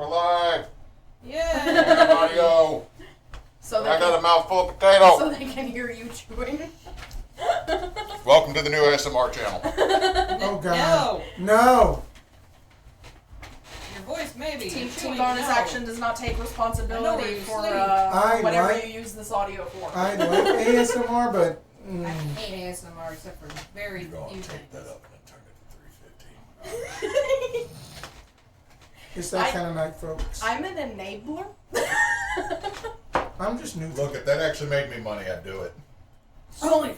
We're live. Yeah. Audio. So I got a mouthful of potato. So they can hear you chewing. Welcome to the new ASMR channel. Oh God. No. Your voice maybe. Team Bonus Action does not take responsibility for whatever you use this audio for. I like ASMR, but I hate ASMR except for very few Take things. that up and turn it to 350. it's that kind of night, folks. I'm an enabler. I'm just new. Look, if that actually made me money, I'd do it. Holy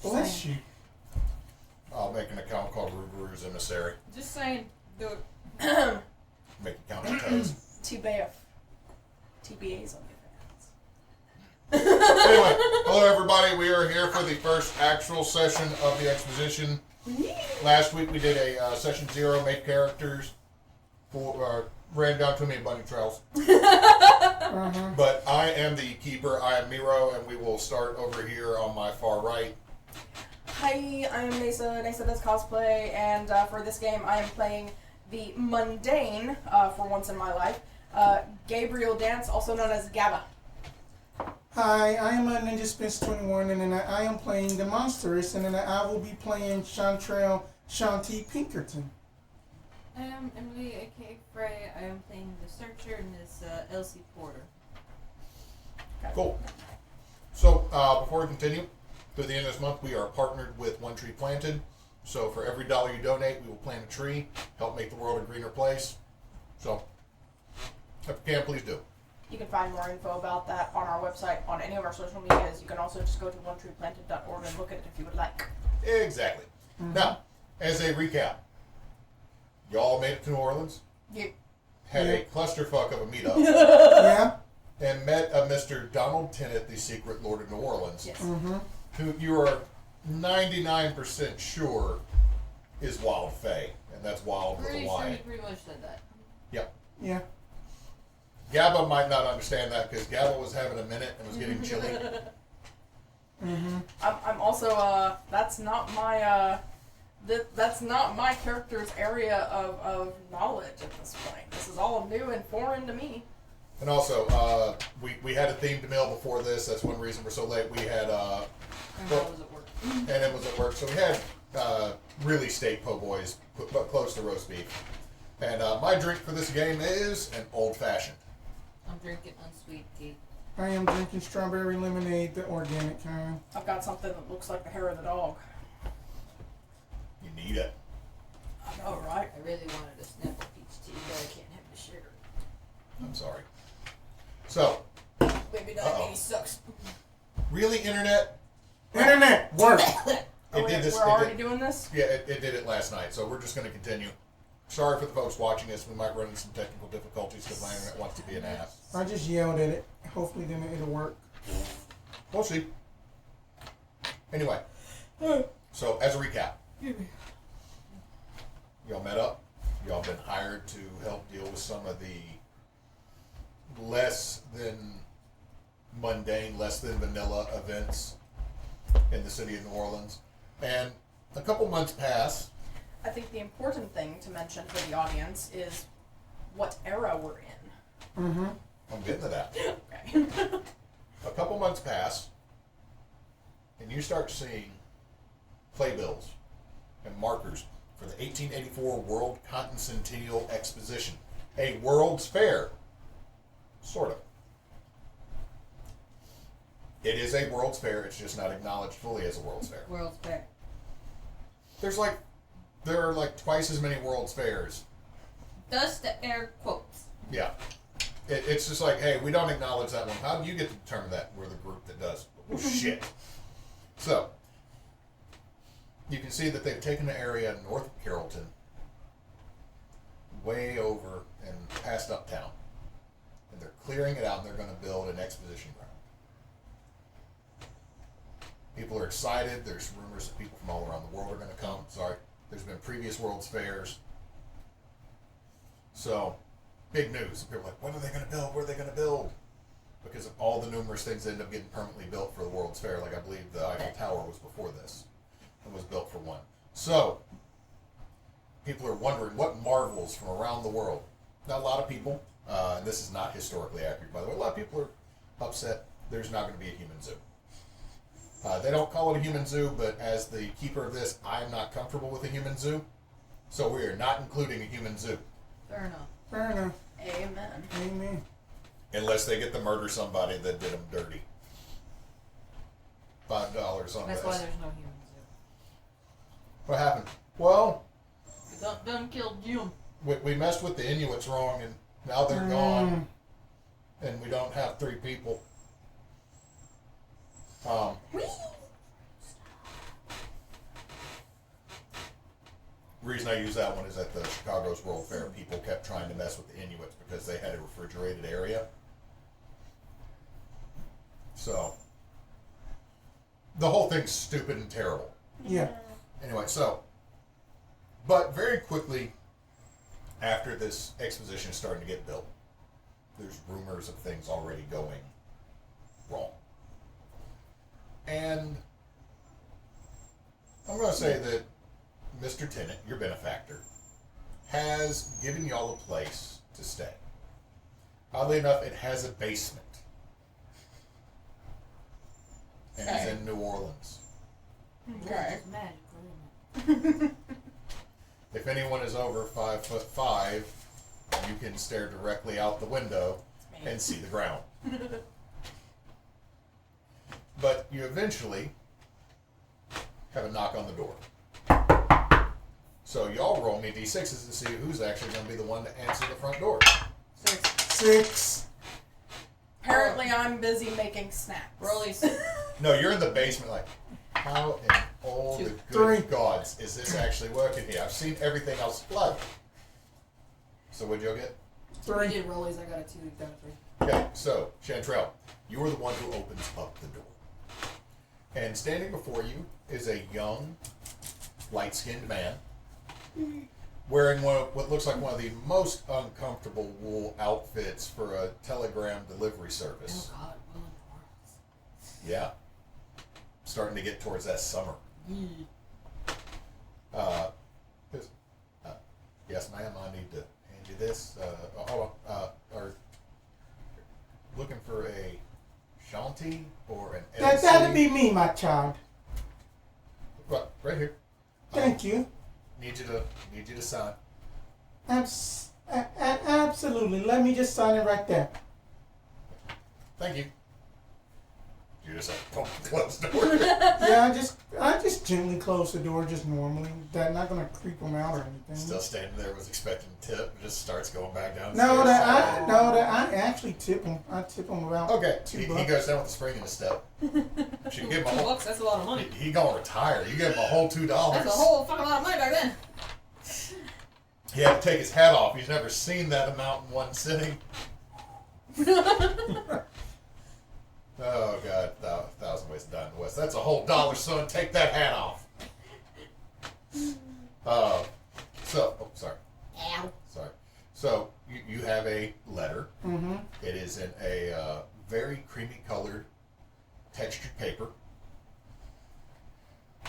Bless you. I'll make an account called Ruguru's Emissary. Just saying, do it. Make it count on toes. TBF. TBA's on Anyway, hello everybody. We are here for the first actual session of the exposition. Last week we did a session 0, made characters, ran down too many bunny trails. But I am the keeper. I am Miro, and we will start over here on my far right. Hi, I'm Neysa. Neysa does cosplay, and for this game I am playing the Mundane, for once in my life. Gabriel Dance, also known as Gabba. Hi, I am Ninja Spence 21, and then I am playing the Monstrous, and then I will be playing Chanterelle Shanti Pinkerton. I am Emily, aka Frey. I am playing the Searcher and Miss Elsie Porter. Cool. So, before we continue, through the end of this month, we are partnered with One Tree Planted. So, for every $1 you donate, we will plant a tree, help make the world a greener place. So, if you can, please do. You can find more info about that on our website, on any of our social medias. You can also just go to onetreeplanted.org and look at it if you would like. Exactly. Now, as a recap, y'all made it to New Orleans, had a clusterfuck of a meetup, Yeah? and met a Mr. Donald Tennant, the secret Lord of New Orleans, Yes. who you are 99% sure is Wild Fae, and that's Wild with a Pretty sure Y. you pretty much said that. Yep. Yeah. Gabba might not understand that because Gabba was having a minute and was getting chilly. I'm also, that's not my, that's not my character's area of knowledge at this point. This is all new and foreign to me. And also, we had a themed meal before this. That's one reason we're so late. We had, And I was at work. and it was at work. So we had really steak po' boys, but close to roast beef. And my drink for this game is an old fashioned. I'm drinking unsweet tea. I am drinking strawberry lemonade, the organic kind. I've got something that looks like the hair of the dog. You need it. I know, right? I really wanted a Snapple peach tea, but I can't have the sugar. I'm sorry. So, Baby diabetes sucks. really, internet? Internet! Work! We're already doing this? Yeah, it did it last night. So we're just going to continue. Sorry for the folks watching this. We might run into some technical difficulties because my internet wants to be an ass. I just yelled at it. Hopefully then it'll work. We'll see. Anyway, so as a recap, y'all met up. Y'all been hired to help deal with some of the less than mundane, less than vanilla events in the city of New Orleans. And a couple months pass. I think the important thing to mention for the audience is what era we're in. I'm getting to that. Okay. A couple months pass, and you start seeing playbills and markers for the 1884 World Cotton Centennial Exposition, a World's Fair, sort of. It is a World's Fair, it's just not acknowledged fully as a World's Fair. World's Fair. There are like twice as many World's Fairs. Thus the air quotes. Yeah. It's just like, hey, we don't acknowledge that one. How do you get to determine that? We're the group that does. Well, shit. So, you can see that they've taken an area north of Carrollton, way over and past Uptown. And they're clearing it out and they're going to build an exposition ground. People are excited. There's rumors that people from all around the world are going to come. Sorry. There's been previous World's Fairs. So, big news. People are like, what are they going to build? Where are they going to build? Because of all the numerous things that end up getting permanently built for the World's Fair. Like, I believe the Eiffel Tower was before this and was built for one. So, people are wondering what marvels from around the world. Now, a lot of people, and this is not historically accurate, by the way, a lot of people are upset there's not going to be a human zoo. They don't call it a human zoo, but as the keeper of this, I'm not comfortable with a human zoo. So we are not including a human zoo. Fair enough. Fair enough. Amen. Amen. Unless they get to murder somebody that did them dirty. $5 on That's this. why there's no human zoo. What happened? Well, We done killed Jim. we messed with the Inuits wrong, and now they're gone. And we don't have 3 people. Reason I use that one is at the Chicago's World Fair, people kept trying to mess with the Inuits because they had a refrigerated area. So, the whole thing's stupid and terrible. Yeah. Anyway, so, but very quickly after this exposition is starting to get built, there's rumors of things already going wrong. And I'm going to say that Mr. Tennant, your benefactor, has given y'all a place to stay. Oddly enough, it has a basement. And it's in New Orleans. Okay. It's magical, isn't it? If anyone is over 5'5", you can stare directly out the window and see the ground. But you eventually have a knock on the door. So y'all roll me d6s to see who's actually going to be the one to answer the front door. 6. Apparently, I'm busy making snacks. Rollies. No, you're in the basement like, how in all the good 3. gods is this actually working here? I've seen everything else flood. So what'd you get? We 3. did rollies. I got a 2. You got a 3. Okay, so, Chanterelle, you are the one who opens up the door. And standing before you is a young, light-skinned man wearing what looks like one of the most uncomfortable wool outfits for a telegram delivery service. Oh God, Will and Morris. Yeah. Starting to get towards that summer. Yes, ma'am, I need to hand you this. Hold on. Are looking for a Shanti or an Elsie? That'd be me, my child. Right here. Thank you. Need you to sign. Absolutely. Let me just sign it right there. Thank you. You just don't close the door. Yeah, I just gently close the door, just normally. That not gonna creep them out or anything. Still standing there, was expecting a tip, and just starts going back down. No, I actually tip them. I tip them about. Okay, $2. he goes down with a spring in his step. She can give him a whole. $2, that's a lot of money. He gonna retire. You give him a whole $2. That's a whole fucking lot of money back then. He had to take his hat off. He's never seen that amount in one sitting. Oh God, 1,000 ways to die in the West. That's a whole $1, son. Take that hat off. Sorry. Ow. Sorry. So you have a letter. Mm-hmm. It is in a very creamy colored textured paper.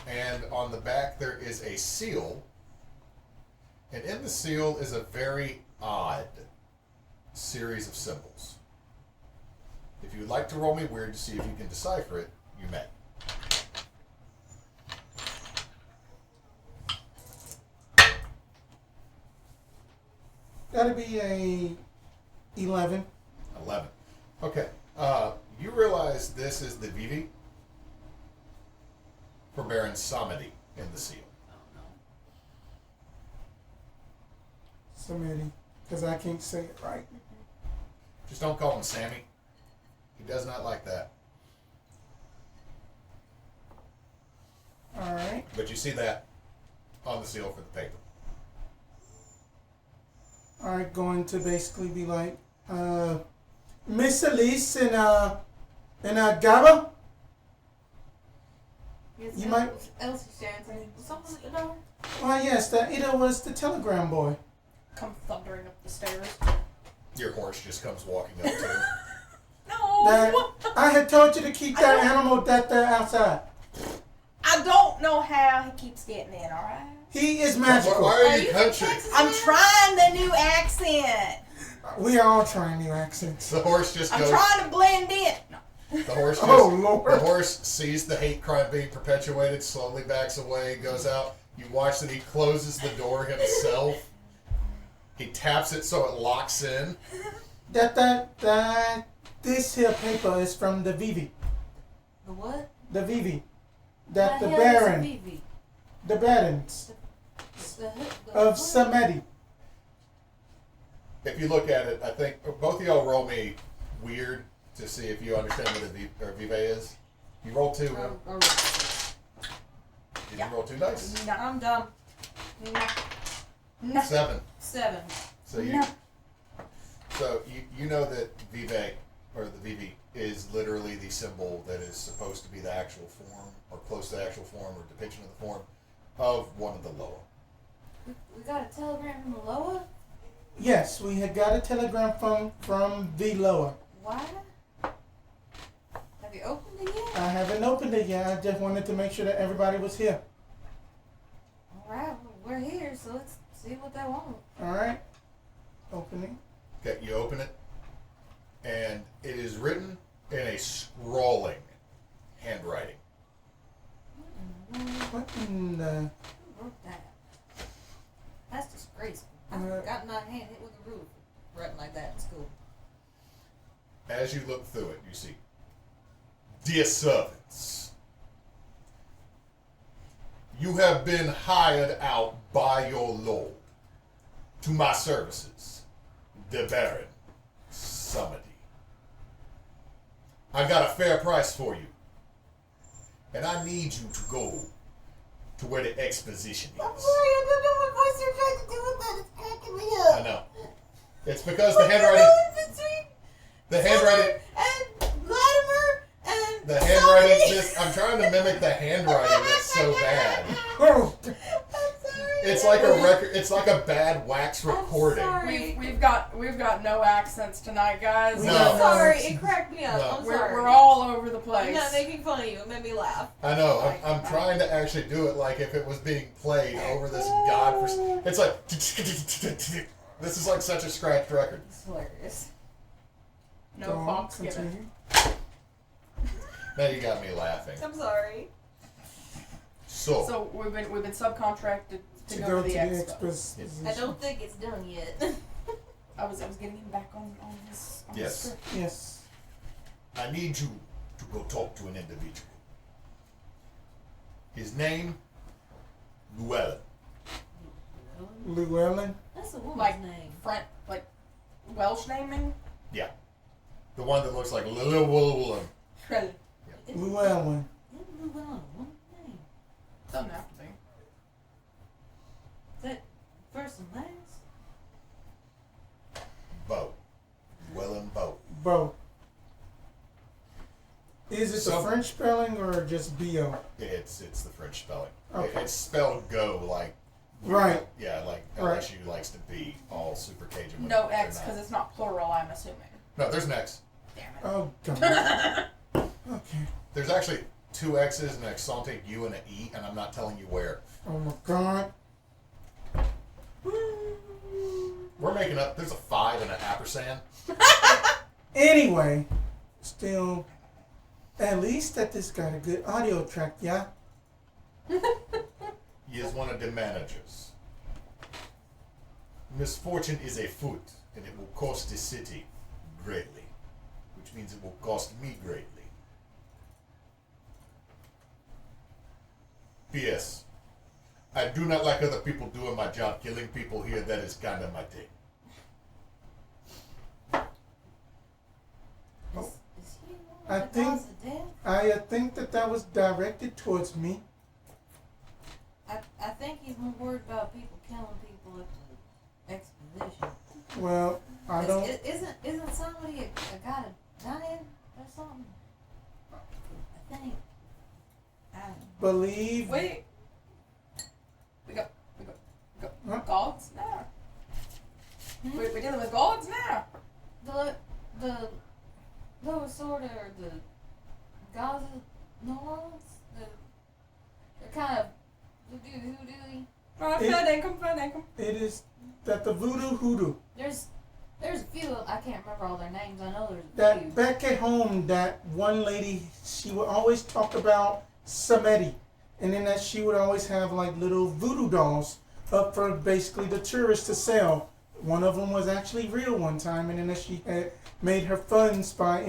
And on the back there is a seal. And in the seal is a very odd series of symbols. If you would like to roll me weird to see if you can decipher it, you may. That'd be a 11. 11. Okay. You realize this is the Vivi for Baron Samedi in the seal. Samedi, because I can't say it right. Just don't call him Sammy. He does not like that. All right. But you see that on the seal for the paper. All right, going to basically be like, Miss Elise and Gaba. Yes, You might- Elsie Shanty. Something at the door. Why, yes, it was the telegram boy. Come thundering up the stairs. Your horse just comes walking up to him. No! That I had told you to keep that animal outside. I don't don't know how he keeps getting in, alright? He is Why magical. are you from country? Texas? I'm trying the new accent. We are all trying new accents. The horse just I'm goes. trying to blend in. No. The horse just, Oh, Lord. The horse sees the hate crime being perpetuated, slowly backs away, goes out. You watch that he closes the door himself. He taps it so it locks in. This here paper is from the Vivi. The what? The Vivi. That the hell is a Baron. Vivi? The Barons The of what? Samedi. If you look at it, I think both of y'all roll me weird to see if you understand what a Vive is. You roll two. Or- Did you roll two dice? No. I'm dumb. No. No. 7. 7. So you No. so you know that Vive or the Vivi is literally the symbol that is supposed to be the actual form or close to the actual form or depiction of the form of one of the Loa. We got a telegram from Loa? Yes, we had got a telegram from the Loa. Why? Have you opened it yet? I haven't opened it yet. I just wanted to make sure that everybody was here. Alright, well, we're here, so let's see what they want. All right. Opening. Okay, you open it, and it is written in a scrawling handwriting. What in the? Who wrote that? That's disgraceful. I've gotten my hand hit with a ruler for writing like that in school. As you look through it, you see, "Dear servants, you have been hired out by your lord to my services, the Baron Samedi. I got a fair price for you, and I need you to go to where the exposition is." I'm sorry, I don't know what voice you're trying to do with that. It's cracking me up. I know. It's because the handwriting, the handwriting, And Latimer and the handwriting. I'm trying to mimic the handwriting that's so bad. Oh, I'm sorry. It's like a record. It's like a bad wax I'm recording. sorry. We've got no accents tonight, guys. No. I'm sorry. It cracked me up. No. I'm sorry. We're all over the place. I'm not making fun of you. It made me laugh. I know. I'm trying to actually do it like if it was being played over this godforsaken. It's like this is like such a scratched record. It's hilarious. No go on, Fox given. continue. Now you got me laughing. I'm sorry. So we've been subcontracted to go to the expo. exposition. I don't think it's done yet. I was getting him back on his Yes. script. Yes. I need you to go talk to an individual. His name, Llewellyn. Llewellyn. That's a woman's Like name. like Welsh naming. Yeah. The one that looks like Llewellyn. Really? Llewellyn. Isn't Llewellyn a woman's name? Doesn't have to be. Is that first and last? Bo. Llewellyn Bo. Bo. Is it So- the French spelling or just B-O? It's the French spelling. Okay. It's spelled go like Right. yeah, like Right. LSU likes to be all super Cajun. when No they're X not. because it's not plural. I'm assuming. No, there's an X. Damn it. Oh, God. Okay. There's actually two X's, an accent U and an E, and I'm not telling you where. Oh, my God. We're making up. There's a 5 and an ampersand. Anyway, still, at least that this got a good audio track, yeah? He is one of the managers. Misfortune is afoot, and it will cost the city greatly, which means it will cost me greatly. P.S. I do not like other people doing my job. Killing people here, that is kind of my thing. Is he one I of the think- cause of death? I think that was directed towards me. I think he's more worried about people killing people at the exposition. Well, I don't. Isn't somebody a guy dying or something? I think. I don't know. Believe. Wait. We got Huh? gods now. We're dealing with gods now. The lower sort of the gods of New Orleans, they're kind Fair dinkum. It is that the voodoo hoodoo. There's a few. I can't remember all their names. I know there's a That few. back at home, that one lady, she would always talk about Samedi, and then that she would always have like little voodoo dolls up for basically the tourists to sell. One of them was actually real one time, and then that she had made her funds by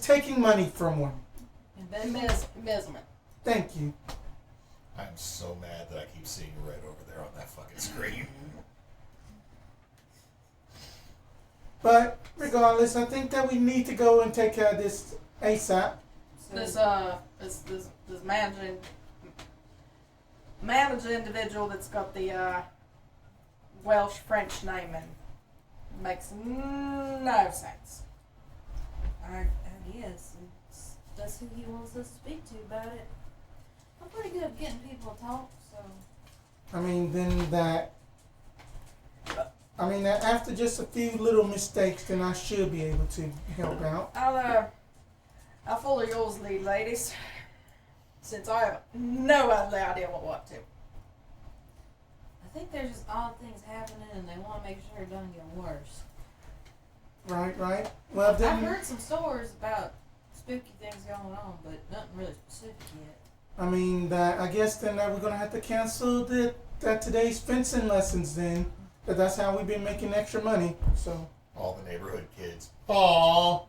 taking money from one. Embezzlement. Thank you. I'm so mad that I keep seeing red over there on that fucking screen. But regardless, I think that we need to go and take care of this ASAP. This manager individual that's got the Welsh French name and makes no sense. I guess that's who he wants us to speak to about it. I'm pretty good at getting people to talk, so. After just a few little mistakes, then I should be able to help out. I'll follow yours lead, ladies, since I have no idea what we're up to. I think there's just odd things happening, and they want to make sure it doesn't get worse. Right. Well, I've then, heard some stories about spooky things going on, but nothing really specific yet. I guess then that we're gonna have to cancel that today's fencing lessons then. But that's how we've been making extra money. So All the neighborhood kids. Aww.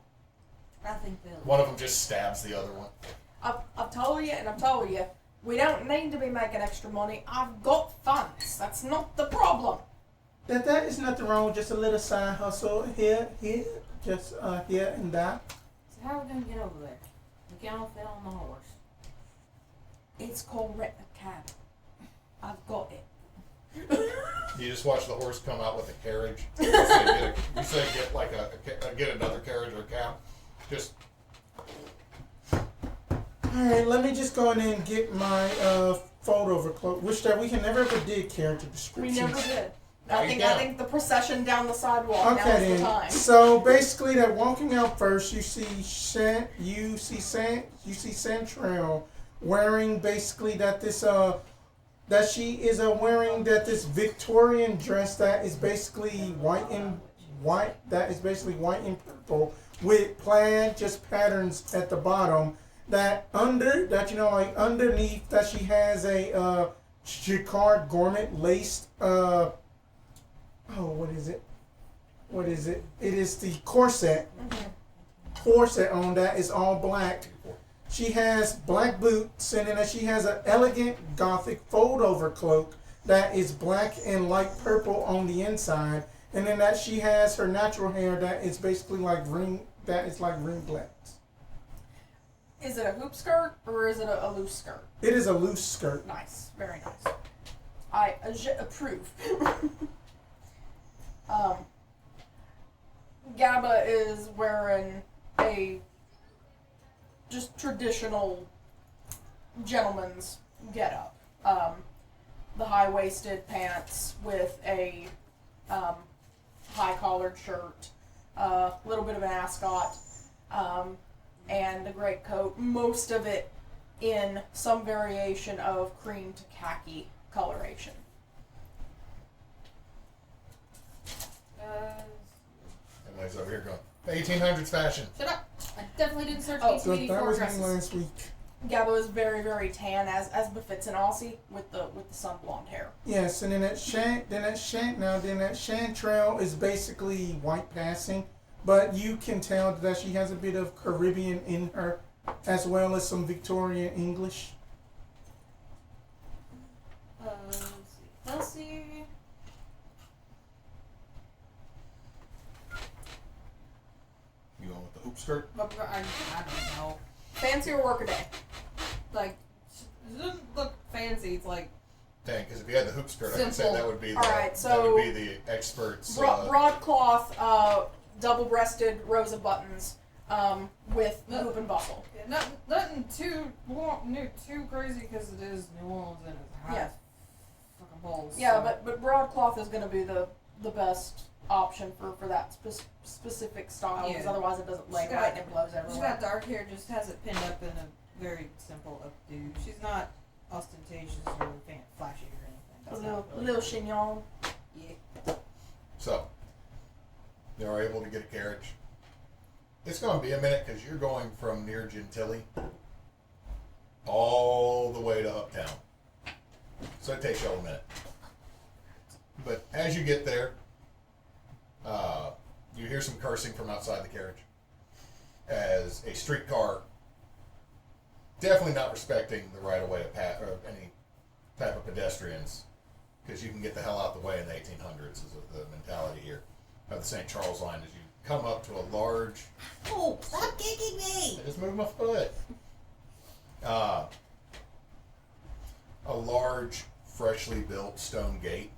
I think they'll. One of them just stabs the other one. I've told you, we don't need to be making extra money. I've got funds. That's not the problem. that is nothing wrong with just a little side hustle here, just here and that. So how are we gonna get over there? We can't all fit on the horse. It's called rent a cab. I've got it. You just watch the horse come out with a carriage. You say get another carriage or a cab. Just Alright, let me just go in and get my photo over cloak, which that we can never ever did character We descriptions. never did. Now I you think can. I think the procession down the sidewalk now Okay is the then. time. So basically, that walking out first, you see Chanterelle wearing basically that she is wearing this Victorian dress that is basically white and purple with plaid just patterns at the bottom. Underneath that she has a jacquard garment laced what is it? It is the corset. Corset on that is all black. She has black boots, and then she has an elegant gothic fold-over cloak that is black and light purple on the inside, and then that she has her natural hair that is basically like ringlets. Is it a hoop skirt or is it a loose skirt? It is a loose skirt. Nice, very nice. I approve. Gabba is wearing a just traditional gentleman's getup. The high-waisted pants with a high-collared shirt, a little bit of an ascot, and a great coat. Most of it in some variation of cream to khaki coloration. and Legs over here going 1800s fashion. Shut up! I definitely didn't search Oh, So that 1884 was me dresses. last week. Gabba is very, very tan, as befits an Aussie with the sun blonde hair. Yes, and then that Chanterelle is basically white passing, but you can tell that she has a bit of Caribbean in her, as well as some Victorian English. Let's see. Elsie. You going with the hoop skirt? But I don't know. Fancy or workaday? Like, it doesn't look fancy. It's like Dang, because if you had the hoop skirt, I could say Simple. that would be the, Alright, that would be so the experts. broadcloth, double-breasted rows of buttons, with hoop and bustle. yeah, nothing too crazy because it is New Orleans and it's hot. Yeah. Fucking balls. Yeah, so. but broadcloth is going to be the best option for that specific style, because Yeah. otherwise it doesn't lay She's right got- and it blows She's everywhere. got dark hair, just has it pinned up in a very simple updo. She's not ostentatious or flashy or anything. A That's little, not really little chignon. Yeah. So, they are able to get a carriage. It's going to be a minute because you're going from near Gentilly all the way to uptown. So it takes you all a minute. But as you get there, you hear some cursing from outside the carriage as a streetcar, definitely not respecting the right-of-way of any type of pedestrians, because you can get the hell out the way in the 1800s is the mentality here of the St. Charles line as you come up to a large... Oh, stop kicking me! I just moved my foot. A large, freshly built stone gate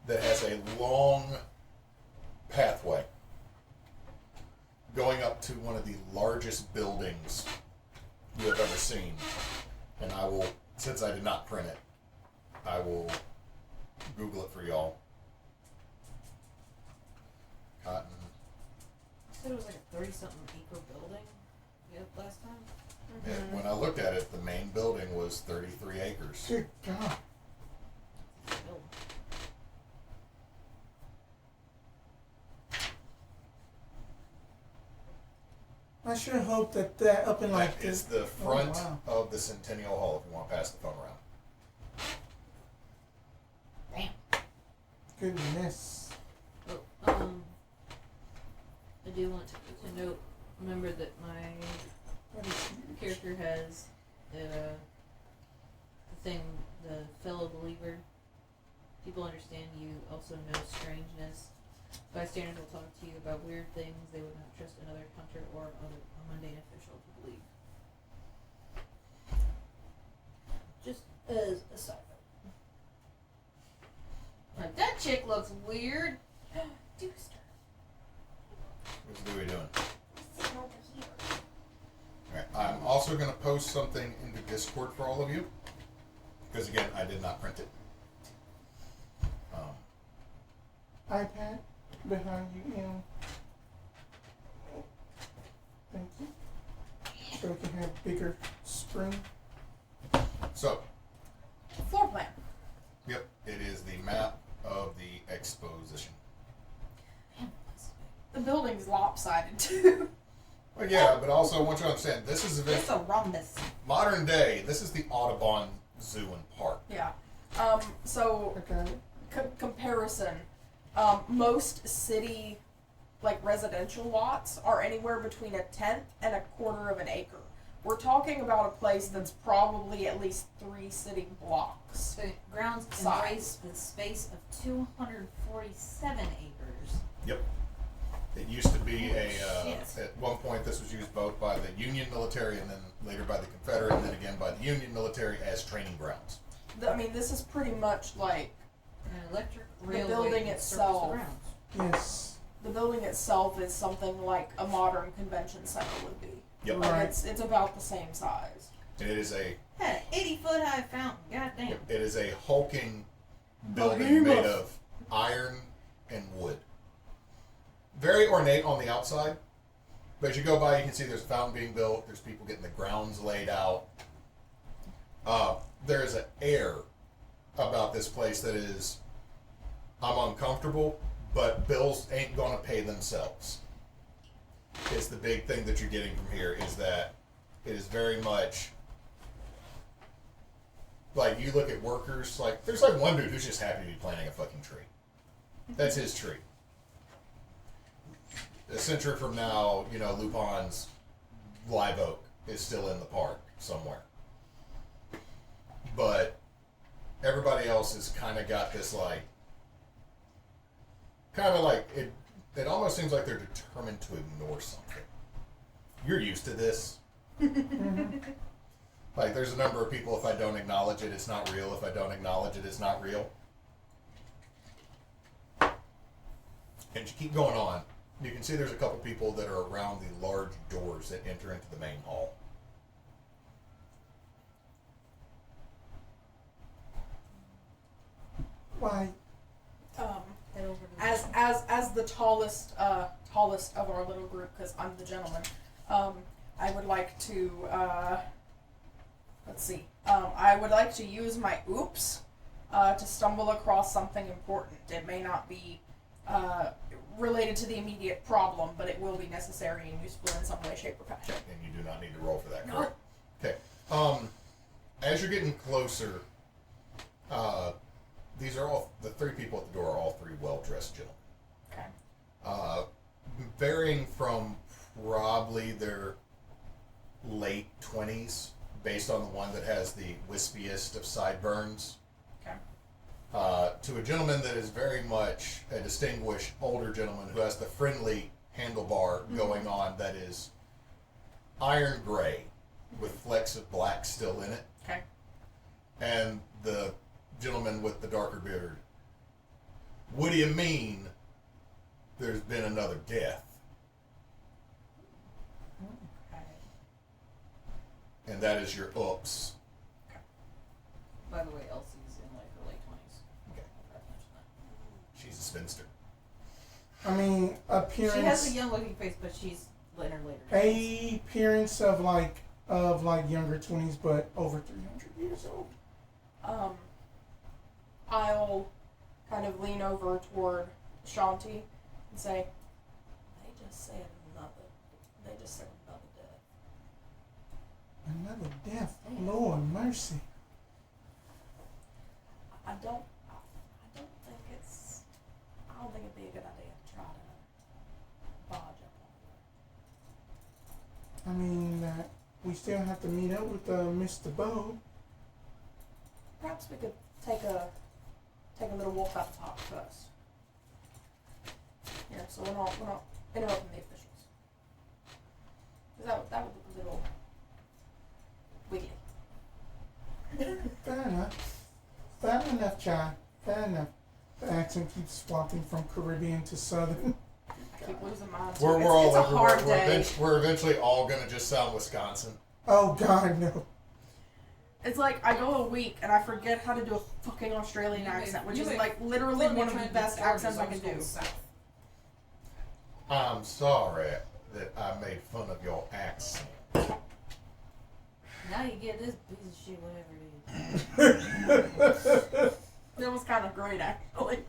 that has a long pathway going up to one of the largest buildings you have ever seen. And I will, since I did not print it, I will Google it for y'all. Cotton. You said it was like a 30-something acre building last time? And when I looked at it, the main building was 33 acres. Good God. Still. I sure hope that up in like That is the front of the Centennial Hall if you want to pass the phone around. Damn. Goodness. Oh, I do want to note, remember that my character has the thing, the fellow believer. People understand you also know strangeness. Bystanders will talk to you about weird things they would not trust another hunter or a mundane official to believe. Just as a side note. Like, that chick looks weird. Dooster. What's Dewey doing? Alright, I'm also going to post something into Discord for all of you. Because again, I did not print it. iPad behind you, Thank you. So we can have bigger screen. So, Floor plan. yep, it is the map of the exposition. The building's lopsided too. Well, yeah, but also I want you to understand, this is It's a rhombus. modern day, this is the Audubon Zoo and Park. Yeah. So Okay. comparison. Most city, like residential lots, are anywhere between 1/10 and 1/4 of an acre. We're talking about a place that's probably at least 3 city blocks. The grounds Size. embrace the space of 247 acres. Yep. It used to be Shit. at one point this was used both by the Union military and then later by the Confederate and then again by the Union military as training grounds. I mean, this is pretty much like An electric The railway building that circles itself. the grounds. Yes. the building itself is something like a modern convention center would be. Yep. Like Right. it's about the same size. And it is a Had an 80-foot high fountain. Goddamn. it is a hulking building Behemoth. made of iron and wood. Very ornate on the outside, but as you go by, you can see there's a fountain being built. There's people getting the grounds laid out. There is an air about this place that is, I'm uncomfortable, but bills ain't gonna pay themselves. It's the big thing that you're getting from here is that it is very much like you look at workers, like there's like one dude who's just happy to be planting a fucking tree. That's his tree. A century from now, you know, Lupon's live oak is still in the park somewhere. But everybody else has kind of got this like, it almost seems like they're determined to ignore something. You're used to this. Like there's a number of people, if I don't acknowledge it, it's not real. If I don't acknowledge it, it's not real. And you keep going on. You can see there's a couple people that are around the large doors that enter into the main hall. Why? Head over to the As the tallest of our little group, because I'm the gentleman. I would like to, let's see. I would like to use my oops to stumble across something important. It may not be related to the immediate problem, but it will be necessary and useful in some way, shape, or fashion. And you do not need to roll for that, No. correct? Okay. As you're getting closer, these are all, the three people at the door are all three well-dressed gentlemen. Okay. Varying from probably their late 20s, based on the one that has the wispiest of sideburns, Okay. to a gentleman that is very much a distinguished older gentleman who has the friendly handlebar going on that is iron gray with flecks of black still in it. Okay. And the gentleman with the darker beard. What do you mean there's been another death? Okay. And that is your oops. By the way, Elsie's in like her late 20s. Okay. I mentioned that. She's a spinster. I mean, appearance. She has a young looking face, but she's in her later 20s. Appearance of like younger 20s, but over 300 years old. I'll kind of lean over toward Shanti and say, they just said another death. Another death. Lord mercy. I don't think it'd be a good idea to try to barge up on her. I mean, we still have to meet up with Mr. Bow. Perhaps we could take a little walk up top first. Yeah, so we're not interrupting the officials. 'Cause that would look a little wiggly. Fair enough, child. Fair enough. The accent keeps swapping from Caribbean to Southern. I keep losing mine. Too. We're It's all a everywhere. hard day. We're eventually all going to just sound Wisconsin. Oh, God, no. It's like I go a week and I forget how to do a fucking Australian accent, which is like literally one of the best accents I can do. I'm sorry that I made fun of your accent. Now you get this piece of shit, whatever it is. That was kind of great, actually.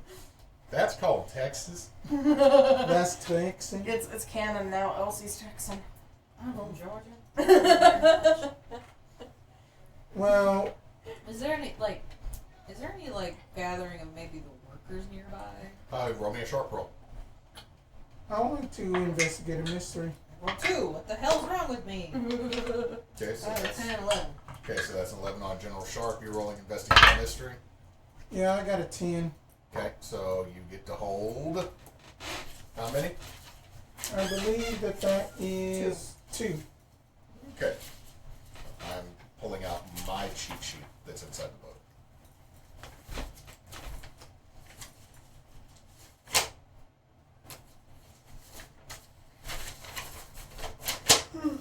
That's called Texas. That's Texan. It's canon now. Elsie's Texan. I'm from Georgia. Well, Is there any gathering of maybe the workers nearby? Roll me a sharp roll. I want to investigate a mystery. Or two? What the hell's wrong with me? Okay, so that's, 10, 11. okay, so that's 11 on General Sharp. You're rolling Investigate Mystery. Yeah, I got a 10. Okay, so you get to hold. How many? I believe that is 2. Okay. I'm pulling out my cheat sheet that's inside the book.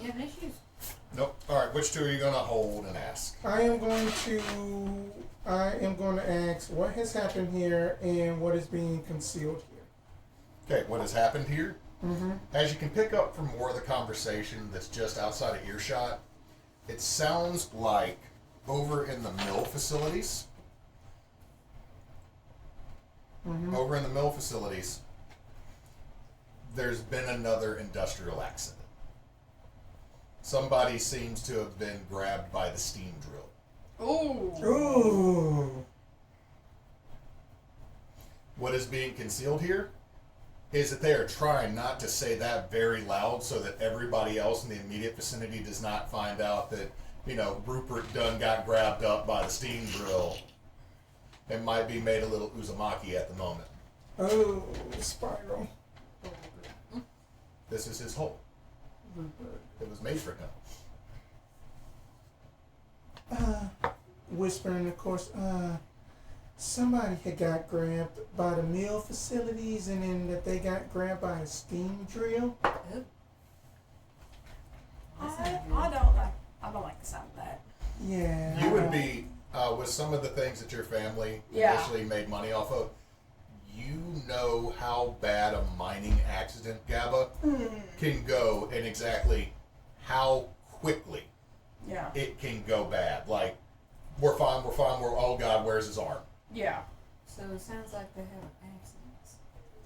You have issues? Nope. Alright, which two are you going to hold and ask? I am going to ask what has happened here and what is being concealed here. Okay, what has happened here? Mm-hmm. As you can pick up from more of the conversation that's just outside of earshot, it sounds like over in the mill facilities, there's been another industrial accident. Somebody seems to have been grabbed by the steam drill. Ooh. Ooh. What is being concealed here is that they are trying not to say that very loud so that everybody else in the immediate vicinity does not find out that, Rupert Dunn got grabbed up by the steam drill and might be made a little Uzumaki at the moment. Oh, Spiral. This is his hole. It was made for him. Whispering, of course, somebody had got grabbed by the mill facilities and then that they got grabbed by a steam drill. I don't like the sound of that. Yeah. You would be, with some of the things that your family initially made money off of, you know how bad a mining accident, Gabba, can go and exactly how quickly Yeah. it can go bad. Like, we're fine, oh God, where's his arm? Yeah. So it sounds like they have accidents.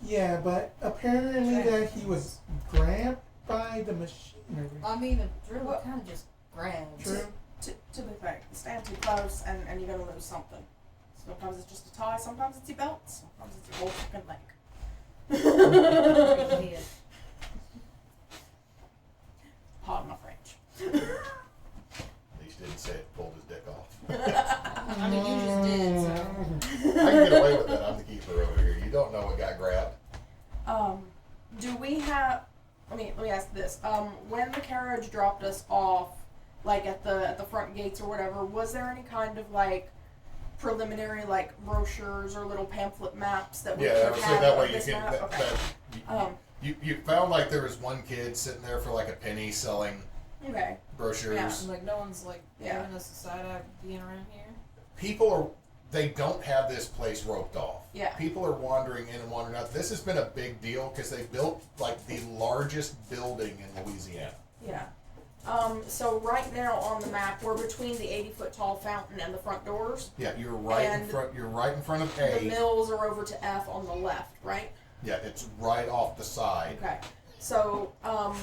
Yeah, but apparently that he was grabbed by the machinery. I mean, a drill kind of just grabs. True. To be fair, you stand too close and you're gonna lose something. Sometimes it's just a tie, sometimes it's your belt, sometimes it's your whole fucking leg. Yeah. Pardon my French. At least didn't say it, pulled his dick off. I mean, you just did, so. I can get away with that. I'm the keeper over here. You don't know what got grabbed. Do we have? Let me ask this. When the carriage dropped us off, like at the front gates or whatever, was there any kind of like preliminary like brochures or little pamphlet maps that we Yeah, could so have that on way you this can. map? Okay. You found like there was one kid sitting there for like a penny selling Okay. brochures. Like, no one's, like, Yeah. giving us a side-eye being around here. They don't have this place roped off. Yeah. People are wandering in and wandering out. This has been a big deal because they built like the largest building in Louisiana. Yeah. So right now on the map, we're between the 80-foot tall fountain and the front doors. Yeah, you're right in And front. You're right in front of The A. mills are over to F on the left, right? Yeah, it's right off the side. Okay. So I'm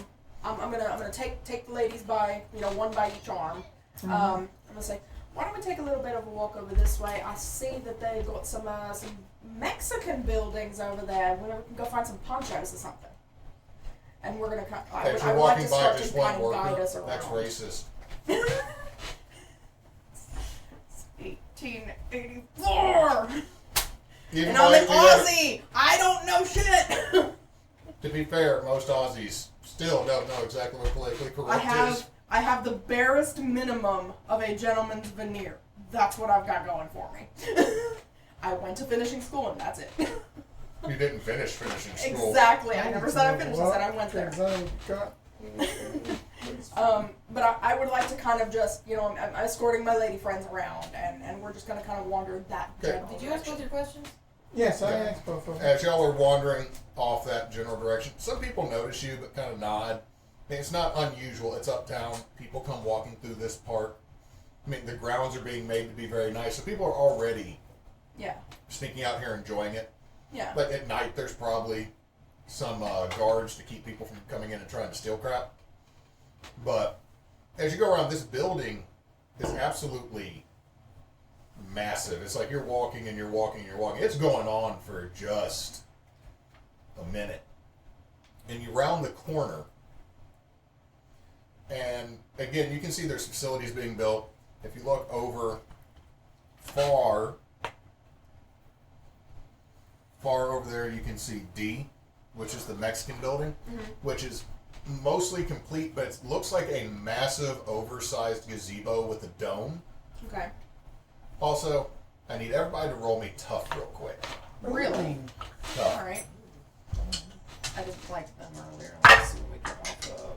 gonna take the ladies by one by each arm. I'm gonna say, why don't we take a little bit of a walk over this way? I see that they've got some Mexican buildings over there. We can go find some ponchos or something. And we're gonna kind. Okay, if I you're would like walking to by start just to one kind of guide worker, us around. that's racist. 1884. Even And though I'm an you gotta- Aussie. I don't know shit. To be fair, most Aussies still don't know exactly what politically correct is. I have the barest minimum of a gentleman's veneer. That's what I've got going for me. I went to finishing school and that's it. You didn't finish finishing school. Exactly. I never said I finished. I said I went there. But I would like to kind of just, I'm escorting my lady friends around, and we're just going to kind of wander that Okay. general Did you ask direction. both your questions? Yes, I Yeah. asked both of them. As y'all are wandering off that general direction, some people notice you but kind of nod. I mean, it's not unusual. It's uptown. People come walking through this part. I mean, the grounds are being made to be very nice, so people are already Yeah. sneaking out here enjoying it. Yeah. But at night, there's probably some guards to keep people from coming in and trying to steal crap. But as you go around, this building is absolutely massive. It's like you're walking and you're walking and you're walking. It's going on for just a minute. And you round the corner. And again, you can see there's facilities being built. If you look over far over there, you can see D, which is the Mexican building, which is mostly complete, but it looks like a massive, oversized gazebo with a dome. Okay. Also, I need everybody to roll me tough real quick. Really? Tough. All right. I didn't like them earlier. Let's see what we get off of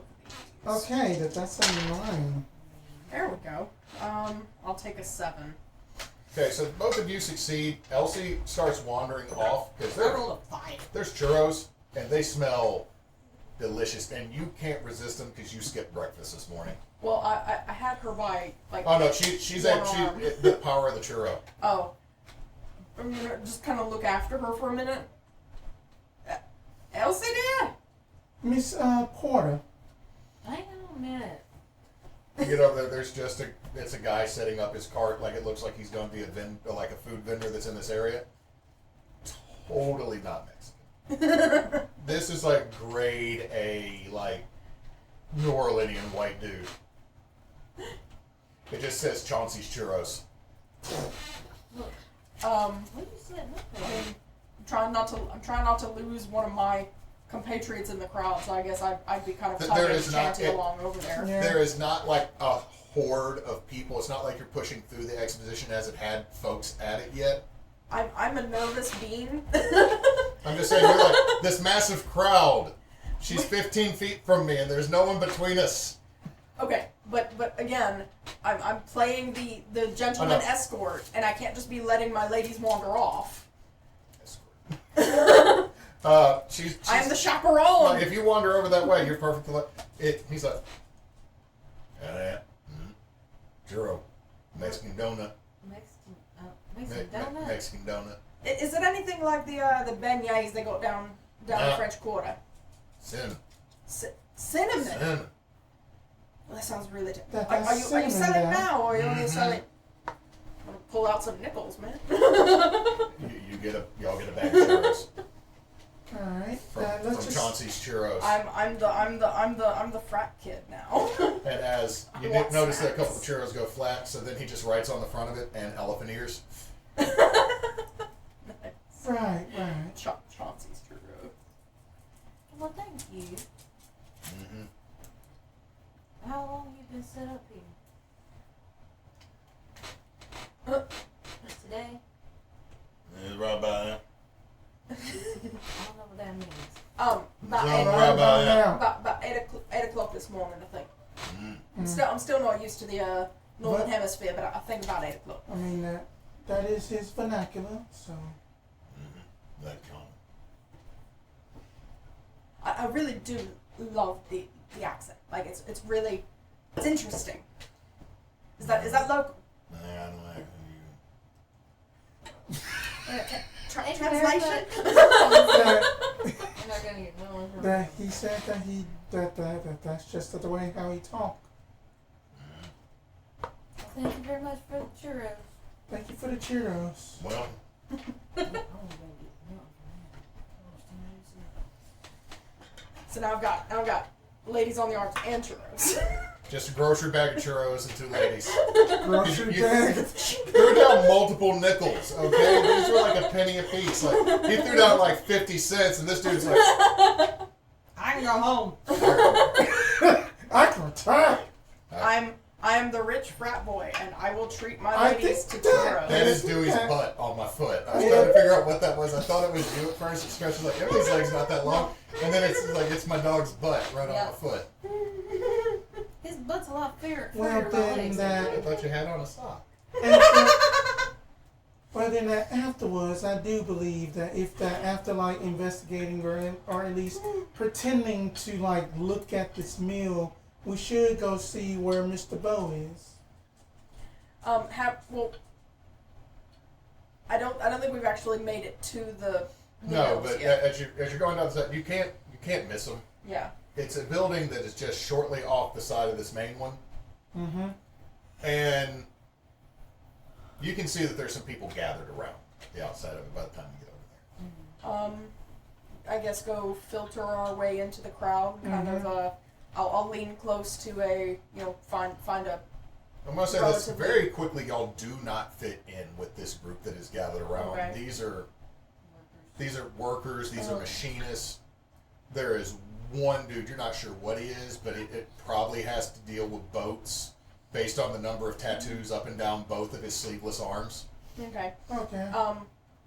these. Okay, that's a 9. There we go. I'll take a 7. Okay, so both of you succeed. Elsie starts wandering off because I rolled a 5. there's churros and they smell delicious, and you can't resist them because you skipped breakfast this morning. Well, I had her by like. Oh no, she's one arm. the power of the churro. Oh. I'm gonna just kind of look after her for a minute. Elsie, dear. Miss Porter. Hang on a minute. You get over there, there's just it's a guy setting up his cart like it looks like he's going to be a food vendor that's in this area. Totally not Mexican. This is like grade A, like New Orleanian white dude. It just says Chauncey's Churros. Look, Um, what are you setting up I there? mean, I'm trying not to lose one of my compatriots in the crowd, so I guess I'd be kind of There tugging is not- Chanty along over there. Yeah. There is not like a horde of people. It's not like you're pushing through the exposition as it had folks at it yet. I'm a nervous bean. I'm just saying, you're like this massive crowd. She's 15 feet from me, and there's no one between us. Okay, but again, I'm playing the gentleman Oh, no. escort, and I can't just be letting my ladies wander off. She's I'm the chaperone. if you wander over that way, you're perfect. He's like, Churro. Mexican donut. Mexican donut. Mexican donut. Is it anything like the beignets they got down the French Quarter? Cinnamon. Cinnamon. Cinnamon. Well, that sounds really. That's Are you selling cinnamon now, or are you only Mhm. selling? I'm gonna pull out some nickels, man. Y'all get a bag of churros All right. from Let's just. Chauncey's Churros. I'm the frat kid now. And as you I want notice that a couple snacks. of churros go flat, so then he just writes on the front of it and elephant ears. Right. Chauncey's churro. Well, thank you. Mm-hmm. How long have you been set up here? Today? It's right by now. I don't know what that means. About Right Right about now. about 8 o'clock this morning, I think. Mm. I'm still not used to the northern What? hemisphere, but I think about 8 o'clock. I mean that is his vernacular. So That common. I really do love the accent. Like it's interesting. Is that local? Nah, I don't like Translation? I'm not gonna get no one. that he said that's just the way how he talked. Thank you very much for the churros. Thank you for the churros. Well, So now I've got ladies on the arms and churros. just a grocery bag of churros and 2 ladies. Grocery You- bag. Threw down multiple nickels, okay? These were like a penny a piece. Like he threw down like 50 cents, and this dude's like, I can go home. I can try. I am the rich frat boy, and I will treat my I ladies to think that- churros. that is Dewey's butt on my foot. I was trying to figure out what that was. I thought it was you at first. It stretches like, Emily's leg's not that long. And then it's like, it's my dog's butt right on my foot. His butt's a lot fairer. Well, then I that. thought you had on a sock. Well, then afterwards, I do believe that if that after like investigating or at least pretending to like look at this meal, we should go see where Mr. Bow is. Well, I don't think we've actually made it to the No, meals but yet. as you're going down the side, you can't miss them. Yeah. It's a building that is just shortly off the side of this main one, Mm-hmm. and you can see that there's some people gathered around the outside of it by the time you get over there. I guess go filter our way into the crowd. Kind of. I'll lean close to a find a. I'm gonna say this Relatively. very quickly. Y'all do not fit in with this group that is gathered around. Okay. These are workers. These are Oh. machinists. There is one dude. You're not sure what he is, but it probably has to deal with boats based on the number of tattoos up and down both of his sleeveless arms. Okay. Okay.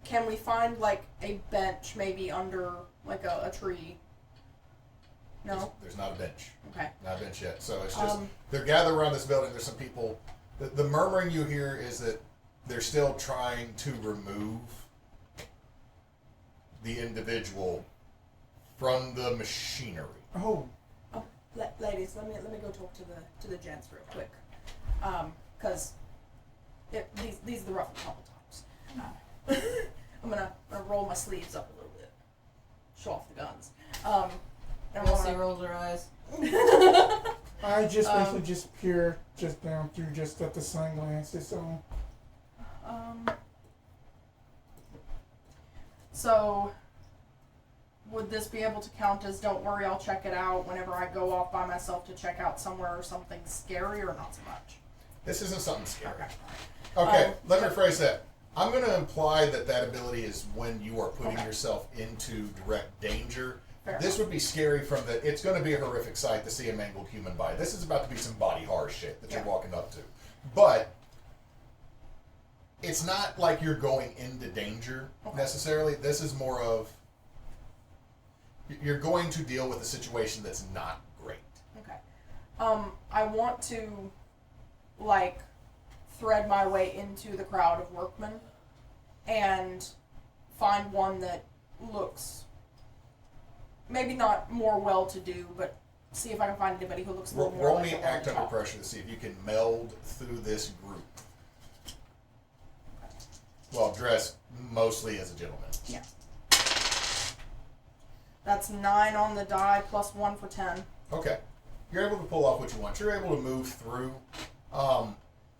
Can we find like a bench maybe under like a tree? No. There's not a bench. Okay. Not a bench yet. So it's just Um, they're gathered around this building. There's some people. The murmuring you hear is that they're still trying to remove the individual from the machinery. Oh. Ladies, let me go talk to the gents real quick, because these are the rough couple times. I'm gonna roll my sleeves up a little bit, show off the guns. And I Elsie wanna- rolls her eyes. I just basically just peer just down through just at the sunglasses on. So, would this be able to count as don't worry, I'll check it out whenever I go off by myself to check out somewhere or something scary, or not so much? This isn't something scary. Okay. Okay, let me rephrase that. I'm going to imply that ability is when you are putting Okay. yourself into direct danger. Fair This enough. would be scary from the. It's going to be a horrific sight to see a mangled human body. This is about to be some body horror shit that you're Yeah. walking up to. But it's not like you're going into danger Okay. necessarily. This is more of you're going to deal with a situation that's not great. Okay. I want to, like, thread my way into the crowd of workmen and find one that looks maybe not more well-to-do, but see if I can find anybody who looks a little more Roll like me the one act on under top. pressure to see if you can meld through this group. Well, dressed mostly as a gentleman. Yeah. That's 9 on the die plus 1 for 10. Okay. You're able to pull off what you want. You're able to move through.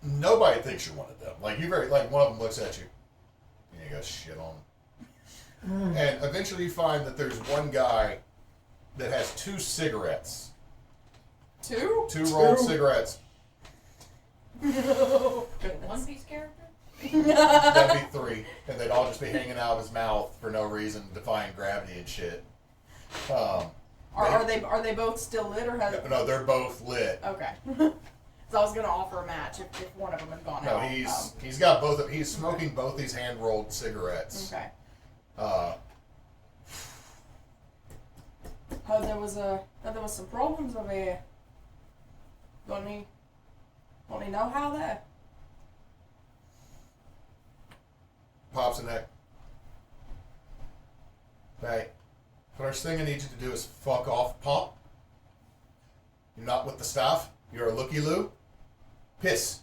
Nobody thinks you're one of them. Like one of them looks at you. And you go, shit on them. And eventually you find that there's one guy that has 2 cigarettes. 2? 2 rolled cigarettes. One Piece character? That'd be 3. And they'd all just be hanging out of his mouth for no reason, defying gravity and shit. Are they both still lit or has? No, they're both lit. Okay. So I was gonna offer a match if one of them had gone No, out. he's got both. He's smoking both these hand rolled cigarettes. Okay. Heard there was some problems over here. Got any know how there? Pops a neck. Hey, first thing I need you to do is fuck off, Pop. You're not with the staff. You're a looky-loo. Piss.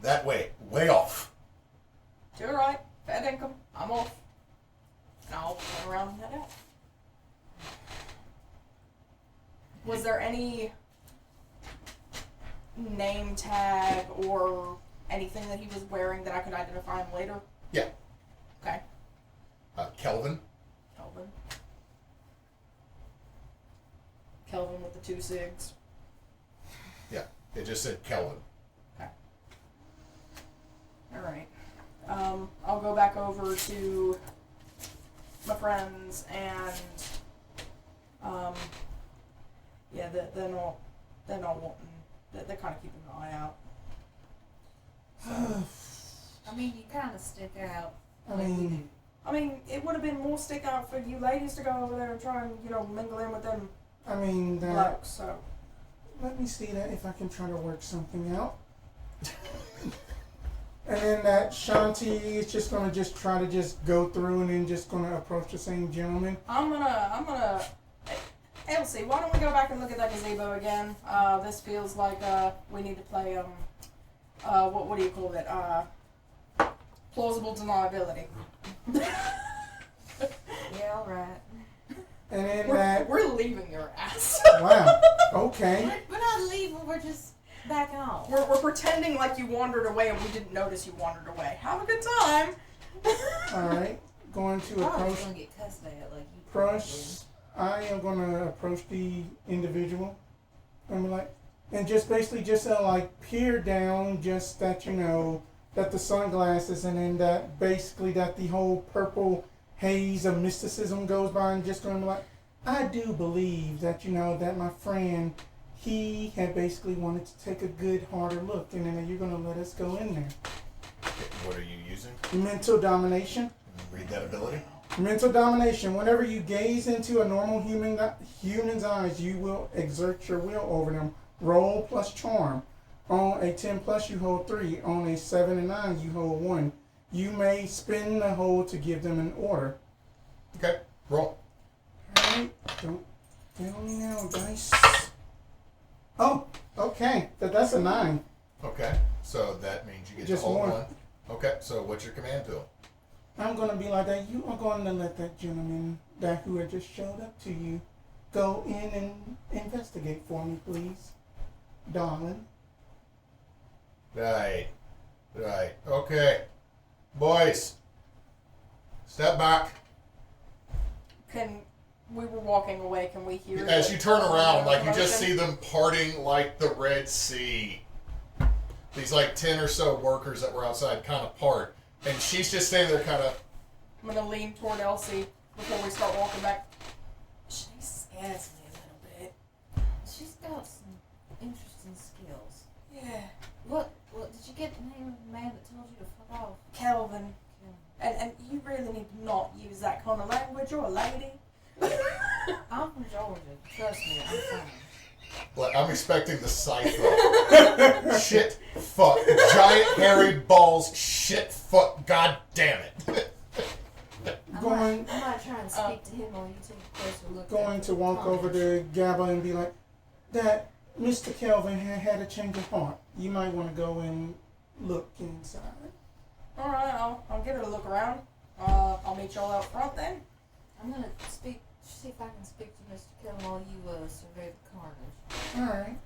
That way. Way off. You're right. Fair income. I'm off. And I'll turn around and head out. Was there any name tag or anything that he was wearing that I could identify him later? Yeah. Okay. Kelvin. Kelvin with the 2 cigs. Yeah. It just said Kelvin. Okay. Alright. I'll go back over to my friends and yeah, they're not wanting, they're kind of keeping an eye out. So, I mean, you kind of stick out. I mean, it would have been more stick out for you ladies to go over there and try and, mingle in with them that. blokes, so. Let me see that if I can try to work something out. And then that Shanti is just gonna try to go through and then just gonna approach the same gentleman. I'm gonna. Elsie, why don't we go back and look at that gazebo again? This feels like we need to play what do you call it? Plausible deniability. Yeah, all right. And then we're leaving your ass. wow, okay. We're not leaving. We're just backing off. We're pretending like you wandered away and we didn't notice you wandered away. Have a good time. All right, going to Probably approach. gonna get cussed at like you. I am gonna approach the individual. I'm like, and just basically like peer down, just that that the sunglasses, and then that basically that the whole purple haze of mysticism goes by, and just going to be like, I do believe that that my friend, he had basically wanted to take a good harder look, and then you're gonna let us go in there. What are you using? Mental domination. Read that ability. Mental domination. Whenever you gaze into a normal human's eyes, you will exert your will over them. Roll plus charm. On a 10 plus, you hold 3. On a 7 and 9, you hold 1. You may spin the hold to give them an order. Okay. Roll. Alright. Don't fail me now, dice. Oh, okay. That's a 9. Okay. So that means you get Just to hold one. 1. Okay. So what's your command to him? I'm going to be like that. You are going to let that gentleman who had just showed up to you go in and investigate for me, please, darling. Right. Okay. Boys, step back. We were walking away, can we hear? As you turn around, like you just commotion? see them parting like the Red Sea. These like 10 or so workers that were outside kind of part. And she's just standing there kind of... I'm going to lean toward Elsie before we start walking back. She scares me a little bit. She's got some interesting skills. Yeah. What did you get the name of the man that told you to fuck off? Kelvin. And you really need to not use that kind of language. You're a lady. I'm from Georgia. Trust me, I'm fine. Like, I'm expecting the cipher. Shit, fuck. Giant hairy balls, shit, fuck. God damn it. I might try and speak to him while you take a closer look. Going at to walk over to Gabriel and be like, that Mr. Kelvin had a change of heart. You might want to go and look inside. All right, I'll give it a look around. I'll meet y'all out front then. I'm gonna see if I can speak to Mr. Kelvin while you survey the carnage. All right.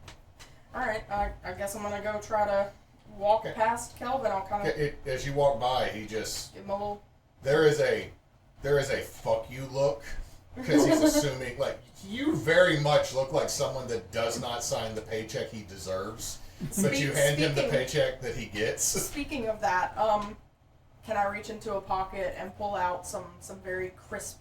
All right, I guess I'm gonna go try to walk Okay. past Kelvin. I'll kind of As you walk by, he just give him a little. there is a fuck you look because he's assuming like you very much look like someone that does not sign the paycheck he deserves, but you hand him the paycheck that he gets. Speaking of that, can I reach into a pocket and pull out some very crisp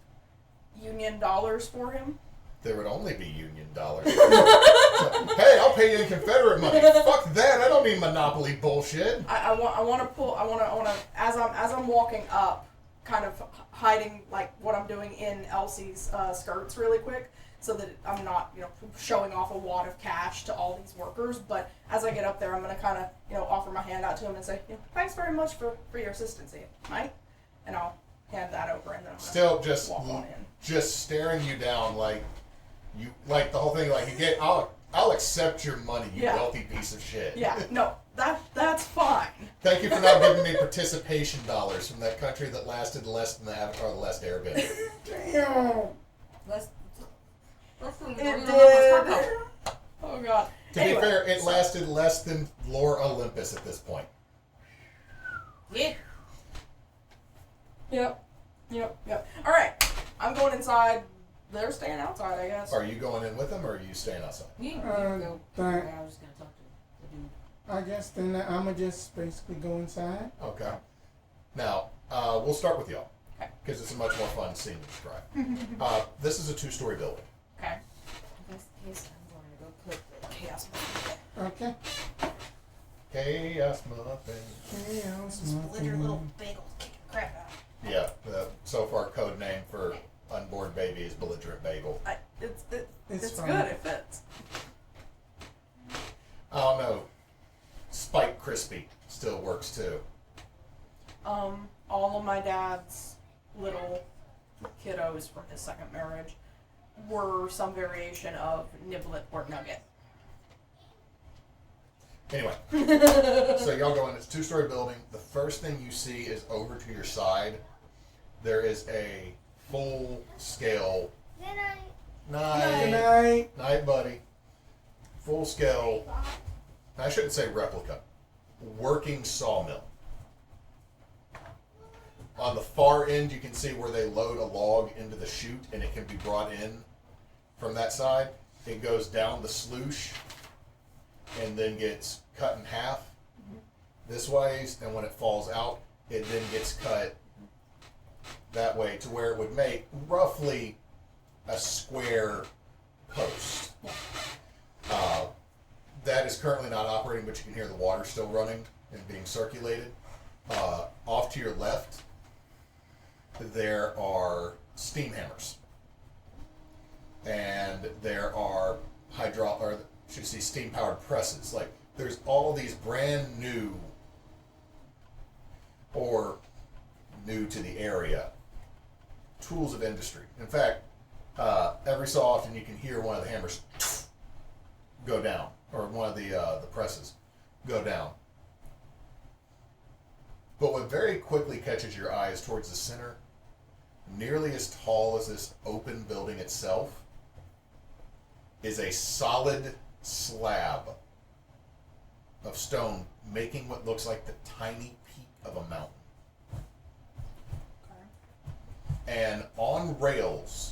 Union dollars for him? There would only be Union dollars. Hey, I'll pay you in Confederate money. Fuck that! I don't need Monopoly bullshit. I want to as I'm walking up, kind of hiding like what I'm doing in Elsie's skirts really quick, so that I'm not showing off a wad of cash to all these workers. But as I get up there, I'm gonna kind of offer my hand out to him and say, thanks very much for your assistance here, Mike, and I'll hand that over and then I'm gonna Still just walk on in. just staring you down like you like the whole thing like you get I'll accept your money, you Yeah. wealthy piece of shit. Yeah, no, that's fine. Thank you for not giving me participation dollars from that country that lasted less than the Avatar: The Last Airbender. Damn. Let's It did. Oh god. To Anyway, be fair, it lasted less than Lore Olympus at this point. Yeah. Yep. All right, I'm going inside. They're staying outside, I guess. Are you going in with them, or are you staying outside? You can go. Thank- I was just gonna talk to the dude. I guess then I'ma just basically go inside. Okay. Now, we'll start with y'all, Okay. because it's a much more fun scene to describe. This is a 2-story building. Okay. If that's the case, I'm going to go put the chaos button. Okay. Chaos Muffin. Chaos Split your muffin. little bagel, kick the crap out. Yeah, the so far code name for unborn baby is belligerent bagel. It's fine. good. It fits. Oh no, Spike Crispy still works too. All of my dad's little kiddos from his second marriage were some variation of Niblet or Nugget. Anyway, so y'all go in. It's a 2-story building. The first thing you see is over to your side. There is a full-scale. Good Night. night. Night, buddy. Full-scale. I shouldn't say replica. Working sawmill. On the far end, you can see where they load a log into the chute, and it can be brought in from that side. It goes down the sluice, and then gets cut in half this way, and when it falls out, it then gets cut that way to where it would make roughly a square post. That is currently not operating, but you can hear the water still running and being circulated. Off to your left, there are steam hammers, and there are steam-powered presses. Like there's all of these brand new, or new to the area, tools of industry. In fact, every so often you can hear one of the hammers go down, or one of the presses go down. But what very quickly catches your eye is towards the center, nearly as tall as this open building itself, is a solid slab of stone making what looks like the tiny peak of a mountain. And on rails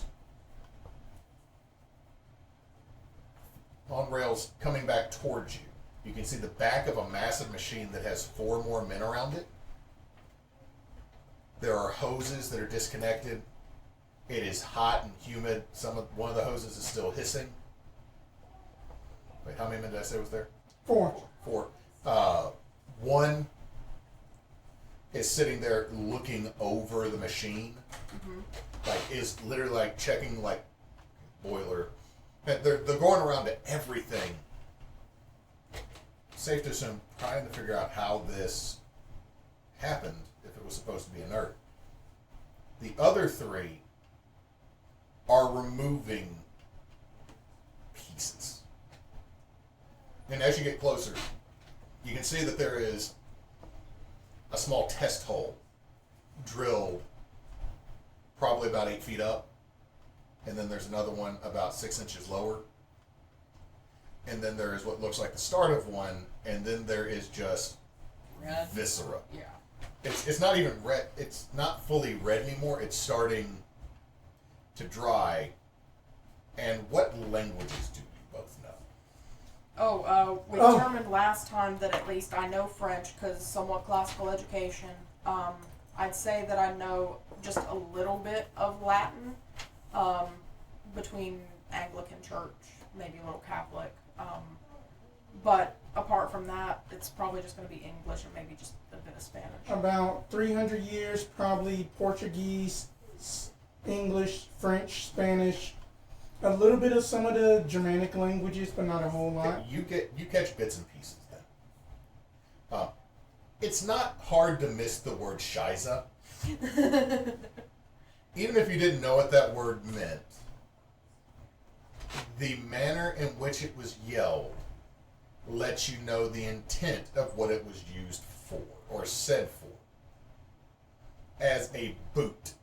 coming back towards you, you can see the back of a massive machine that has 4 more men around it. There are hoses that are disconnected. It is hot and humid. One of the hoses is still hissing. Wait, how many men did I say was there? 4. 4. One is sitting there looking over the machine. Like, is literally like checking like boiler. And they're going around to everything. Safe to assume, trying to figure out how this happened if it was supposed to be inert. The other 3 are removing pieces. And as you get closer, you can see that there is a small test hole drilled probably about 8 feet up. And then there's another one about 6 inches lower. And then there is what looks like the start of one. And then there is just Red. viscera. Yeah. It's not even red. It's not fully red anymore. It's starting to dry. And what languages do you both know? We determined last time that at least I know French because somewhat classical education. I'd say that I know just a little bit of Latin, between Anglican Church, maybe a little Catholic. But apart from that, it's probably just going to be English and maybe just a bit of Spanish. About 300 years, probably Portuguese, English, French, Spanish, a little bit of some of the Germanic languages, but not a whole lot. You catch bits and pieces then. It's not hard to miss the word Shiza. Even if you didn't know what that word meant, the manner in which it was yelled lets you know the intent of what it was used for, or said for. As a boot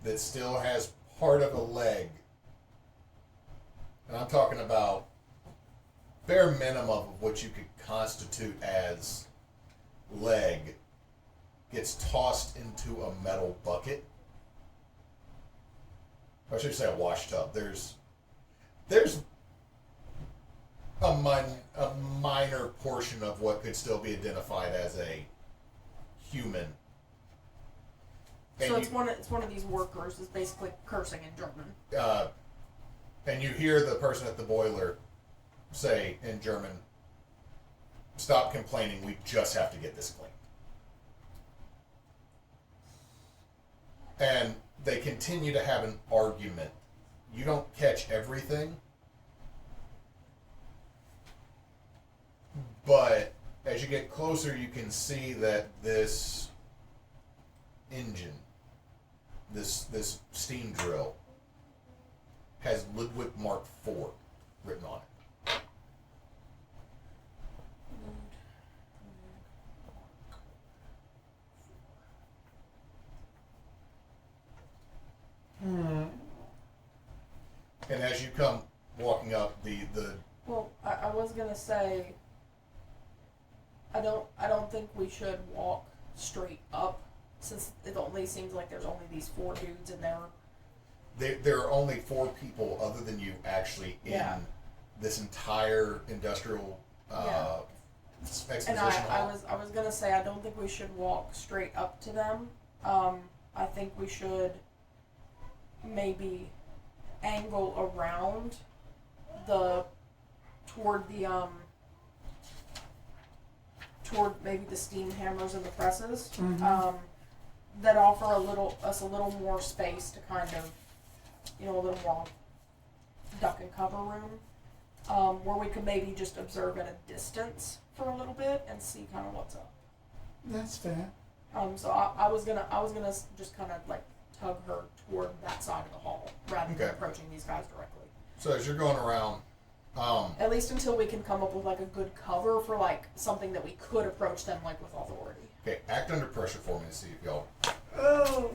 that still has part of a leg. And I'm talking about bare minimum of what you could constitute as leg gets tossed into a metal bucket. I should say a wash tub. There's a minor portion of what could still be identified as a human. So it's one of these workers is basically cursing in German. And you hear the person at the boiler say in German, "Stop complaining, we just have to get this clean." And they continue to have an argument. You don't catch everything, but as you get closer, you can see that this engine, this steam drill, has Ludwig Mark IV written on it. And as you come walking up, the Well, I was gonna say, I don't think we should walk straight up, since it only seems like there's only these 4 dudes in there. there are only 4 people other than you actually in this entire industrial exposition And I hall. was gonna say I don't think we should walk straight up to them. I think we should maybe angle around toward maybe the steam hammers and the presses. That offer us a little more space to kind of, a little more duck and cover room, where we could maybe just observe at a distance for a little bit and see kind of what's up. That's fair. So I was gonna just kind of like tug her toward that side of the hall rather than approaching these guys directly. So as you're going around, At least until we can come up with like a good cover for like something that we could approach them like with authority. okay, act under pressure for me to see if y'all. Oh.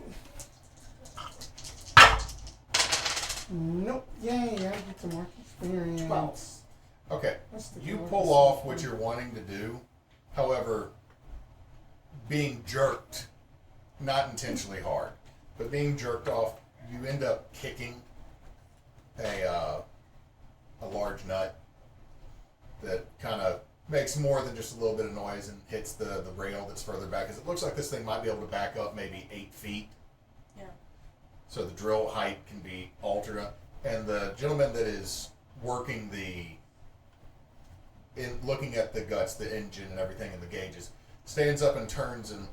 Nope. Yay, I get some work experience. 12. Okay, What's the you work pull off experience? what you're wanting to do. However, being jerked, not intentionally hard, but being jerked off, you end up kicking a large nut that kind of makes more than just a little bit of noise and hits the rail that's further back, because it looks like this thing might be able to back up maybe 8 feet. Yeah. So the drill height can be altered. And the gentleman that is working looking at the guts, the engine and everything and the gauges, stands up and turns and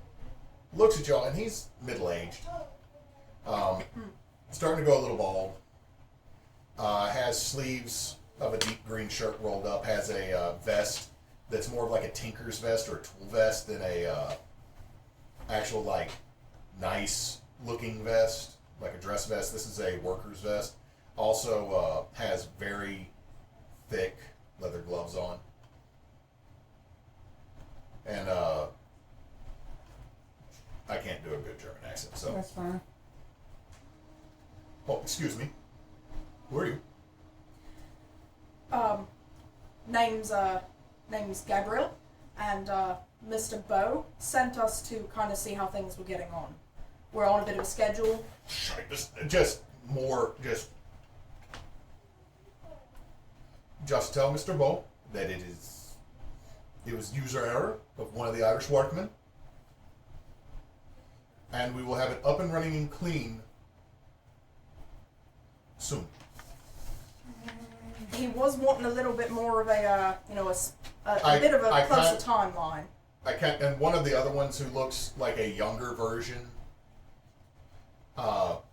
looks at y'all, and he's middle-aged. Starting to go a little bald. Has sleeves of a deep green shirt rolled up, has a vest that's more of like a tinker's vest or a tool vest than a actual like nice looking vest, like a dress vest. This is a worker's vest. Also has very thick leather gloves on. And I can't do a good German accent, so. That's fine. Oh, excuse me. Who are you? Name's Gabriel, and Mr. Bow sent us to kind of see how things were getting on. We're on a bit of a schedule. Just tell Mr. Bow that it was user error of one of the Irish workmen, and we will have it up and running and clean soon. He was wanting a little bit more of a bit of a I closer can't- timeline. I can't, and one of the other ones who looks like a younger version, not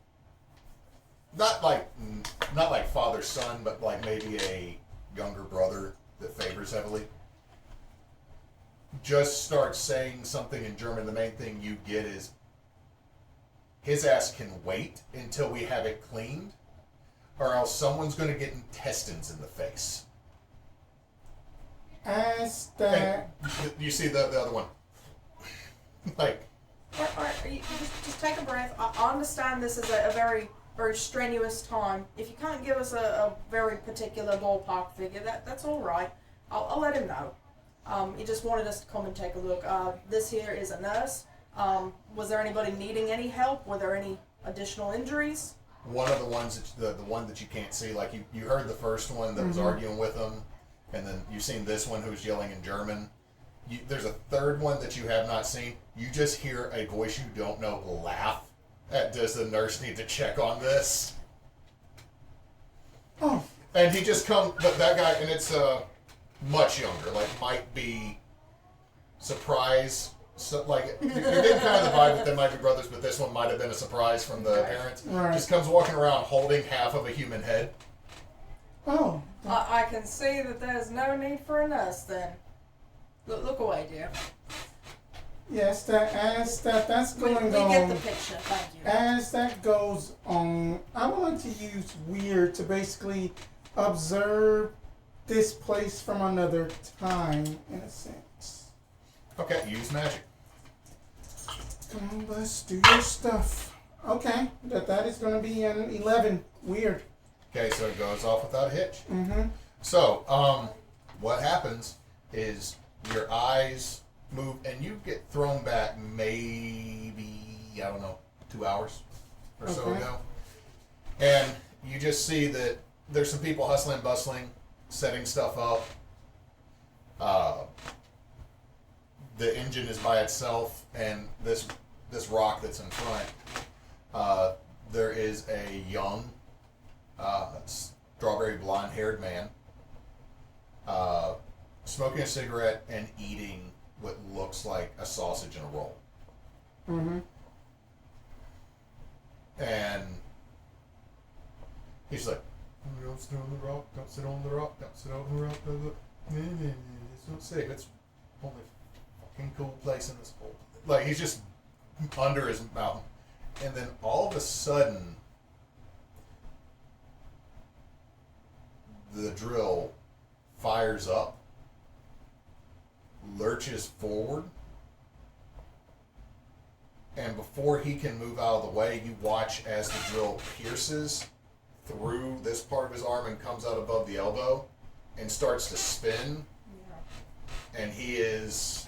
like father son, but like maybe a younger brother that favors heavily, just starts saying something in German. The main thing you get is his ass can wait until we have it cleaned, or else someone's going to get intestines in the face. As that. And you see the other one, like. All right, just take a breath. I understand this is a very, very strenuous time. If you can't give us a very particular ballpark figure, that's all right. I'll let him know. He just wanted us to come and take a look. This here is a nurse. Was there anybody needing any help? Were there any additional injuries? One of the ones the one that you can't see, like you heard the first one that was arguing with him, and then you've seen this one who's yelling in German. There's a third one that you have not seen. You just hear a voice you don't know laugh at, does the nurse need to check on this? Oh, And he just but that guy, and it's much younger, like might be surprise. So, like, you're getting kind of the vibe that they might be brothers, but this one might have been a surprise from the parents. Right. Just comes walking around holding half of a human head. oh. I can see that there's no need for a nurse then. Look away, dear. Yes, that's We going get on. the picture, thank you. As that goes on, I want to use weird to basically observe this place from another time, in a sense. Okay, use magic. Come on, let's do your stuff. Okay, that is going to be an 11. Weird. Okay, so it goes off without a hitch. Mm-hmm. So, what happens is your eyes move and you get thrown back maybe, 2 hours or so Okay. ago. And you just see that there's some people hustling, bustling, setting stuff up. The engine is by itself, and this rock that's in front, there is a young, strawberry blonde-haired man smoking a cigarette and eating what looks like a sausage and a roll. Mm-hmm. And he's like, don't sit on the rock, don't sit on the rock, don't sit on the rock. It's not safe. It's only a fucking cool place in this whole. Like, he's just under his mountain. And then all of a sudden, the drill fires up, lurches forward, and before he can move out of the way, you watch as the drill pierces through this part of his arm and comes out above the elbow and starts to spin. Yeah. And he is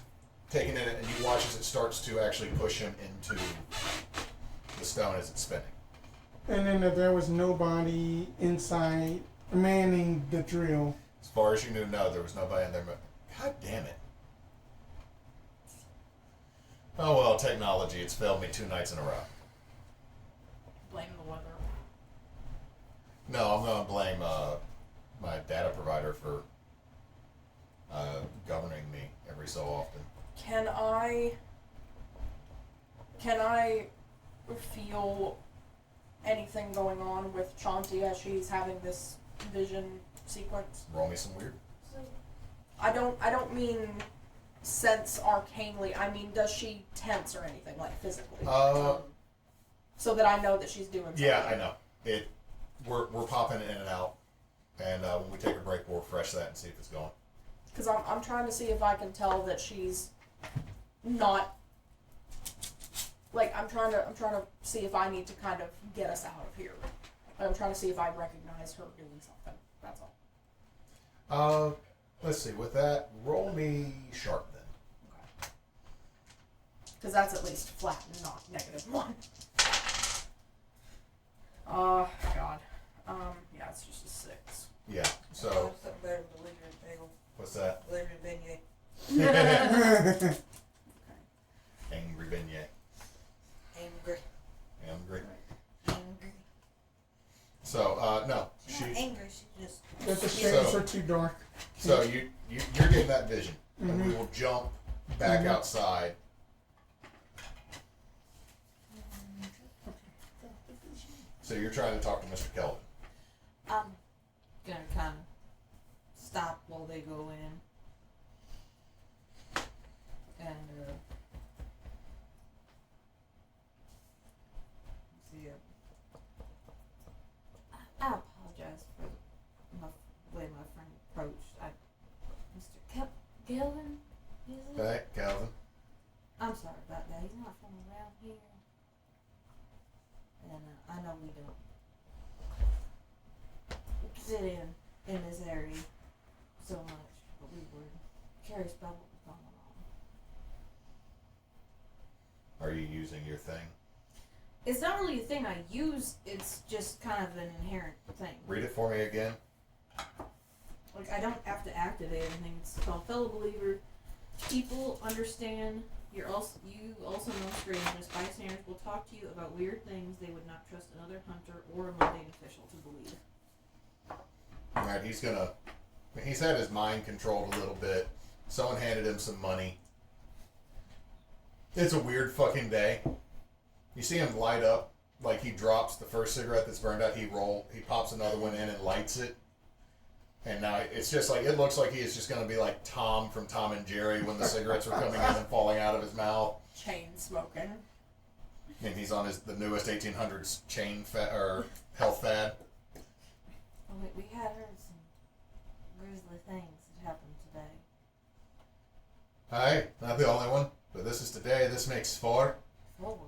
taking it, and you watch as it starts to actually push him into the stone as it's spinning. And then there was nobody inside manning the drill. As far as you knew, no, there was nobody in there. But God damn it. Oh well, technology, it's failed me 2 nights in a row. Blame the weather. No, I'm going to blame my data provider for governing me every so often. Can I feel anything going on with Chanti as she's having this vision sequence? Roll me some weird. I don't mean sense arcanely. I mean, does she tense or anything, like physically? So that I know that she's doing something. Yeah, I know. We're popping in and out And when we take a break, we'll refresh that and see if it's going. Because I'm trying to see if I can tell that she's not. Like, I'm trying to see if I need to kind of get us out of here. Like, I'm trying to see if I recognize her doing something. That's all. Let's see. With that, roll me sharp then. Okay. Because that's at least flat and not -1. God. Yeah, it's just a 6. Yeah. So. Something better than belligerent bagel. What's that? Belligerent beignet. Angry beignet. Angry. Angry. Angry. So, no. She's not angry, she just... That the shades are too dark. So you're getting that vision, and we will jump back outside. So you're trying to talk to Mr. Kelvin. I'm gonna kind of stop while they go in. And, see, I apologize for the way my friend approached. Mr. Kelvin, is it? Okay, Calvin. I'm sorry about that. He's not from around here. And I know we don't sit in this area so much, but we were curious about what was going on. Are you using your thing? It's not really a thing I use, it's just kind of an inherent thing. Read it for me again. Like, I don't have to activate anything. It's called Fellow Believer. People understand. You also know strangeness. Bystanders will talk to you about weird things they would not trust another hunter or a mundane official to believe. Alright, he's had his mind controlled a little bit. Someone handed him some money. It's a weird fucking day. You see him light up, like he drops the first cigarette that's burned out, he pops another one in and lights it. And now it's just like, it looks like he is just going to be like Tom from Tom and Jerry when the cigarettes are coming in and falling out of his mouth. Chain smoking. And he's on the newest 1800s health fad. Oh, we had heard some grisly things that happened today. Aye, not the only one, but this is today. This makes 4. 4.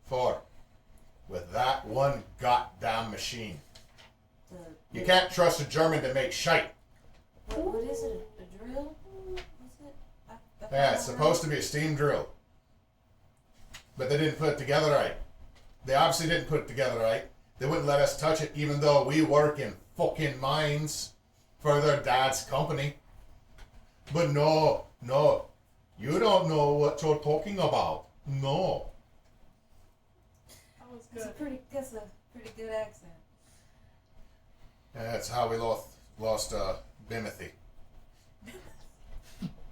4. With that one goddamn machine. You can't trust a German to make shite. What is it? A drill? What's it? Yeah, it's supposed to be a steam drill. But they didn't put it together right. They obviously didn't put it together right. They wouldn't let us touch it even though we work in fucking mines for their dad's company. But no. You don't know what you're talking about. No. That was That's good. a pretty good accent. That's how we lost Bimothy.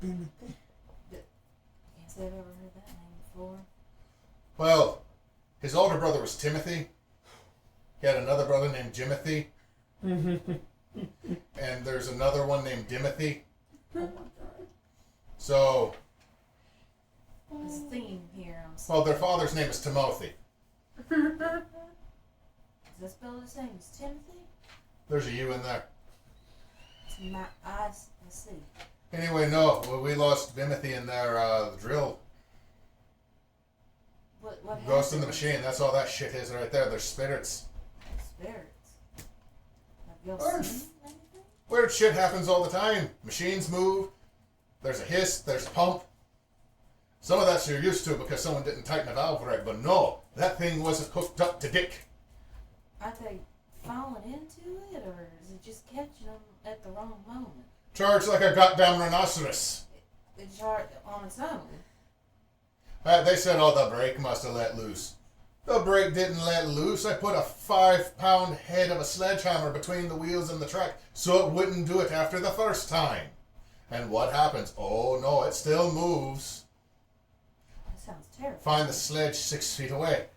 Can't say I've ever heard that name before. Well, his older brother was Timothy. He had another brother named Jimothy. And there's another one named Dimothy. So, There's a theme here. well, their father's name is Timothy. Is that spelled the same as Timothy? There's a U in there. I see. Anyway, no, well, we lost Bimothy in their drill. What Ghost in the happened? machine, that's all that shit is right there. They're spirits. Spirits. Have y'all Orange. seen anything? Weird shit happens all the time. Machines move. There's a hiss, there's a pump. Some of that you're used to because someone didn't tighten a valve right, but no, that thing wasn't hooked up to dick. Are they falling into it, or is it just catching them at the wrong moment? Charged like a goddamn rhinoceros. It's hard on its own. They said, oh, the brake must have let loose. The brake didn't let loose. I put a 5-pound head of a sledgehammer between the wheels and the track so it wouldn't do it after the first time. And what happens? Oh, no, it still moves. That sounds terrible. Find the sledge 6 feet away.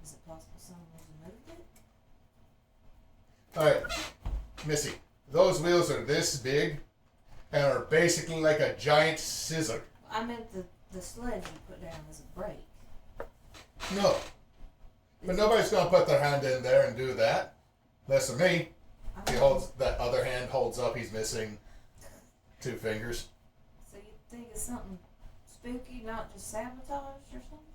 Is it possible someone moved it? All right, Missy, those wheels are this big and are basically like a giant scissor. I meant the sledge you put down as a brake. No, but nobody's going to put their hand in there and do that. Less than me. He holds that other hand holds up. He's missing 2 fingers. So you think it's something spooky, not just sabotage or something?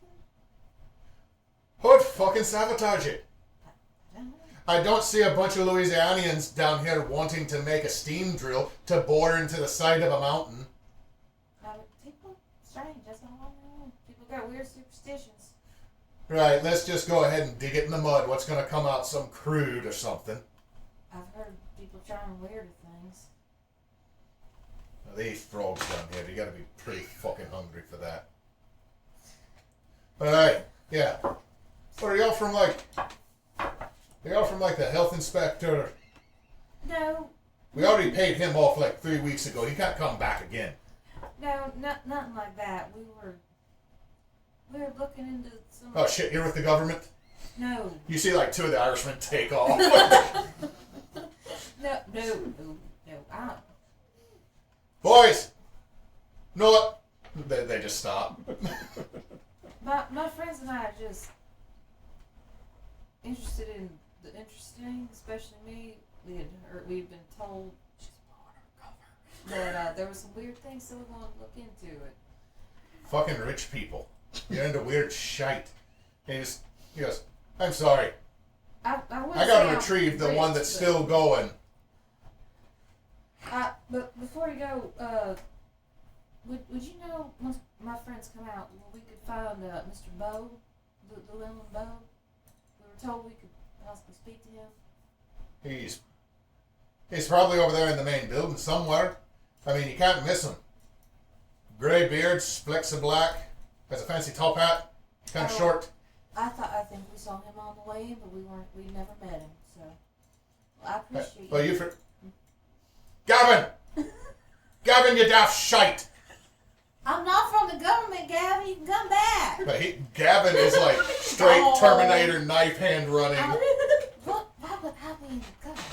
Who'd fucking sabotage it? I don't know. I don't see a bunch of Louisianians down here wanting to make a steam drill to bore into the side of a mountain. People strange. That's all I know. People got weird superstitions. Right, let's just go ahead and dig it in the mud. What's gonna come out? Some crude or something. I've heard people trying weirder things. Now, these frogs down here, you gotta be pretty fucking hungry for that. Alright, yeah. What are y'all from, like... Are y'all from, like, the health inspector? No, We already paid him off, like, 3 weeks ago. He can't come back again. no, nothing like that. We were looking into some. Oh, shit, you're with the government? No, You see, like, 2 of the Irishmen take off. no. Boys! Know what? They just stop. My friends and I are just interested in the interesting, especially me. We've been told she's blowing her cover that there was some weird things, so we want to look into it. Fucking rich people. You're into weird shite. And he goes, I'm sorry. I gotta retrieve the one that's still going. But before you go, would you know once my friends come out, we could find Mr. Bow, the Lemon Bow? We were told we could possibly speak to him. He's probably over there in the main building somewhere. I mean, you can't miss him. Gray beard, flecks of black, has a fancy top hat, kind of short. I think we saw him on the way in, but we never met him. So I appreciate Well, you. Gavin, you daft shite. I'm not from the government, Gavin. You can come back. But Gavin is like straight Terminator knife hand running. Why would I be in the government?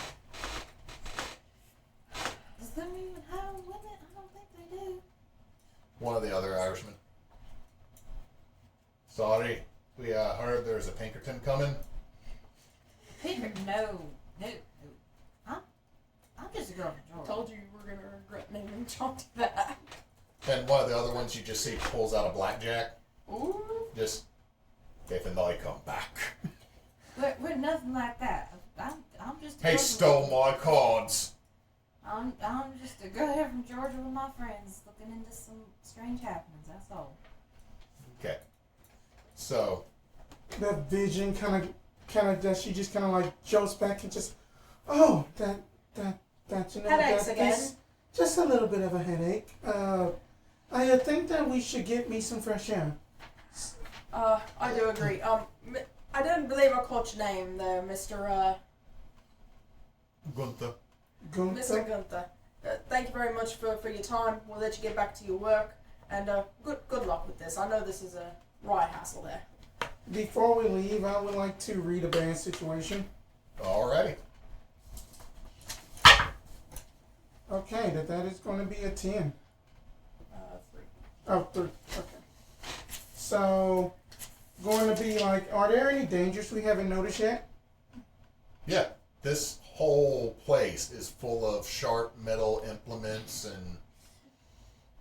Does that even have women? I don't think they do. One of the other Irishmen. Sorry, we heard there's a Pinkerton coming. Pinkerton? No. I'm just a girl from Georgia. Told you were gonna regret naming Chauncey that. And one of the other ones you just see pulls out a blackjack. Ooh. Just, if and I come back. We're nothing like that. I'm just. He stole my cards. I'm just a girl here from Georgia with my friends, looking into some strange happenings. That's all. Okay. So. That vision kind of that she just kind of like jolts back and just, oh, that you know, Headaches that, again. just a little bit of a headache. I think that we should get me some fresh air. I do agree. I don't believe I caught your name there, Mr. Gunther. Mr. Gunther. Thank you very much for your time. We'll let you get back to your work, and good luck with this. I know this is a right hassle there. Before we leave, I would like to read a bad situation. Alrighty. Okay, that is going to be a 10. 3. Oh, 3. Okay. So, going to be like, are there any dangers we haven't noticed yet? Yeah. This whole place is full of sharp metal implements and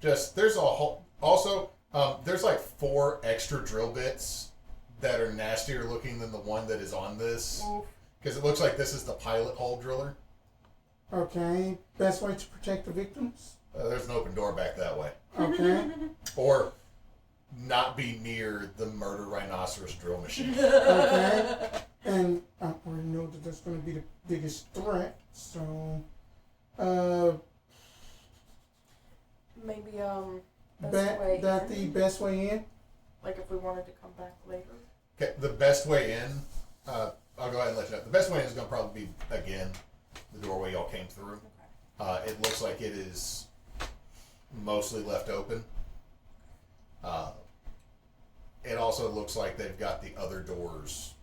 just, there's a whole, also, there's like 4 extra drill bits that are nastier looking than the one that is on this. Because it looks like this is the pilot hull driller. Okay. Best way to protect the victims? There's an open door back that way. Okay. Or not be near the murder rhinoceros drill machine. Okay. And I already know that that's going to be the biggest threat. So, Maybe best way that in? the best way in? Like if we wanted to come back later. Okay, the best way in, I'll go ahead and let you know. The best way in is going to probably be, again, the doorway y'all came through. Okay. It looks like it is mostly left open. It also looks like they've got the other doors.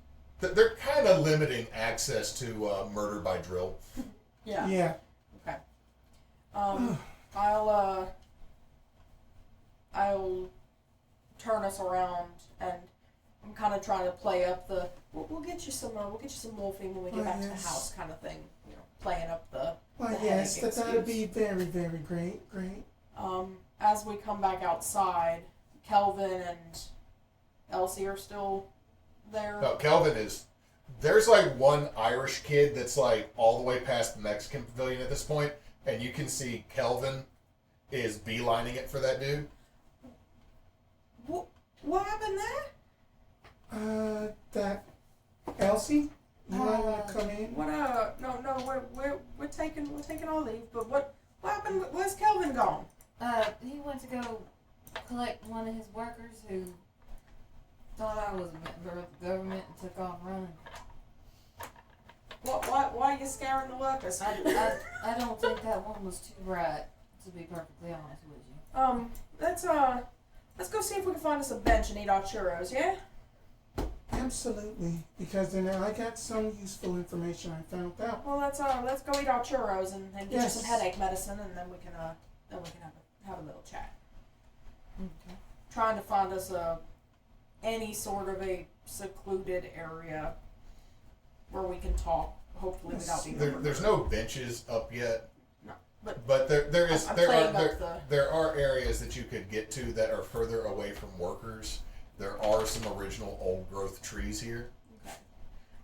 They're kind of limiting access to murder by drill. Yeah. Yeah. Okay. I'll turn us around, and I'm kind of trying to play up the we'll get you some morphine when we get back to the yes. house kind of thing. You know, playing up the. Well, the yes, headache that'd excuse. be very, very great. Great. As we come back outside, Kelvin and Elsie are still there. No, Kelvin is. There's like one Irish kid that's like all the way past the Mexican pavilion at this point, and you can see Kelvin is beelining it for that dude. What happened there? That Elsie, you might want to come in. What? No. We're taking our leave. But what happened? Where's Kelvin gone? He went to go collect one of his workers who thought I was a member of the government and took off running. Why are you scaring the workers? I don't think that one was too bright, to be perfectly honest with you. Let's go see if we can find us a bench and eat our churros, yeah? Absolutely, because then I got some useful information I found out. Well, let's go eat our churros and get Yes. you some headache medicine, and then we can have a little chat. Okay. Trying to find us any sort of a secluded area where we can talk, hopefully without being There's no benches up yet. No, but there is I'm there playing are up the. there are areas that you could get to that are further away from workers. There are some original old growth trees here. Okay.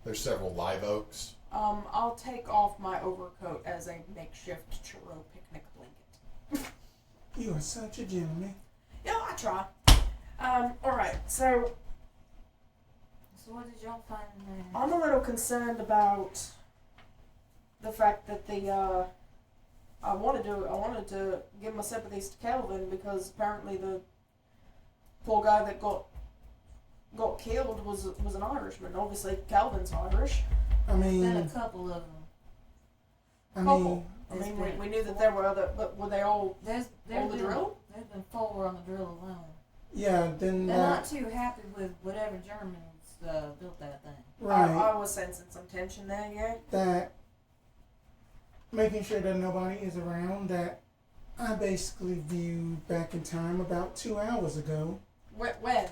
There's several live oaks. I'll take off my overcoat as a makeshift churro picnic blanket. You are such a gentleman. Yeah, I try. Alright, so So what did y'all find in there? I'm a little concerned about the fact that I wanted to give my sympathies to Kelvin because apparently the poor guy that got killed was an Irishman. Obviously, Kelvin's Irish. I There's been a mean, couple of them. I mean, we knew that there were other, but were they all There's on the been, drill? There's been 4 on the drill alone. yeah, then They're not too happy with whatever Germans built that thing. right. I was sensing some tension there, yeah. That making sure that nobody is around that I basically viewed back in time about 2 hours ago. When?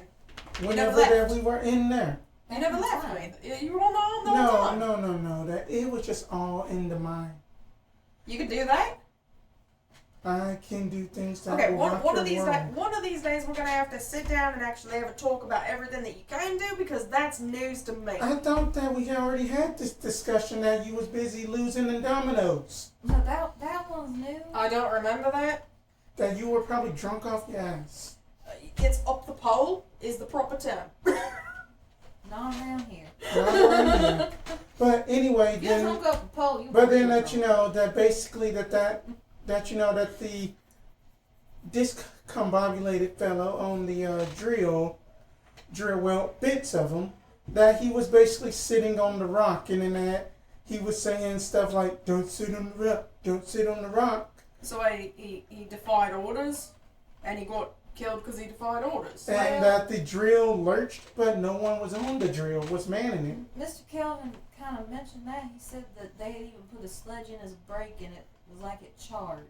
Whenever left? that we were in there. You never left me. You were on the arm the whole time. No. That it was just all in the mind. You can do that? I can do things that Okay, will rock one your of these world. one of these days we're gonna have to sit down and actually have a talk about everything that you can do because that's news to me. I thought that we already had this discussion that you was busy losing in dominoes. No, that one's new. I don't remember that. That you were probably drunk off your ass. It's up the pole is the proper term. Not around here. Not around here. But anyway, If you then. drunk up a pole, you But were then drunk. that you know that basically that you know that the discombobulated fellow on the drill well bits of him that he was basically sitting on the rock and in that he was saying stuff like don't sit on the rock So he defied orders and he got killed because he defied orders. and that the drill lurched but no one was on the drill was manning it. Mr. Kelvin kind of mentioned that. He said that they had even put a sledge in his brake and it was like it charged.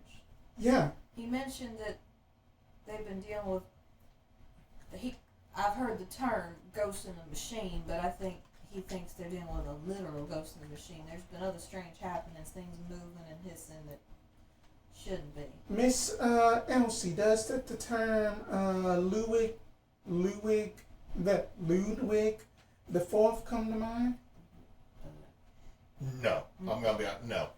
Yeah. He mentioned that they've been dealing with. I've heard the term ghost in the machine, but I think he thinks they're dealing with a literal ghost in the machine. There's been other strange happenings, things moving and hissing that shouldn't be. Miss Elsie, does that the term Ludwig the Fourth come to mind? No, I'm gonna be honest. No.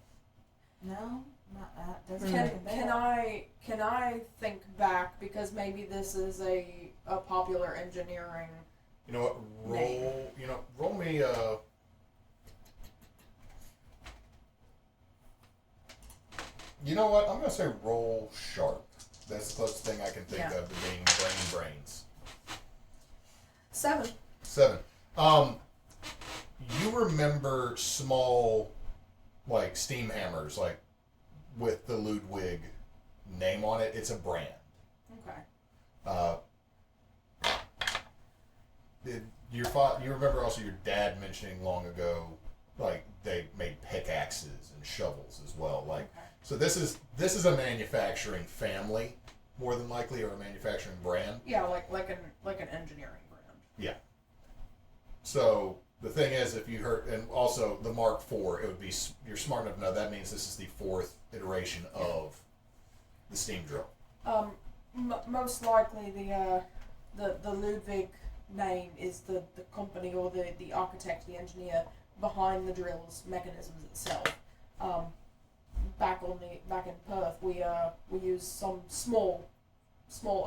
No, not that. Doesn't Can ring a bell. I think back because maybe this is a popular engineering. You know what? Roll me. You know what? I'm gonna say roll sharp. That's the closest thing I can think Yeah. of to being brains. 7. 7. You remember small, like steam hammers, like with the Ludwig name on it. It's a brand. Okay. You remember also your dad mentioning long ago, like they made pickaxes and shovels as well. Like, Okay. so this is a manufacturing family more than likely, or a manufacturing brand. Yeah, like an engineering brand. Yeah. So the thing is, if you heard, and also the Mark IV, it would be, you're smart enough to know that means this is the 4th iteration of the steam drill. Most likely the Ludwig name is the company or the architect, the engineer behind the drill's mechanisms itself. Back in Perth, we use some small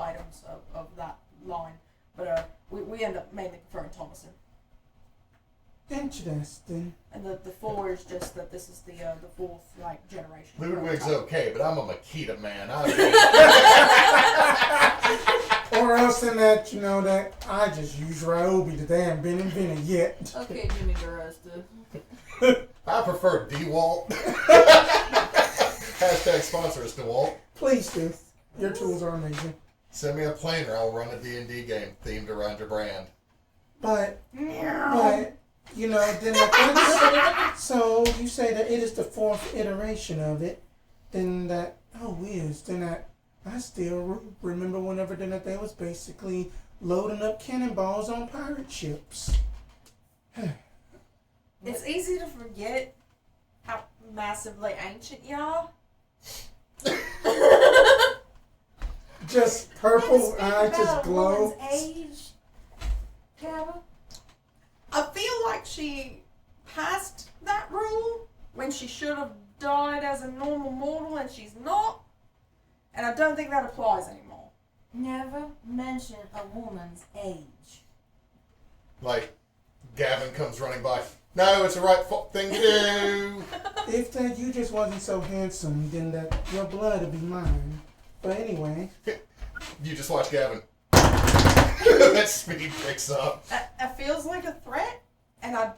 items of that line, but we end up mainly preferring Thomason. Interesting. And the 4 is just that this is the 4th generation. Ludwig's okay, but I'm a Makita man. Or else in that, that I just use Ryobi that they haven't been invented yet. Okay, Jimmy DeRosta. I prefer DeWalt. Hashtag sponsor us, DeWalt. Please do. Your tools are amazing. Send me a planer. I'll run a D&D game themed around your brand. But then I think so you say that it is the 4th iteration of it, then that, then I still remember whenever that they was basically loading up cannonballs on pirate ships. It's easy to forget how massively ancient you are. Just purple eyes just glow. Age, Gabba? I feel like she passed that rule when she should have died as a normal mortal, and she's not. And I don't think that applies anymore. Never mention a woman's age. Like, Gavin comes running by. No, it's the right thing to do. If that you just wasn't so handsome, then that your blood would be mine. But anyway. You just watch Gavin. That speed picks up. It feels like a threat, and I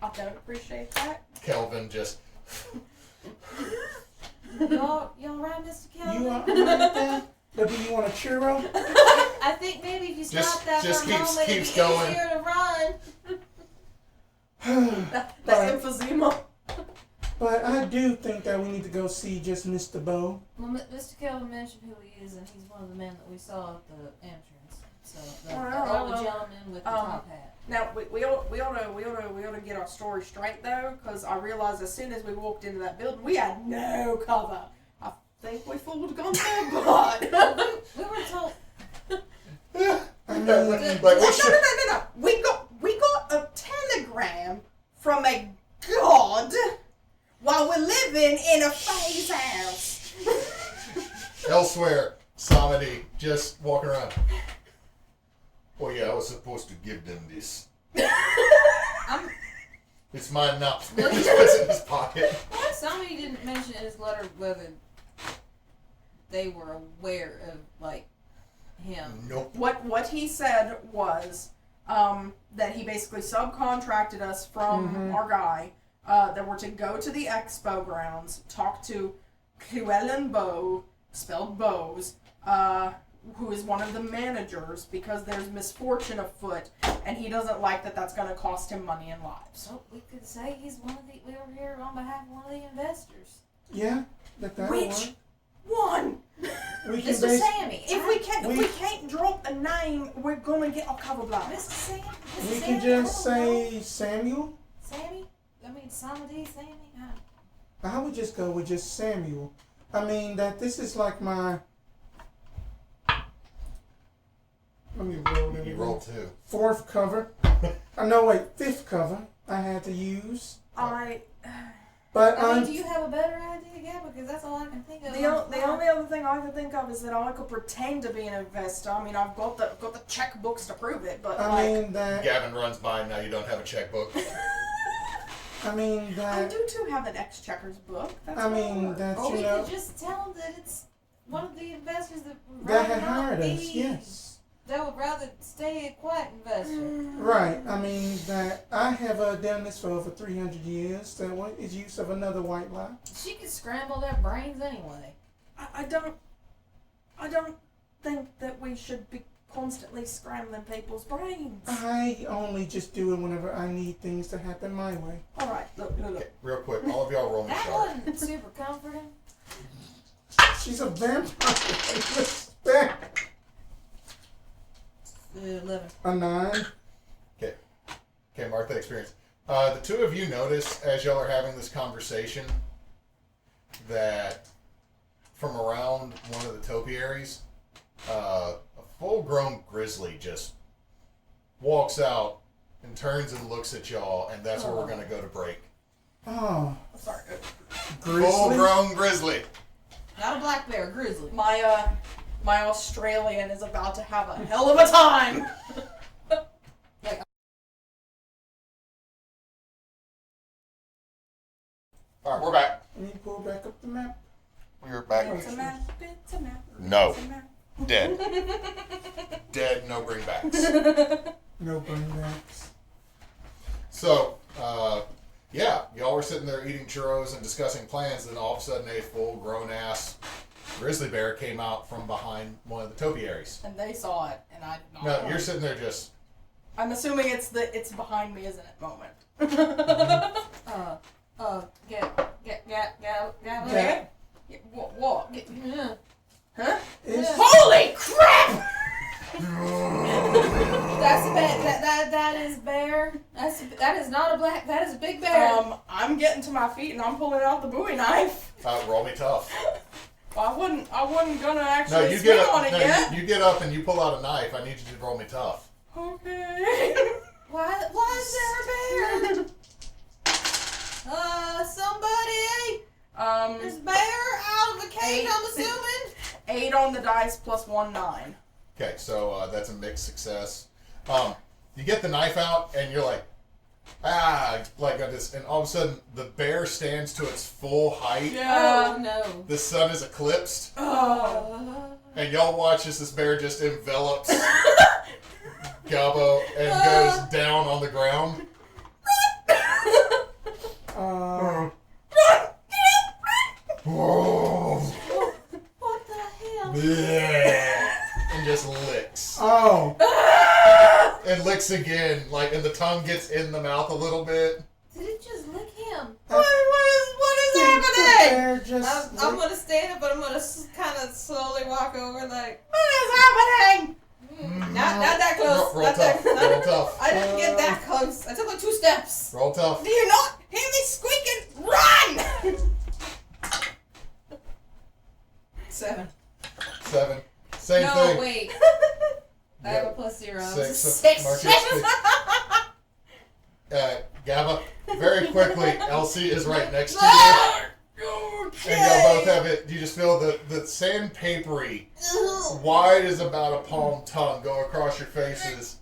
don't appreciate that. Kelvin just. Y'all right, Mr. Kelvin? You are right there? But do you want a churro? I think maybe if you stop that just for a moment, it'd keeps be going. easier to run. The emphysema. But I do think that we need to go see just Mr. Bo. Well, Mr. Kelvin mentioned who he is, and he's one of the men that we saw at the entrance. So the old gentleman with the top hat. Now we ought to get our story straight though, because I realized as soon as we walked into that building, we had no cover. I think we fooled Gunther, but We were told. I mean, no. We got a telegram from a god while we're living in a phase house. Elsewhere, Samedi just walking around. Oh yeah, I was supposed to give them this. It's mine now. He just puts it in his pocket. Somebody didn't mention in his letter whether they were aware of him. Nope. What he said was that he basically subcontracted us from our guy that were to go to the expo grounds, talk to Llewellyn Bow, spelled Bowes, who is one of the managers, because there's misfortune afoot, and he doesn't like that that's going to cost him money and lives. So we could say he's we were here on behalf of one of the investors. yeah, that Which one? we can Mr. Sammy. If we can't drop a name, we're going to get our cover blocked. Mr. Sam. Mr. we Sammy, can just say Samuel. Sammy. I mean Samedi, Sammy. I would just go with just Samuel. I mean that this is like my. Let me roll. You roll 2. 4th cover. No, wait, 5th cover I had to use. But I mean, do you have a better idea, Gab? Because that's all I can think of. The only other thing I can think of is that I could pretend to be an investor. I mean, I've got the checkbooks to prove it, but I mean that. Gavin runs by and now you don't have a checkbook. I mean that. I do too have an Exchequers book. That's I mean that Or you we know could just tell them that it's one of the investors that that had hired us. Yes. That would rather stay a quiet investor. Right. I mean that I have done this for over 300 years. That one is use of another white lie. She could scramble their brains anyway. I don't think that we should be constantly scrambling people's brains. I only just do it whenever I need things to happen my way. All right, look. Okay, real quick, all of y'all roll me That sharp. wasn't super comforting. She's a vampire. Respect. 11. A 9. Okay. Okay, mark that experience. The two of you notice as y'all are having this conversation that from around one of the topiaries, a full-grown grizzly just walks out and turns and looks at y'all, and that's where we're going to go to break. Oh, Sorry. grizzly. Full-grown grizzly. Not a black bear, grizzly. My Australian is about to have a hell of a time. All right, we're back. Can you pull back up the map? We're back. It's a map. It's a map. No. It's a map. Dead. Dead, no bringbacks. No bringbacks. So, yeah, y'all were sitting there eating churros and discussing plans, then all of a sudden a full grown-ass grizzly bear came out from behind one of the topiaries. And they saw it, and I did not. No, you're sitting there just... I'm assuming it's behind me, isn't it? Moment. Gat. What? Yeah. Huh? It's, Holy crap! That's a bear. That is bear. That is not a black. That is a big bear. I'm getting to my feet and I'm pulling out the Bowie knife. roll me tough. I wasn't gonna No, actually you swing get on up. it No, yet. you get up and you pull out a knife. I need you to roll me tough. Okay. Why is there a bear? Somebody. There's a bear out of a cage. I'm assuming. 8 on the dice plus 1 9. Okay, so that's a mixed success. You get the knife out and you're like this, and all of a sudden the bear stands to its full height. Oh no. The sun is eclipsed, and y'all watch as this bear just envelops Gabo and goes down on the ground. What the hell? And just licks. oh, And licks again, and the tongue gets in the mouth a little bit. Did it just lick him? What is the happening? bear just I'm gonna stand up, but I'm gonna kind of slowly walk over, like. What is happening? Not that close. Roll Not tough. that. Roll tough. I didn't get that close. I took like 2 steps. Roll tough. Do you not hear me squeaking? Run! 7. 7. Same No, thing. wait. I have a +0. 6. 6. Mark your stick. Gabba, very quickly, Elsie is right next to you. And y'all both have it. You just feel the sandpapery, wide as about a palm tongue, go across your faces.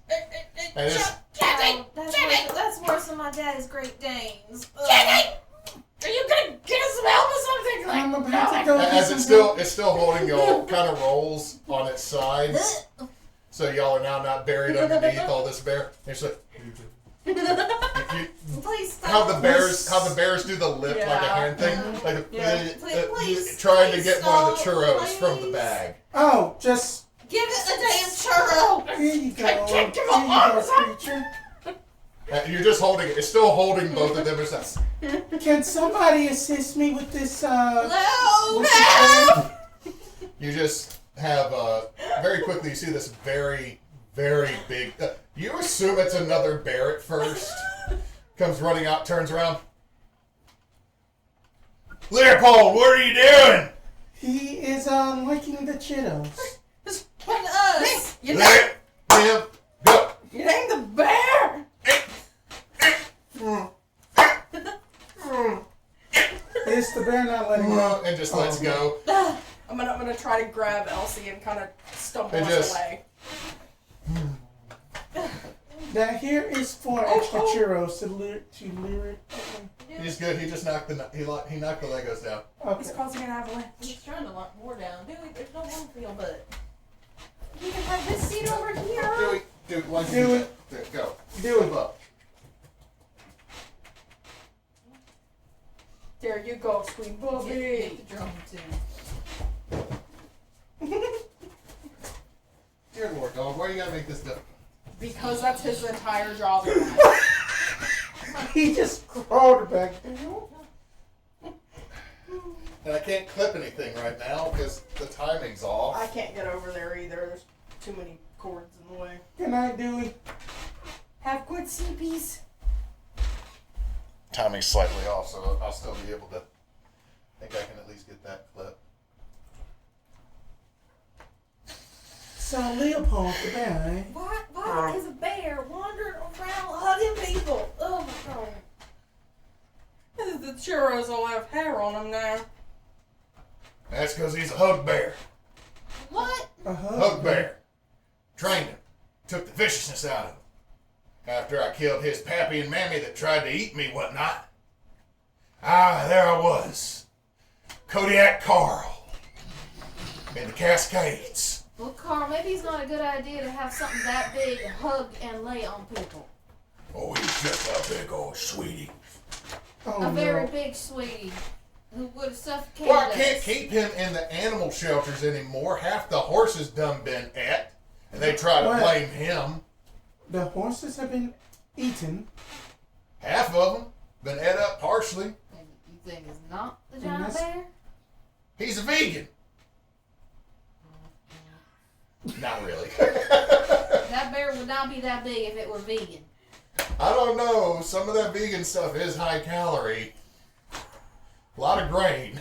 And it's, That's worse than my daddy's Great Danes. Are you gonna get us some help or something? I'm about to go. as it's still holding y'all, kind of rolls on its side. So y'all are now not buried underneath all this bear. It's like, Please stop. how the bears do the lip like a hand thing, Please trying to get one of the stop, churros from the please. bag. Oh, just Give it a damn churro. here you go. I can't give Here my you arms go, up. creature. You're just holding it. It's still holding both of them. It's like, Can somebody assist me with this? No. With this you just have very quickly. You see this very, very big. You assume it's another bear at first. Comes running out, turns around. Leopold, what are you doing? He is liking the Cheetos. Put us. You Let him go. named the bear. Is the bear not letting go? And just lets go. I'm gonna try to grab Elsie and kind of stumble It us just- away. That here is 4 extra churros to lure it. He's good. He just knocked the knocked the Legos down. It's Okay. causing an avalanche. He's trying to lock more down. Dude, there's no room for your butt. You can have this seat over here. Do one. Do it. There, go. Do it. Move up. There you go, sweet booby. Get the drum too. Dear Lord, dog, why you gotta make this difficult? Because that's his entire job. He just crawled back. And I can't clip anything right now because the timing's off. I can't get over there either. There's too many cords in the way. Good night, Dewey. Have good sleepies. Timing's slightly off, so I'll still be able to. I think I can at least get that clip. So Leopold the bear, eh? Why is a bear wandering around hugging people? Oh my god. The churros all have hair on them now. That's because he's a hug bear. What? Hug bear. Trained him. Took the viciousness out of him. After I killed his pappy and mammy that tried to eat me whatnot. There I was. Kodiak Carl. In the Cascades. Well, Carl, maybe it's not a good idea to have something that big hug and lay on people. Oh, he's just a big old sweetie. Oh, A very no. big sweetie who would have suffocated Well, I us. can't keep him in the animal shelters anymore. Half the horses done been et. And they try to What? blame him. The horses have been eaten. Half of them been et up partially. And you think it's not the And giant that's- bear? He's a vegan. Not really. That bear would not be that big if it were vegan. I don't know. Some of that vegan stuff is high calorie. A lot of grain.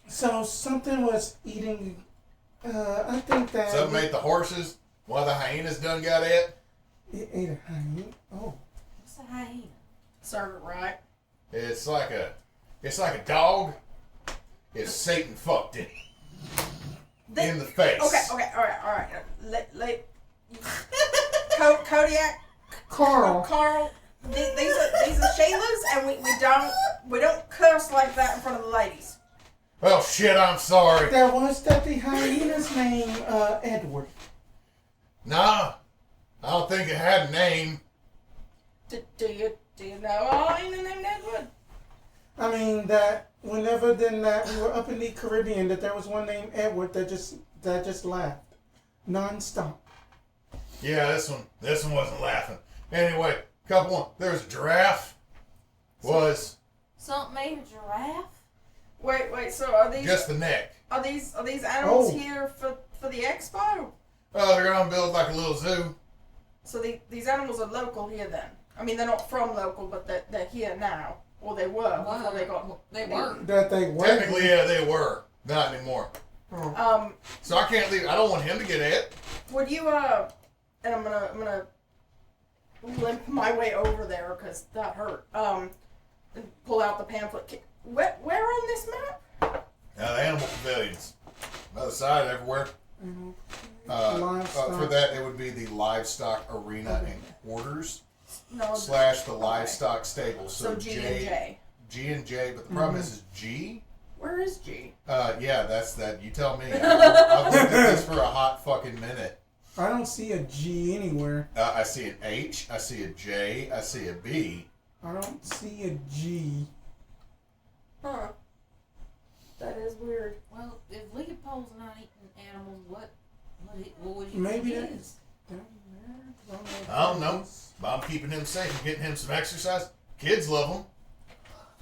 So something was eating. I think that Something ate the horses. One of the hyenas done got it. it ate a hyena. Oh, What's a hyena? Serve it right. It's like a dog. If Satan fucked it in the face. Okay, alright. Kodiak, Carl. Carl, these are Shayla's, and we don't curse like that in front of the ladies. Well, shit. I'm sorry. There was that the hyena's name, Edward. Nah, I don't think it had a name. Do you know a hyena named Edward? I mean that whenever then that we were up in the Caribbean, that there was one named Edward that just laughed, nonstop. Yeah, this one wasn't laughing. Anyway, couple one. There was a giraffe. Was Something made a giraffe? Wait. So are these just the neck. are these animals Oh. here for the expo? Oh, they're gonna build like a little zoo. So these animals are local here then. I mean, they're not from local, but they're here now, or they were before they got. They were. That they were. Technically, yeah, they were. Not anymore. So I can't leave. I don't want him to get it. Would you and I'm gonna limp my way over there because that hurt. And pull out the pamphlet. Where on this map? The animal pavilions. Other side, everywhere. Livestock. For that, it would be the livestock arena and quarters No. / the livestock stable. So G and J. G and J, but the problem is G. Where is G? Yeah, that's that. You tell me. I've looked at this for a hot fucking minute. I don't see a G anywhere. I see an H. I see a J. I see a B. I don't see a G. Huh. That is weird. Well, if Leopold's not eating animals, what would you Maybe think that it is is? down there. I don't know. But I'm keeping him safe and getting him some exercise. Kids love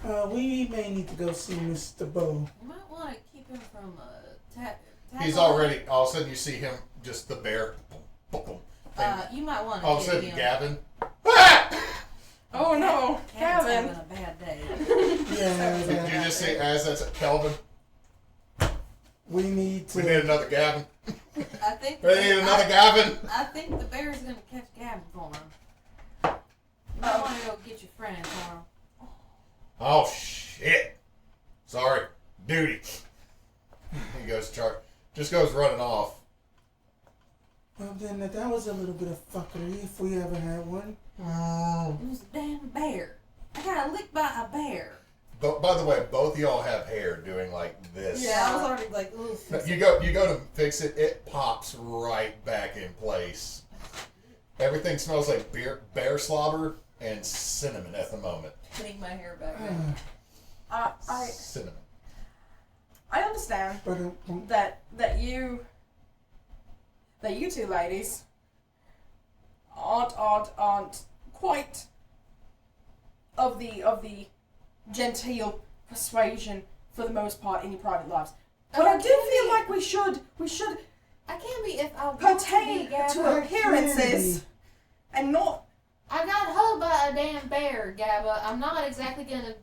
him. We may need to go see Mr. Bo. You might want to keep him from He's already. All of a sudden, you see him, just the bear. Boom, boom, boom. And You might want to. all of a sudden, him. Gavin. Ah! Oh no, Gavin's Kevin. having a bad day. Yeah, Did you just say as that's Kelvin? we need to. We need another Gavin. I think. We need another Gavin. I think the bear's gonna catch Gavin for him. You might want to go get your friend, Carl. Oh shit! Sorry, duty. He goes charge. Just goes running off. Well, then that was a little bit of fuckery if we ever had one. It was a damn bear. I got licked by a bear. But by the way, both of y'all have hair doing like this. Yeah, I was already like, ooh. You go to fix it. It pops right back in place. Everything smells like bear slobber and cinnamon at the moment. Putting my hair back in. Cinnamon. I understand But that you two ladies aren't quite of the genteel persuasion for the most part in your private lives. But I do feel like we should I can't be if I want pertain to be, Gavin. to appearances and not I not a damn bear, Gabba. I'm not exactly gonna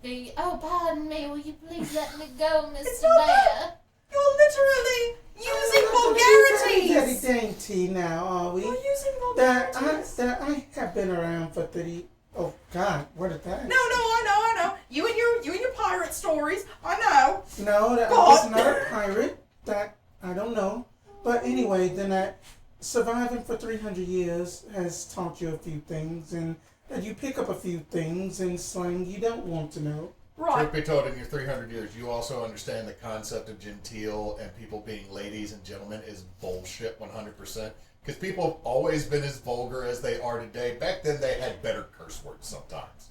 be. Oh, pardon me. Will you please let me go, Mr. Bear? You're literally using vulgarities. Very dainty now, are we? You're using That vulgarities. I have been around for 30. Oh God, where did that? No, I know. You and your pirate stories. I know. No, that God. was not a pirate. That I don't know. But anyway, then that surviving for 300 years has taught you a few things, and that you pick up a few things in slang you don't want to know. Right. Truth be told, in your 300 years, you also understand the concept of genteel and people being ladies and gentlemen is bullshit 100%. Because people have always been as vulgar as they are today. Back then, they had better curse words sometimes.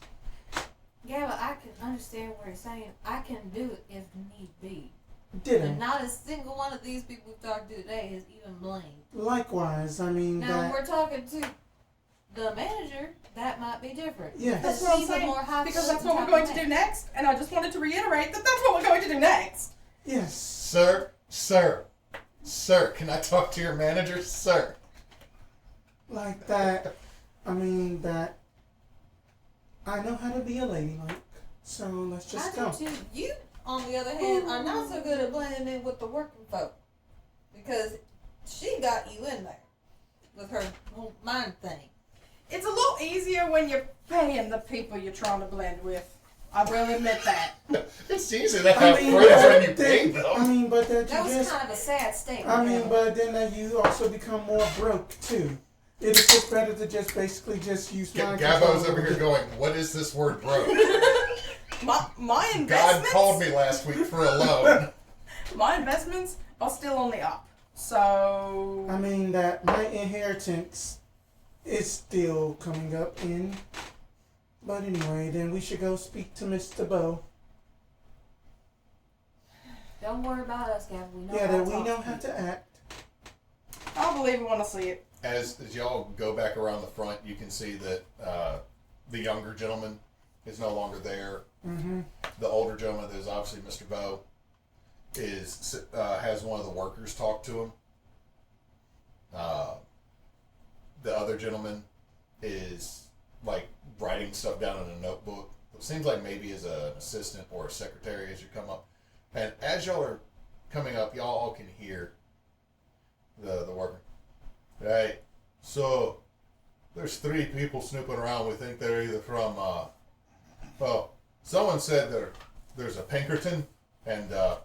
Gabba, I can understand what you're saying. I can do it if need be. And Didn't. not a single one of these people we've talked to today has even blinked. Likewise, I mean Now, that. we're talking to the manager. That might be different. Yes. That's what I'm She's a saying. more high Because foot that's what we're type going of to do man. next. And I just wanted to reiterate that that's what we're going to do next. Yes. Sir, can I talk to your manager? Sir. Like that. I mean that. I know how to be a ladylike. So let's just I go. do too. You, on the other hand, are not so good at blending in with the working folk. Because she got you in there with her whole mind thing. It's a little easier when you're paying the people you're trying to blend with. I will admit that. It's easy to have friends when you pay them. I mean, but that That you was just. kind of a sad statement. I mean, but then you also become more broke too. It is just better to just basically just use mind Gabbo's control. over here going, what is this word broke? My investments. God called me last week for a loan. My investments are still on the up. So. I mean that my inheritance is still coming up in. But anyway, then we should go speak to Mr. Bow. Don't worry about us, Gabba. We know Yeah, how that to we talk know to how you. to act. I believe we want to see it. As y'all go back around the front, you can see that the younger gentleman is no longer there. Mm-hmm. The older gentleman, that is obviously Mr. Bow, has one of the workers talk to him. The other gentleman is like writing stuff down in a notebook. It seems like maybe as an assistant or a secretary as you come up. And as y'all are coming up, y'all all can hear the worker. Hey, so there's 3 people snooping around. We think they're either from, well, someone said there's a Pinkerton, and the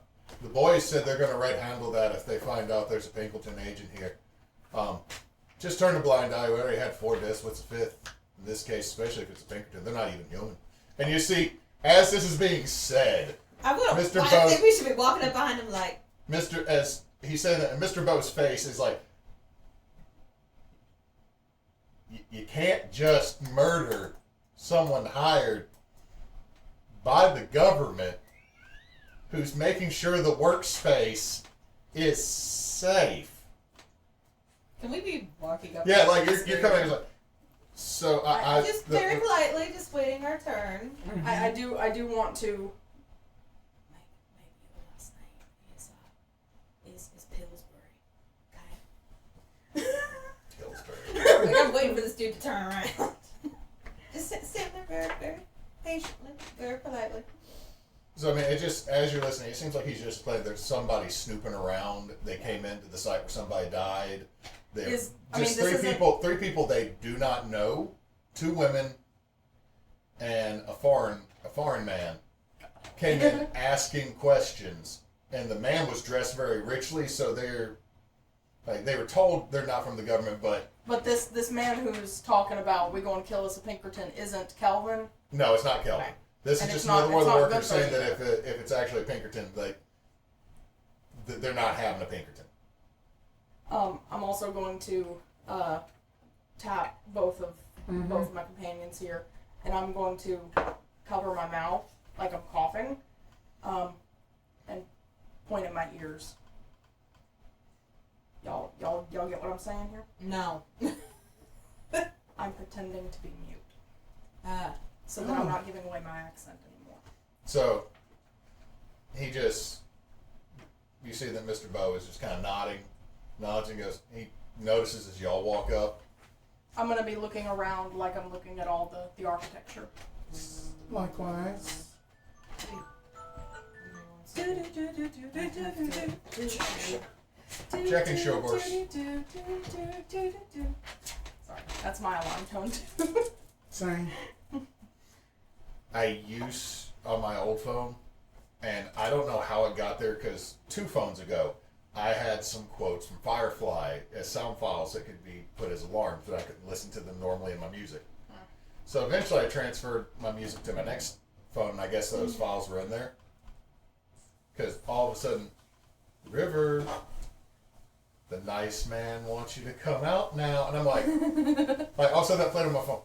boys said they're going to right handle that if they find out there's a Pinkerton agent here. Just turn a blind eye. We already had 4 deaths. What's the 5th? In this case, especially if it's a Pinkerton, they're not even human. And you see, as this is being said, I will. Mr. I Bow- think we should be walking up behind him like, as he said that, and Mr. Bow's face is like, you can't just murder someone hired by the government who's making sure the workspace is safe. can we be walking up? Yeah, like you're coming like, so I just very politely, just waiting our turn. I do want to. Maybe your last name is Pillsbury. Okay. Pillsbury. Like, I'm waiting for this dude to turn around. Just stand there very, very patiently, very politely. So I mean, it just as you're listening, it seems like he's just playing. There's somebody snooping around. They came into the site where somebody died. There's just this 3 isn't- people. 3 people they do not know. 2 women and a foreign man came in asking questions, and the man was dressed very richly. So they were told they're not from the government, but But this man who's talking about we're going to kill us a Pinkerton isn't Kelvin. no, it's not Kelvin. Okay. This And is it's just not- another one of it's the not workers good saying for that if it's actually a Pinkerton, they're not having a Pinkerton. I'm also going to tap both of my companions here, and I'm going to cover my mouth like I'm coughing, and point at my ears. Y'all get what I'm saying here? No. I'm pretending to be mute, so that Oh. I'm not giving away my accent anymore. So you see that Mr. Bow is just kind of nods and goes. He notices as y'all walk up. I'm gonna be looking around like I'm looking at all the architecture. Likewise. Checking show horse. Sorry, that's my alarm tone too. Same. I use on my old phone, and I don't know how it got there because 2 phones ago, I had some quotes from Firefly as sound files that could be put as alarms that I could listen to them normally in my music. So eventually I transferred my music to my next phone, and I guess those files were in there. Because all of a sudden, River, the nice man wants you to come out now. And I'm like all of a sudden that played on my phone.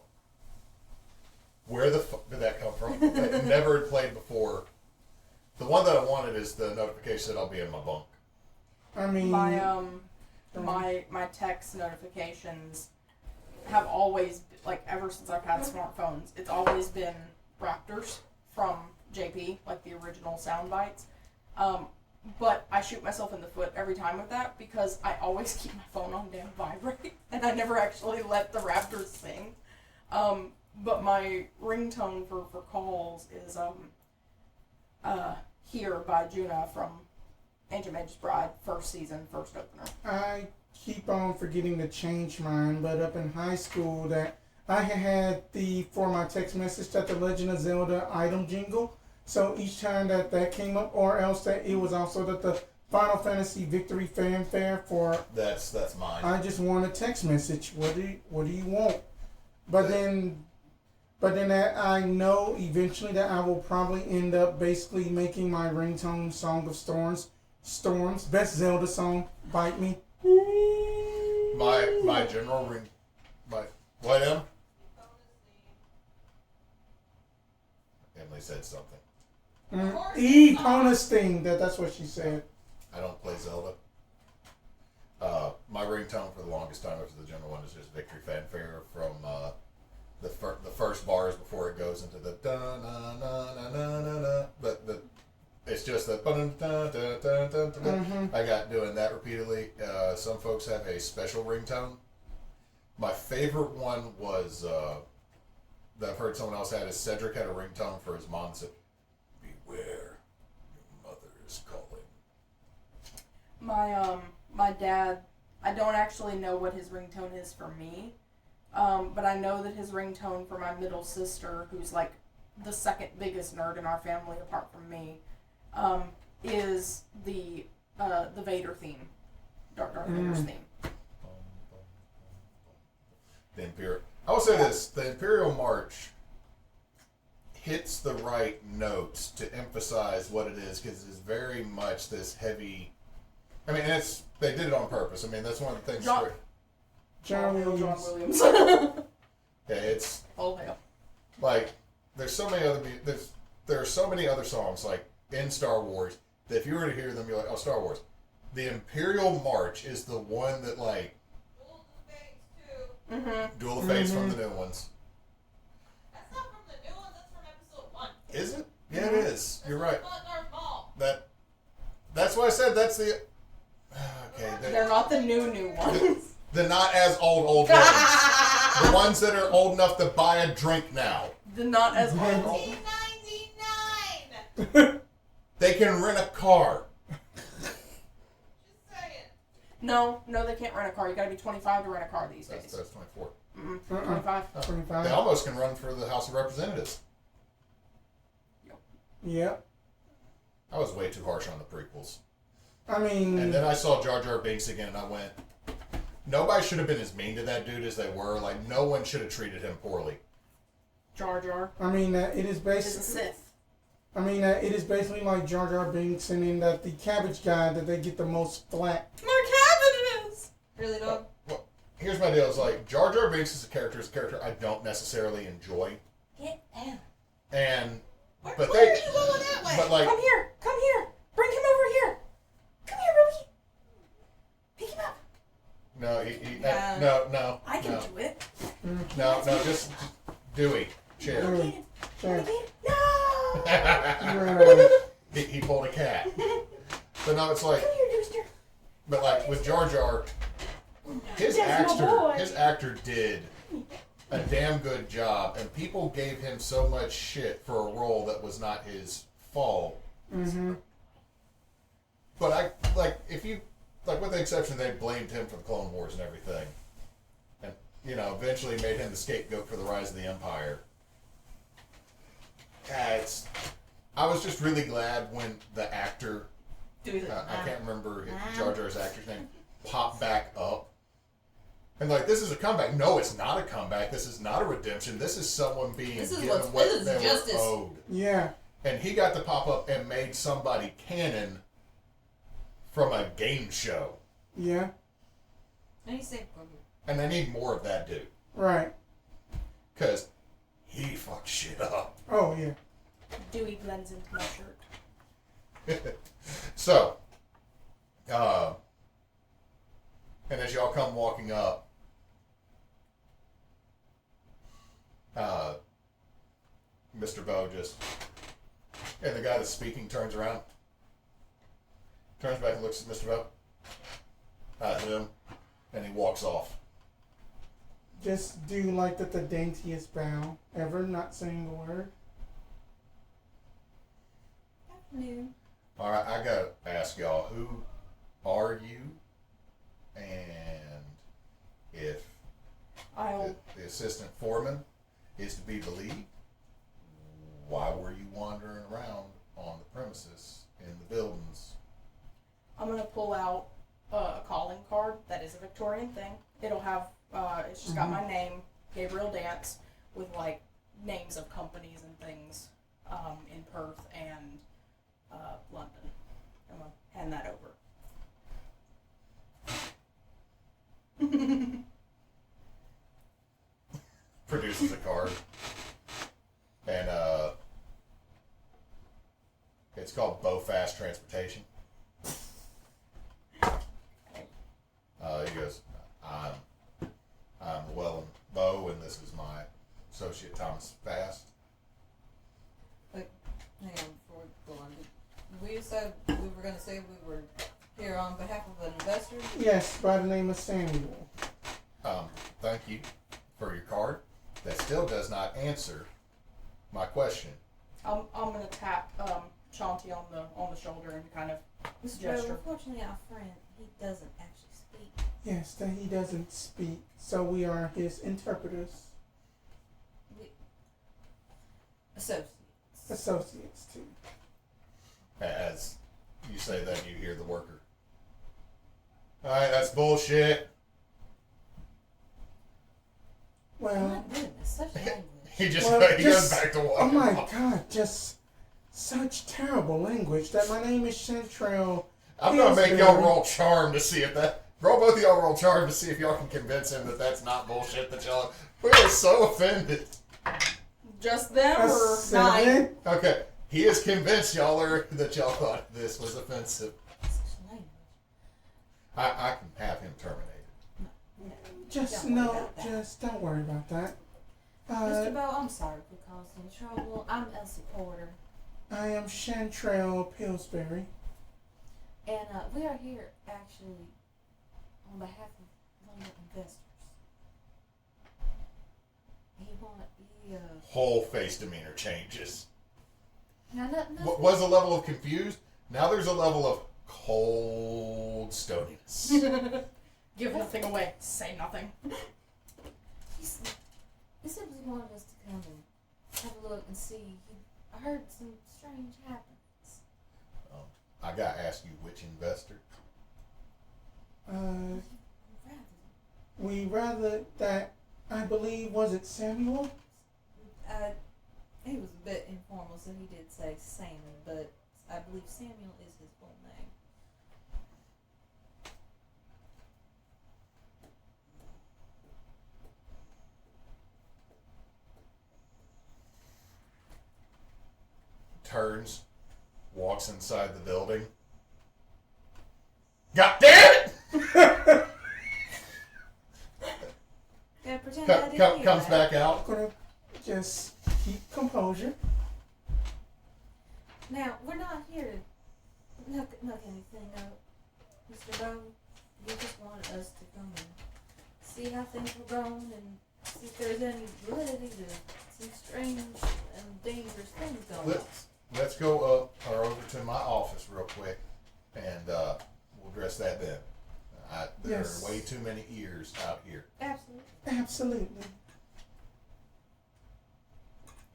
Where the fuck did that come from? It never had played before. The one that I wanted is the notification that I'll be in my bunk. I mean, my text notifications have always, like, ever since I've had smartphones, it's always been Raptors from JP, like the original sound bites. But I shoot myself in the foot every time with that because I always keep my phone on damn vibrate and I never actually let the Raptors sing. But my ringtone for calls is Here by Juna from Ancient Mage's Bride, first season, first opener. I keep on forgetting to change mine, but up in high school that I had for my text message that the Legend of Zelda item jingle. So each time that came up, or else that it was also that the Final Fantasy Victory Fanfare for. That's mine. I just want a text message. What do you want? But then I know eventually that I will probably end up basically making my ringtone Song of Storms. Best Zelda song. Bite me. My general ring. What, Em? Emily said something. Bonus thing. That's what she said. I don't play Zelda. My ringtone for the longest time after the general one is just Victory Fanfare from the first bars before it goes into the da na na na na na na. But it's just the I got doing that repeatedly. Some folks have a special ringtone. My favorite one was that I've heard someone else had is Cedric had a ringtone for his mom that said, "Beware, your mother is calling." My dad, I don't actually know what his ringtone is for me, but I know that his ringtone for my middle sister, who's like the second biggest nerd in our family apart from me, is the Vader theme, Darth Vader's theme. The Imperial. I will say this: the Imperial March hits the right notes to emphasize what it is, because it's very much this heavy. I mean, they did it on purpose. I mean, that's one of the things. John Williams. Yeah, it's. Oh hell. Like, there's so many other. There are so many other songs like in Star Wars that if you were to hear them, you're like, oh, Star Wars. The Imperial March is the one that like. Duel of Fates from the new ones. That's not from the new ones, that's from episode 1. Is it? Yeah, it is. You're right. Darth Maul. That's why I said that's the. Okay. They're not the new ones. The not as old ones. The ones that are old enough to buy a drink now. The not as old. 1999. They can rent a car. No, they can't rent a car. You gotta be 25 to rent a car these days. That's 24. 25. 25. They almost can run for the House of Representatives. Yep. I was way too harsh on the prequels. I mean... And then I saw Jar Jar Binks again, and I went, nobody should have been as mean to that dude as they were. Like, no one should have treated him poorly. Jar Jar. I mean, it is basically... Is a Sith. I mean, it is basically like Jar Jar Binks and in the Cabbage Guy that they get the most flack. More cabbages! Really, dog? Well, here's my deal. It's like, Jar Jar Binks is a character I don't necessarily enjoy. Get down. And... Where But are you going that way? But like... Come here! Bring him over here! Come here, Ruby! Pick him up! No, Yeah. no. I can do it. No, just Dewey. Chair. Sure. No! He pulled a cat. But no, it's like... Come here, Dooster. But like, with Jar Jar, his That's my boy. actor did a damn good job, and people gave him so much shit for a role that was not his fault. Mm-hmm. But with the exception, they blamed him for the Clone Wars and everything. And, eventually made him the scapegoat for the rise of the Empire. I was just really glad when the actor, I can't remember Jar Jar's actor's name, popped back up. And this is a comeback. No, it's not a comeback. This is not a redemption. This is someone given what they justice. were owed. Yeah. And he got to pop up and made somebody canon from a game show. Yeah. And he saved Grogu. And they need more of that dude. Right. Because he fucked shit up. Oh, yeah. Dewey blends into my shirt. So, and as y'all come walking up, Mr. Bow and the guy that's speaking turns around, turns back and looks at Mr. Bow, at him, and he walks off. Just do the daintiest bow ever, not saying a word. Afternoon. All right, I gotta ask y'all, who are you? And if the assistant foreman is to be believed, why were you wandering around on the premises in the buildings? I'm gonna pull out a calling card that is a Victorian thing. It'll have it's just got my name, Gabriel Dance, with names of companies and things in Perth and London. I'm gonna hand that over. Produces a card, and it's called Bow Fast Transportation. He goes, I'm Llewellyn Bow, and this is my associate Thomas Fast. Hang on before we go on. We said we were going to say we were here on behalf of an investor? Yes, by the name of Samuel. Thank you for your card. That still does not answer my question. I'm gonna tap Chanty on the shoulder and kind of Mr. gesture. Unfortunately, our friend, he doesn't actually speak. Yes, that he doesn't speak, so we are his interpreters. Associates, too. As you say that, you hear the worker. Alright, that's bullshit. Oh Well, my goodness, such language. He Well, he goes back to walking. oh my god, just such terrible language that my name is Chanterelle. I'm gonna make y'all roll charm to see if both of y'all roll charm to see if y'all can convince him that that's not bullshit that y'all, we are so offended. Just them A or 7? 9? Okay, he is convinced that y'all thought this was offensive. Such language. I can have him terminated. Just Don't worry no, about that. just don't worry about that. Mr. Bow, I'm sorry for causing trouble. I'm Elsie Porter, I am Chanterelle Pillsbury. and we are here actually on behalf of one of the investors. Whole face demeanor changes. Now, nothing. What was a level of confused? Now there's a level of cold stoniness. Give nothing away. Say nothing. He simply wanted us to come and have a look and see. I heard some strange happenings. I gotta ask you, which investor? We rather that, I believe, was it Samuel? He was a bit informal, so he did say Samuel, but I believe Samuel is his full name. Turns, walks inside the building. God damn it! Yeah, pretend I didn't hear Comes that. back out. Gonna just keep composure. Now, we're not here to knock anything up, Mr. Bow. You just wanted us to come and see how things were going and see if there's any validity to some strange and dangerous things going on. Let's go up or over to my office real quick, and we'll address that then. There Yes. are way too many ears out here. Absolutely. Absolutely.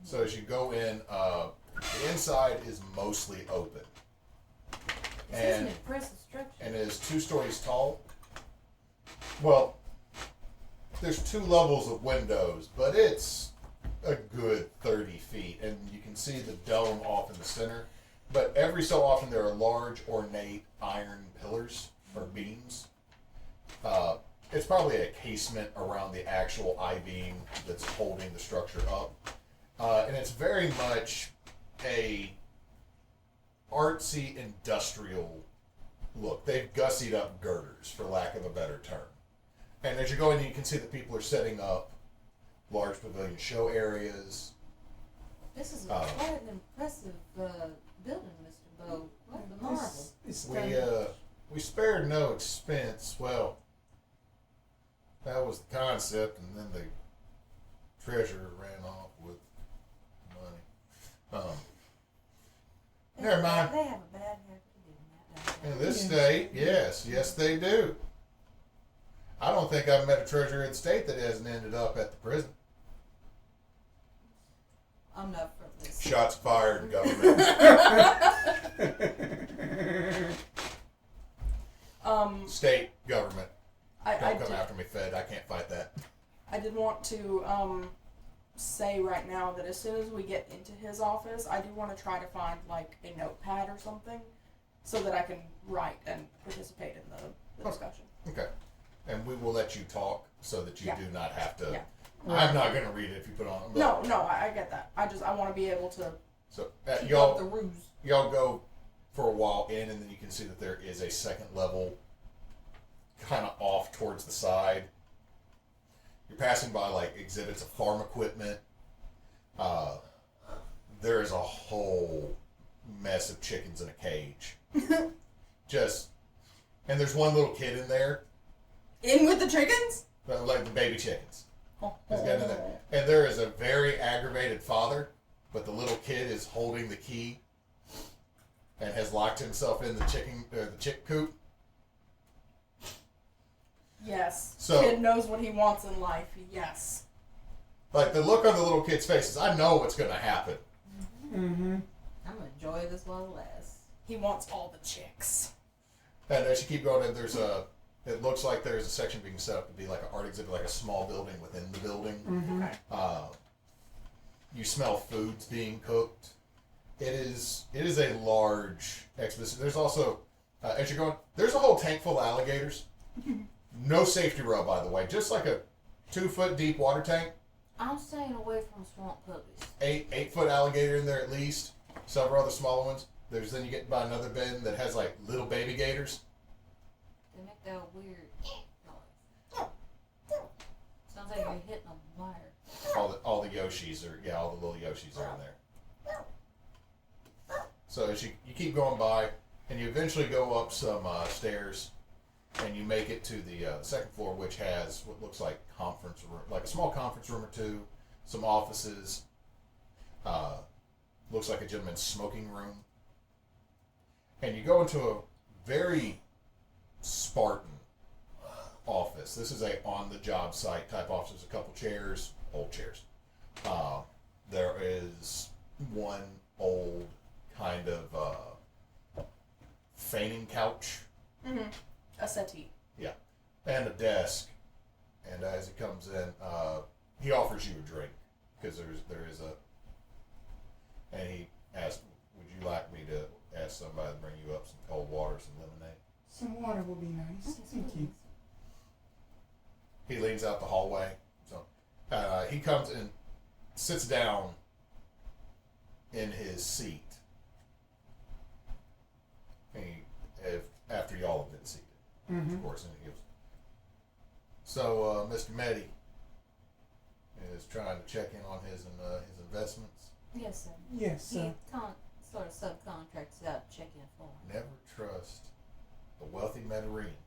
So as you go in, the inside is mostly open. This is an impressive structure. And it is 2 stories tall. Well, there's 2 levels of windows, but it's a good 30 feet, and you can see the dome off in the center. But every so often there are large, ornate iron pillars or beams. It's probably a casement around the actual I-beam that's holding the structure up. And it's very much a artsy industrial look. They've gussied up girders, for lack of a better term. And as you go in, you can see that people are setting up large pavilion show areas. This is quite an impressive building, Mr. Bow. Quite the marvel. It's kind of, We spared no expense. Well, that was the concept, and then the treasurer ran off with money. Never mind. They have a bad habit of doing that, don't they? In this state, yes, they do. I don't think I've met a treasurer in the state that hasn't ended up at the prison. I'm not from this. Shots fired, government. State government. I Don't come after me, Fed. I can't fight that. I did want to say right now that as soon as we get into his office, I do want to try to find like a notepad or something so that I can write and participate in the discussion. Okay. And we will let you talk so that you Yeah. do not have to. Yeah. I'm not going to read it if you put on. No, I get that. I want to be able to So keep up the ruse. y'all go for a while in, and then you can see that there is a second level kind of off towards the side. You're passing by like exhibits of farm equipment. There is a whole mess of chickens in a cage. And there's one little kid in there, In with the chickens? like the baby chickens. Oh, He's got in there. And there is a very aggravated father, but the little kid is holding the key and has locked himself in the chick coop. Yes. So- Kid knows what he wants in life. Yes. Like the look on the little kid's face is, I know what's going to happen. mm-hmm. I'm gonna enjoy this while it lasts. He wants all the chicks. And as you keep going, it looks like there's a section being set up to be like an art exhibit, like a small building within the building. Mm-hmm. Okay. You smell foods being cooked. It is a large exhibition. There's also, as you're going, there's a whole tank full of alligators. No safety rail, by the way. Just like a 2-foot deep water tank. I'm staying away from swamp puppies. 8-foot alligator in there at least. Several other smaller ones. Then you get by another bin that has like little baby gators. They make that weird noise. Sounds like you're hitting a wire. All the Yoshis are, all the little Yoshis are in there. So as you keep going by, and you eventually go up some stairs, and you make it to the second floor, which has what looks like conference room, like a small conference room or two, some offices. Looks like a gentleman's smoking room. And you go into a very Spartan office. This is a on-the-job site type office. There's a couple chairs, old chairs. There is one old kind of fainting couch. Mm-hmm. A settee. Yeah. And a desk. And as he comes in, he offers you a drink because there is a. And he asks, "Would you like me to ask somebody to bring you up some cold water, some lemonade?" Some water will be nice. Thank you. He leans out the hallway. So he comes and sits down in his seat. And after y'all have been seated, Mm-hmm. of course, and he goes, "So, Mr. Medi is trying to check in on his investments. Yes, sir. Yes, He sir. sort of subcontracts out check-in for him. Never trust a wealthy Medarine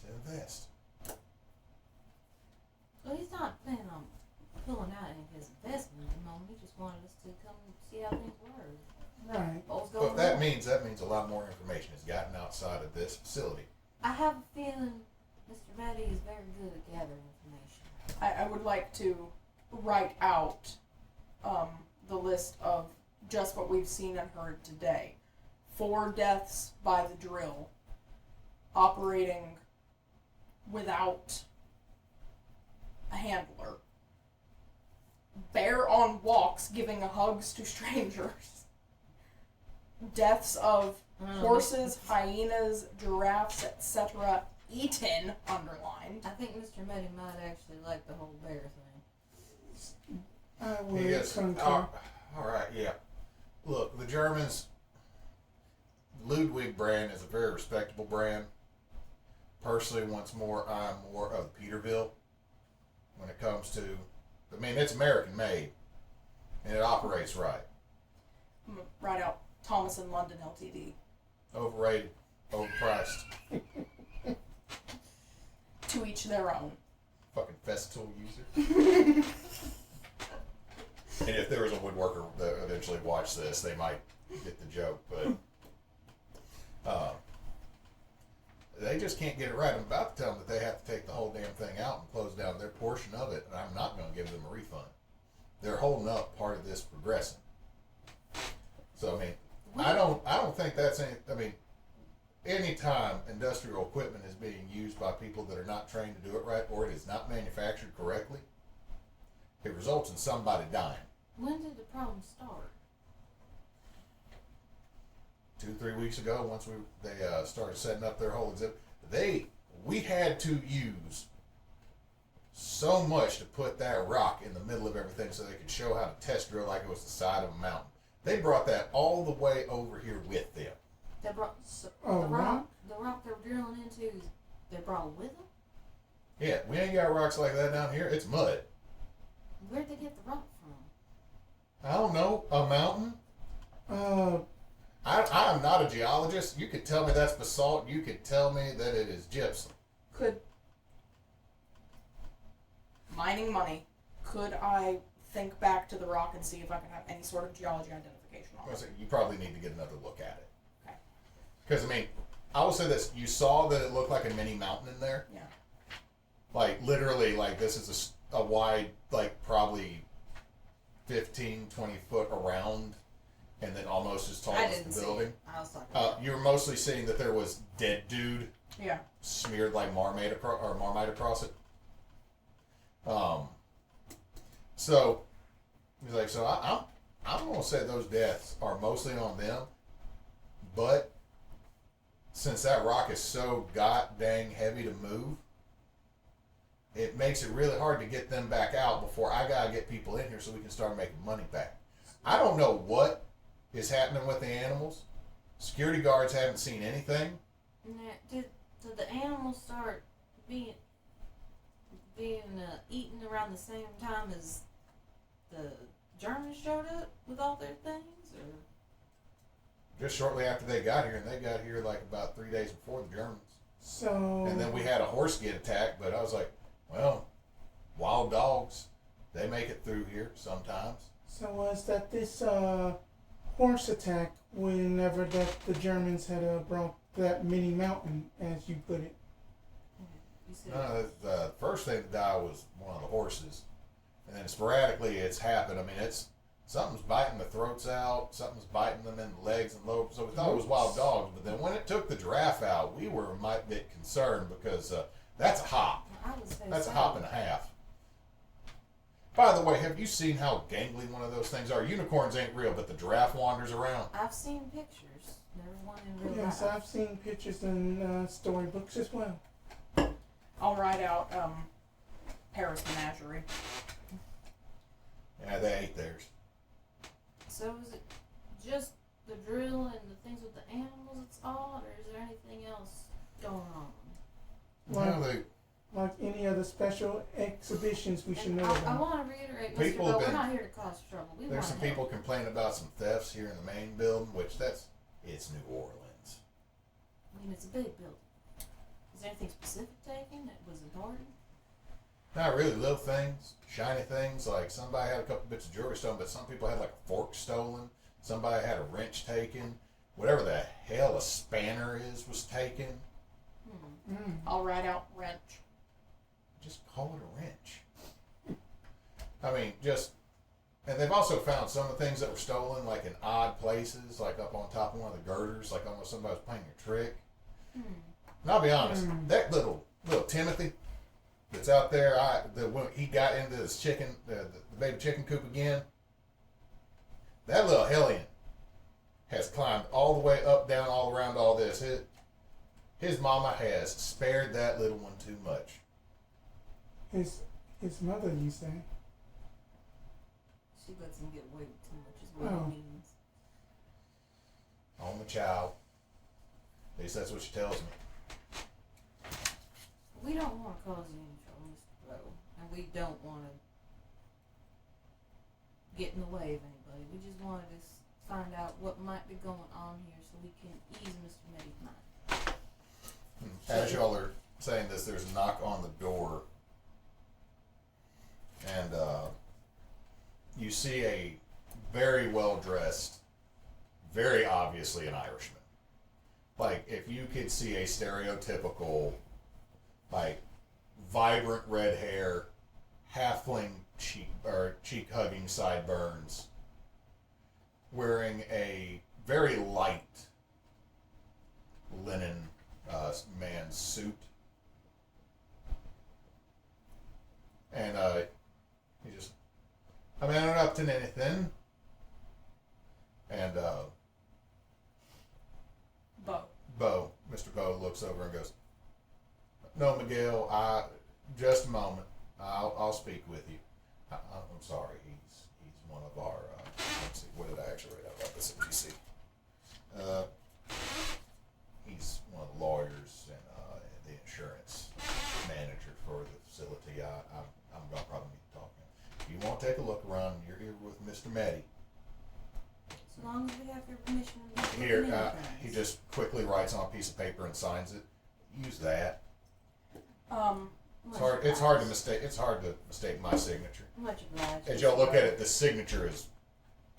to invest." Well, he's not planning on pulling out any of his investment at the moment. He just wanted us to come see how things were. Right. What was But going that on. means a lot more information has gotten outside of this facility. I have a feeling Mr. Maddie is very good at gathering information. I would like to write out the list of just what we've seen and heard today. 4 deaths by the drill, operating without a handler. Bear on walks giving hugs to strangers. Deaths of horses, hyenas, giraffes, etc. eaten, underlined. I think Mr. Maddie might actually like the whole bear thing. I would Yes. concur. All right. Yeah. Look, the Germans. Ludwig brand is a very respectable brand. Personally, once more, I'm more of Peterbilt when it comes to. I mean, it's American made, and it operates right. I'm gonna write out Thomas and London Ltd. Overrated, overpriced. To each their own. Fucking Festool user. And if there was a woodworker that eventually watched this, they might get the joke, but they just can't get it right. I'm about to tell them that they have to take the whole damn thing out and close down their portion of it, and I'm not going to give them a refund. They're holding up part of this progressing. So I mean, I don't think that's any. I mean, anytime industrial equipment is being used by people that are not trained to do it right, or it is not manufactured correctly, it results in somebody dying. When did the problem start? 2-3 weeks ago, once they started setting up their whole exhibit, we had to use so much to put that rock in the middle of everything so they could show how to test drill like it was the side of a mountain. They brought that all the way over here with them. They brought Oh, the rock? rock they were drilling into. They brought it with them. Yeah, we ain't got rocks like that down here. It's mud. Where'd they get the rock from? I don't know, a mountain? I am not a geologist. You could tell me that's basalt. You could tell me that it is gypsum. Mining money. Could I think back to the rock and see if I can have any sort of geology identification on it? You probably need to get another look at it. Okay. Because, I mean, I will say this. You saw that it looked like a mini mountain in there. Yeah. Like, literally, like, this is a wide, like, probably 15, 20 foot around, and then almost as tall I as didn't the see building. it. I was talking. You were mostly seeing that there was dead dude Yeah. smeared like Marmite across it. So he's like, so I'm gonna say those deaths are mostly on them, but since that rock is so god dang heavy to move, it makes it really hard to get them back out before I gotta get people in here so we can start making money back. I don't know what is happening with the animals. Security guards haven't seen anything. Now, did the animals start being eaten around the same time as the Germans showed up with all their things, or? Just shortly after they got here, and they got here like about 3 days before the Germans. So. And then we had a horse get attacked, but I was like, well, wild dogs, they make it through here sometimes. So was that this horse attack whenever that the Germans had brought that mini mountain, as you put it? You said No, the first thing to die was one of the horses. And then sporadically it's happened. I mean, something's biting the throats out, something's biting them in the legs and lower. So we thought it was wild dogs. But then when it took the giraffe out, we were a mite bit concerned because that's a hop. I would say That's so. a hop and a half. By the way, have you seen how gangly one of those things are? Unicorns ain't real, but the giraffe wanders around. I've seen pictures. Never one in real Yes, life. I've seen pictures in storybooks as well. I'll write out Paris Menagerie. Yeah, they ate theirs. So is it just the drill and the things with the animals that's odd, or is there anything else going on? Well, they Like any other special exhibitions we should And know I about. want to reiterate, Mr. People have Bill, we're been- not here to cause trouble. We There's want some to help. people complaining about some thefts here in the main building, which it's New Orleans. I mean, it's a big building. Is there anything specific taken that was important? Not really little things, shiny things, like somebody had a couple bits of jewelry stolen, but some people had like a fork stolen. Somebody had a wrench taken. Whatever the hell a spanner is was taken. I'll write out wrench. Just call it a wrench. I mean, and they've also found some of the things that were stolen, like in odd places, like up on top of one of the girders, like almost somebody was playing a trick. And I'll be honest, that little Timothy that's out there, when he got into this chicken, the baby chicken coop again, that little hellion has climbed all the way up, down, all around all this. His mama has spared that little one too much. His mother, you say? She lets him get way too much, is what it means. On the child. At least that's what she tells me. We don't want to cause you any trouble, Mr. Bro. And we don't want to get in the way of anybody. We just wanted to find out what might be going on here so we can ease Mr. Medi's mind. As y'all are saying this, there's a knock on the door. And you see a very well-dressed, very obviously an Irishman. Like, if you could see a stereotypical, like, vibrant red hair, halfling cheek-hugging sideburns, wearing a very light linen man's suit. And he just, I mean, I'm not up to anything. And Mr. Bo looks over and goes, "No, Miguel, just a moment. I'll speak with you. I'm sorry. He's one of our. Let's see. What did I actually write out about this at GC? He's one of the lawyers and the insurance manager for the facility. I'm gonna probably need to talk to him. If you want to take a look around, you're here with Mr. Medi. As long as we have your permission. Here, he just quickly writes on a piece of paper and signs it. Use that. It's hard to mistake. It's hard to mistake my signature. Much obliged. As y'all look at it, the signature is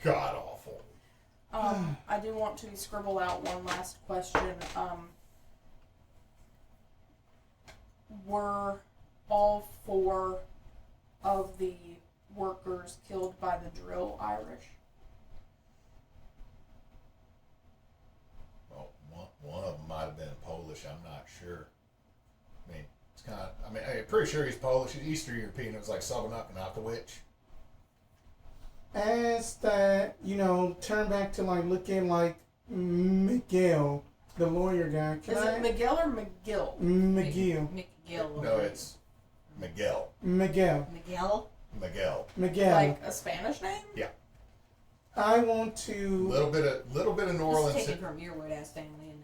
god awful. I do want to scribble out one last question. Were all 4 of the workers killed by the drill Irish? Well, one of them might have been Polish. I'm not sure. I mean, it's kind of. I mean, I'm pretty sure he's Polish. He's Eastern European. It was like Sabanuk and Akowicz. As that, turn back to looking like Miguel, the lawyer guy. Is it Miguel or McGill? Miguel. Miguel. No, it's Miguel. Miguel. Miguel? Miguel. Like a Spanish name? Yeah. I want to. Little bit of New Orleans. This is taken from your weird ass family,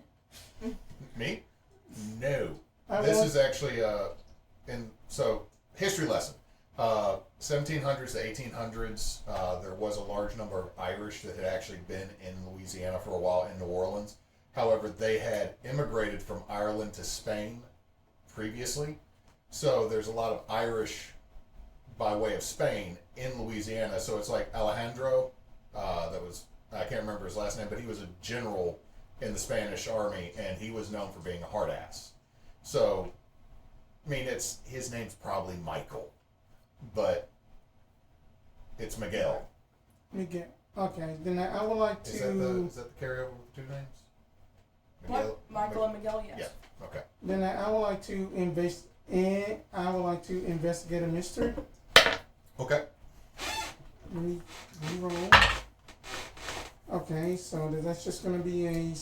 isn't it? Me? No. This is actually so history lesson. 1700s to 1800s, there was a large number of Irish that had actually been in Louisiana for a while in New Orleans. However, they had immigrated from Ireland to Spain previously. So there's a lot of Irish by way of Spain in Louisiana. So it's like Alejandro, I can't remember his last name, but he was a general in the Spanish army, and he was known for being a hard ass. So, I mean, his name's probably Michael, but it's Miguel. Miguel. Okay, then I would like to. Is that the carryover with 2 names? What? Michael and Miguel, yes. Yeah. Okay. Then I would like to investigate a mystery. Okay. Reroll. Okay, so that's just gonna be a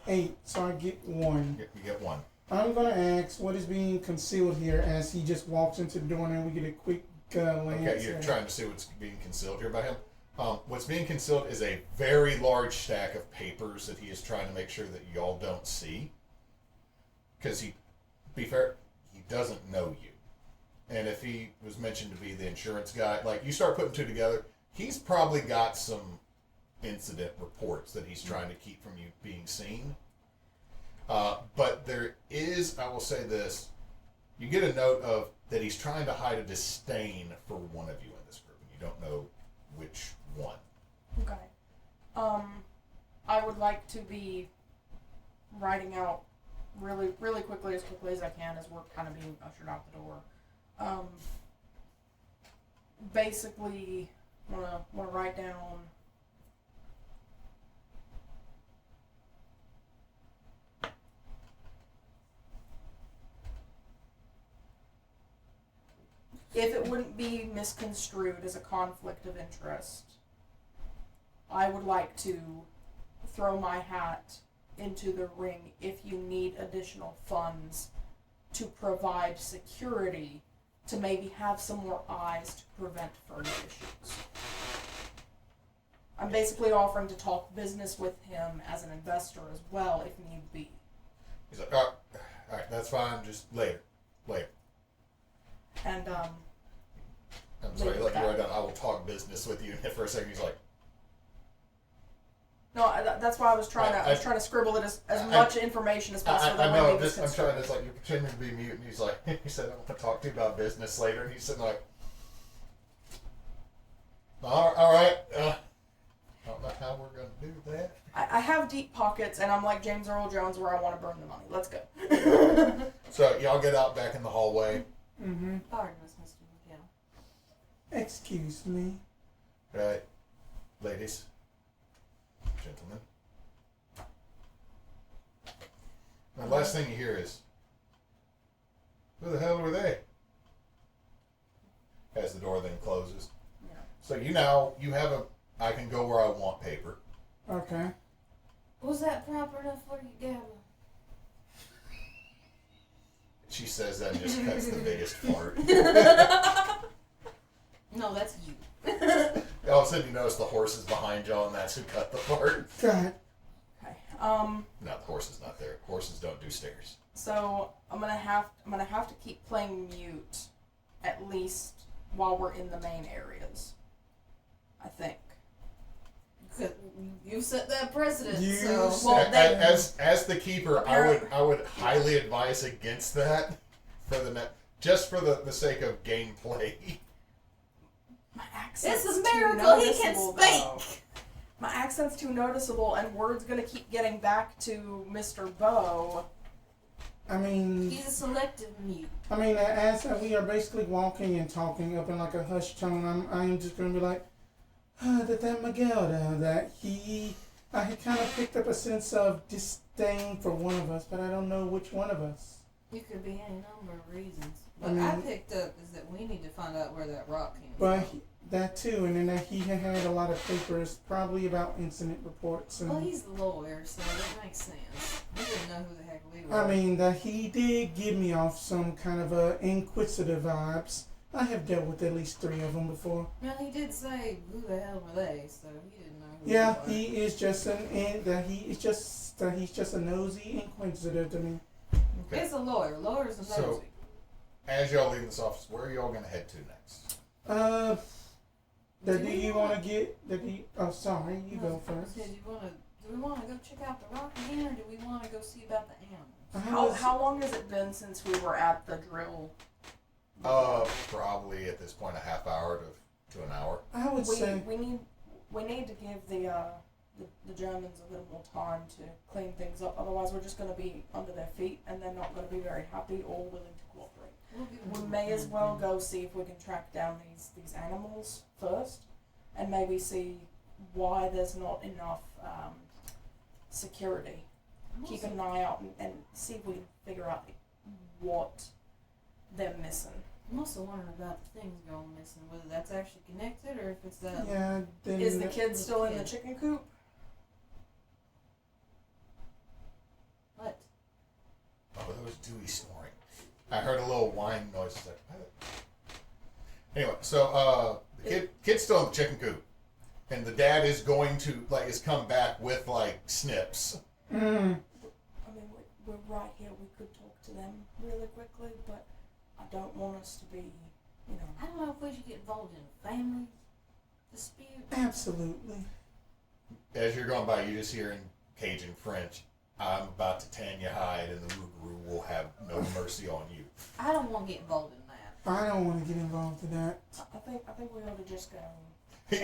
8. So I get 1. You get 1. I'm gonna ask what is being concealed here as he just walks into the door, and we get a quick glance. Okay, you're trying to see what's being concealed here by him. What's being concealed is a very large stack of papers that he is trying to make sure that y'all don't see. Because be fair, he doesn't know you. And if he was mentioned to be the insurance guy, you start putting 2 together, he's probably got some incident reports that he's trying to keep from you being seen. But there is, I will say this, you get a note of that he's trying to hide a disdain for one of you in this group, and you don't know which one. Okay. I would like to be writing out really quickly as I can as we're kind of being ushered out the door. Basically, wanna write down. If it wouldn't be misconstrued as a conflict of interest, I would like to throw my hat into the ring if you need additional funds to provide security to maybe have some more eyes to prevent further issues. I'm basically offering to talk business with him as an investor as well if need be. He's like, all right, that's fine, just later. And I'm sorry, let me write down, I will talk business with you. And for a second he's like, no, that's why I was trying to scribble it as much information as possible. I know, I'm trying to, like, you're pretending to be mute, and he's like, he said, I want to talk to you about business later, and he's sitting like, all right, I don't know how we're going to do that. I have deep pockets, and I'm like James Earl Jones where I want to burn the money. Let's go. So, y'all get out back in the hallway. Mm-hmm. Pardon us, Mr. McGill. Excuse me. Right, ladies, gentlemen. The last thing you hear is, who the hell were they? As the door then closes. Yeah. So you have I can go where I want paper. Okay. Was that proper enough for you, Gabriel? She says that and just cuts the biggest fart. No, that's you. All of a sudden you notice the horse is behind y'all and that's who cut the fart. God. Okay. No, the horse is not there. Horses don't do stairs. So I'm gonna have to keep playing mute, at least while we're in the main areas. I think. You set that precedent. You so set- well, they, As the keeper, I would highly advise against that for just for the sake of gameplay. My accent's it's a too miracle he can noticeable, speak. though. My accent's too noticeable, and word's gonna keep getting back to Mr. Bow. I mean, He's a selective mute. as we are basically walking and talking up in like a hushed tone, I'm just gonna be like, that Miguel down, I had kind of picked up a sense of disdain for one of us, but I don't know which one of us. It could be any number of reasons. I What mean- I picked up is that we need to find out where that rock came But from. that too, and then that he had a lot of papers, probably about incident reports, and Well, he's the lawyer, so that makes sense. We didn't know who the heck we were. that he did give me off some kind of inquisitive vibes. I have dealt with at least 3 of them before. Well, he did say, who the hell were they? So he didn't know who Yeah, we were. he is just he's just a nosy inquisitor to me. Okay. He's a lawyer. Lawyers are So- nosy. As y'all leave this office, where are y'all gonna head to next? Do you want to get? Oh, sorry, you go first. Do we want to go check out the rock again, or do we want to go see about the animals? How long has it been since we were at the drill? Probably at this point a half hour to an hour. I would say We need to give the Germans a little more time to clean things up. Otherwise, we're just going to be under their feet, and they're not going to be very happy or willing to cooperate. We may as well go see if we can track down these animals first, and maybe see why there's not enough security. Keep an eye out and see if we can figure out what they're missing. I'm also wondering about the things going missing, whether that's actually connected or if it's that. yeah. Then Is the kid still in the chicken coop? What? Oh, that was Dewey snoring. I heard a little whine noise. Like, what? Anyway, so the kid's still in the chicken coop, and the dad is going to is come back with snips. Mm. I mean, we're right here. We could talk to them really quickly, but I don't want us to be, I don't know if we should get involved in a family dispute. Absolutely. As you're going by, you just hear in Cajun French, "I'm about to tan your hide, and the Rougarou will have no mercy on you." I don't want to get involved in that. I don't want to get involved in that. I think we ought to just go.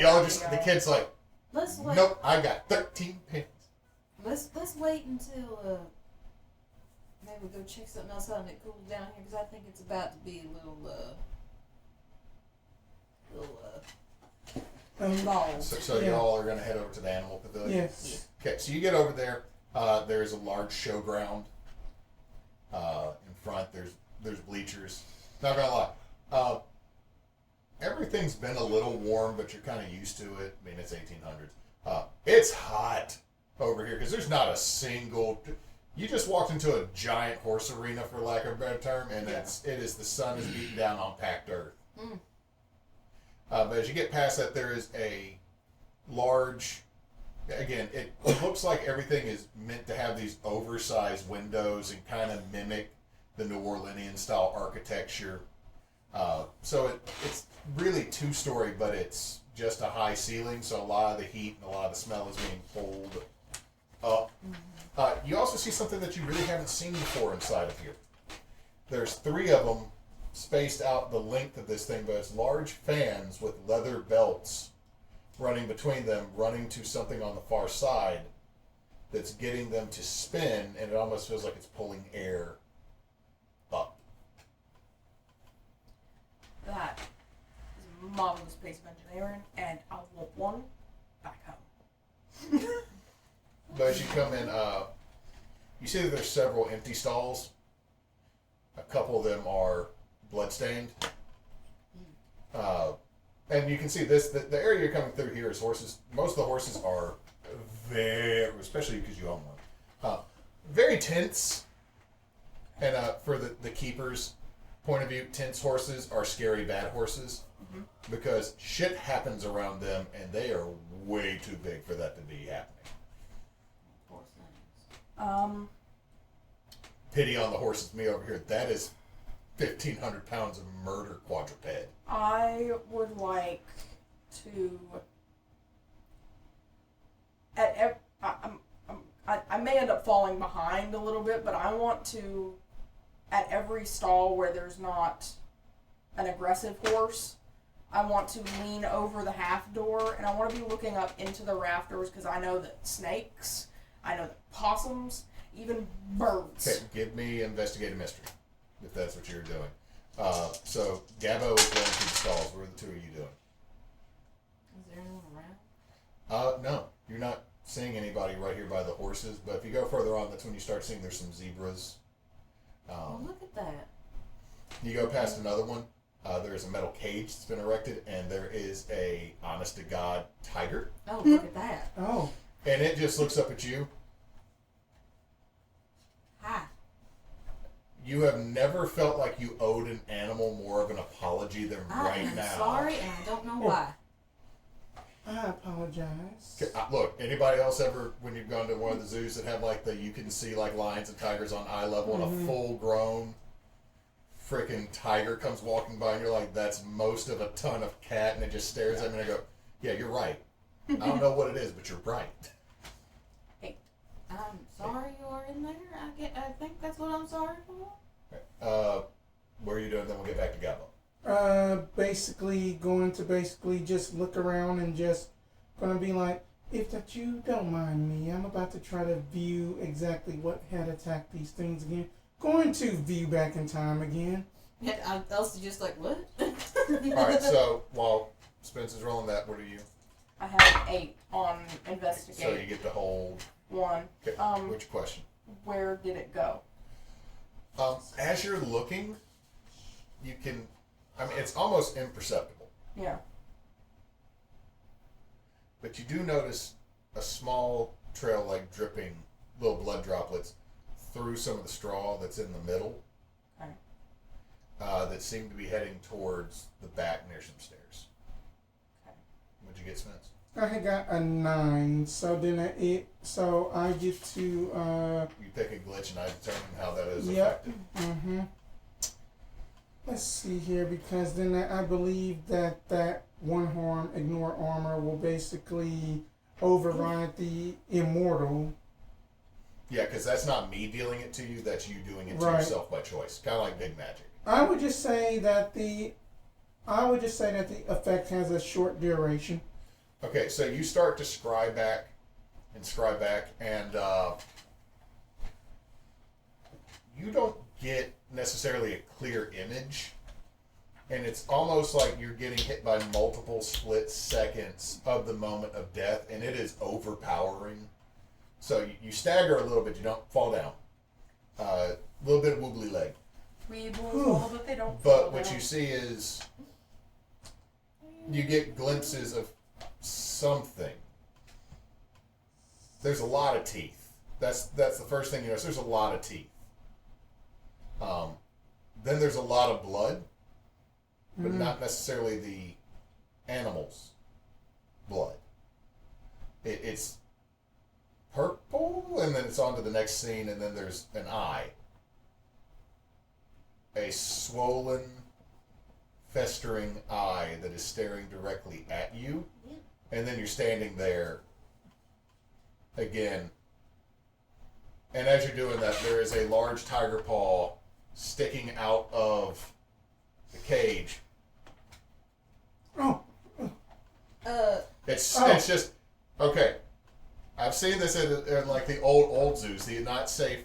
Y'all just, the kid's like, Let's wait. nope, I got 13 pennies. Let's wait until maybe we'll go check something else out and it cools down here because I think it's about to be a little involved. So Yeah. y'all are going to head over to the animal pavilion? Yes. Okay, so you get over there. There's a large showground in front. There's bleachers. Not gonna lie, everything's been a little warm, but you're kind of used to it. I mean, it's 1800s. It's hot over here because there's not a single. You just walked into a giant horse arena, for lack of a better term, and the sun is beating down on packed earth. But as you get past that, there is a large. Again, it looks like everything is meant to have these oversized windows and kind of mimic the New Orleanian style architecture. So it's really two-story, but it's just a high ceiling, so a lot of the heat and a lot of the smell is being pulled up. You also see something that you really haven't seen before inside of here. There's 3 of them spaced out the length of this thing, but it's large fans with leather belts running between them, running to something on the far side that's getting them to spin, and it almost feels like it's pulling air up. That is a marvelous piece of engineering, and I want one back home. But as you come in, you see that there's several empty stalls. A couple of them are bloodstained. And you can see this, the area you're coming through here is horses. Most of the horses are very, especially because you own one, very tense. And for the keeper's point of view, tense horses are scary bad horses because shit happens around them and they are way too big for that to be happening. Poor things. Pity on the horses, me over here. That is 1,500 pounds of murder quadruped. I would like to. I may end up falling behind a little bit, but I want to, at every stall where there's not an aggressive horse, I want to lean over the half door, and I want to be looking up into the rafters because I know that snakes, I know that possums, even birds. Okay, give me investigate a mystery, if that's what you're doing. So Gabo is going through the stalls. What are the 2 of you doing? Is there anyone around? No, you're not seeing anybody right here by the horses. But if you go further on, that's when you start seeing there's some zebras. Oh, look at that. You go past another one. There is a metal cage that's been erected, and there is a honest to God tiger. Oh, look at that. Oh. And it just looks up at you. Hi. You have never felt like you owed an animal more of an apology than I right am now. sorry, and I don't know why. I apologize. Okay, look, anybody else ever, when you've gone to one of the zoos that have like you can see like lions and tigers on eye level and a full grown freaking tiger comes walking by and you're like, that's most of a ton of cat, and it just stares at me and I go, yeah, you're right. I don't know what it is, but you're right. I'm sorry you are in there. I think that's what I'm sorry for. What are you doing? Then we'll get back to Gabo. Basically going to just look around and just gonna be like, if that you don't mind me, I'm about to try to view exactly what had attacked these things again. Going to view back in time again. Yeah, Elsie just like, what? Alright, so while Spence is rolling that, what are you? I have 8 on investigate. So you get to hold 1. Okay, which question? Where did it go? As you're looking, you can, it's almost imperceptible. Yeah. But you do notice a small trail like dripping little blood droplets through some of the straw that's in the middle. Okay. That seem to be heading towards the back near some stairs. Okay. What'd you get, Spence? I had got a 9, so then I get to You pick a glitch and I determine how that is Yep. affected. Let's see here, because then I believe that one harm ignore armor will basically override the immortal. Yeah, because that's not me dealing it to you, that's you doing it to Right. yourself by choice. Kind of like big magic. I would just say that the effect has a short duration. Okay, so you start to scry back, and you don't get necessarily a clear image, and it's almost like you're getting hit by multiple split seconds of the moment of death, and it is overpowering. So you stagger a little bit, you don't fall down. A little bit of wobbly leg. But they don't. But what you see is you get glimpses of something. There's a lot of teeth. That's the first thing you notice. There's a lot of teeth. Then there's a lot of blood, but not necessarily the animal's blood. It's purple, and then it's on to the next scene, and then there's an eye. A swollen, festering eye that is staring directly at you, and then you're standing there again. And as you're doing that, there is a large tiger paw sticking out of the cage. Oh. It's just okay. I've seen this in like the old zoos, the not safe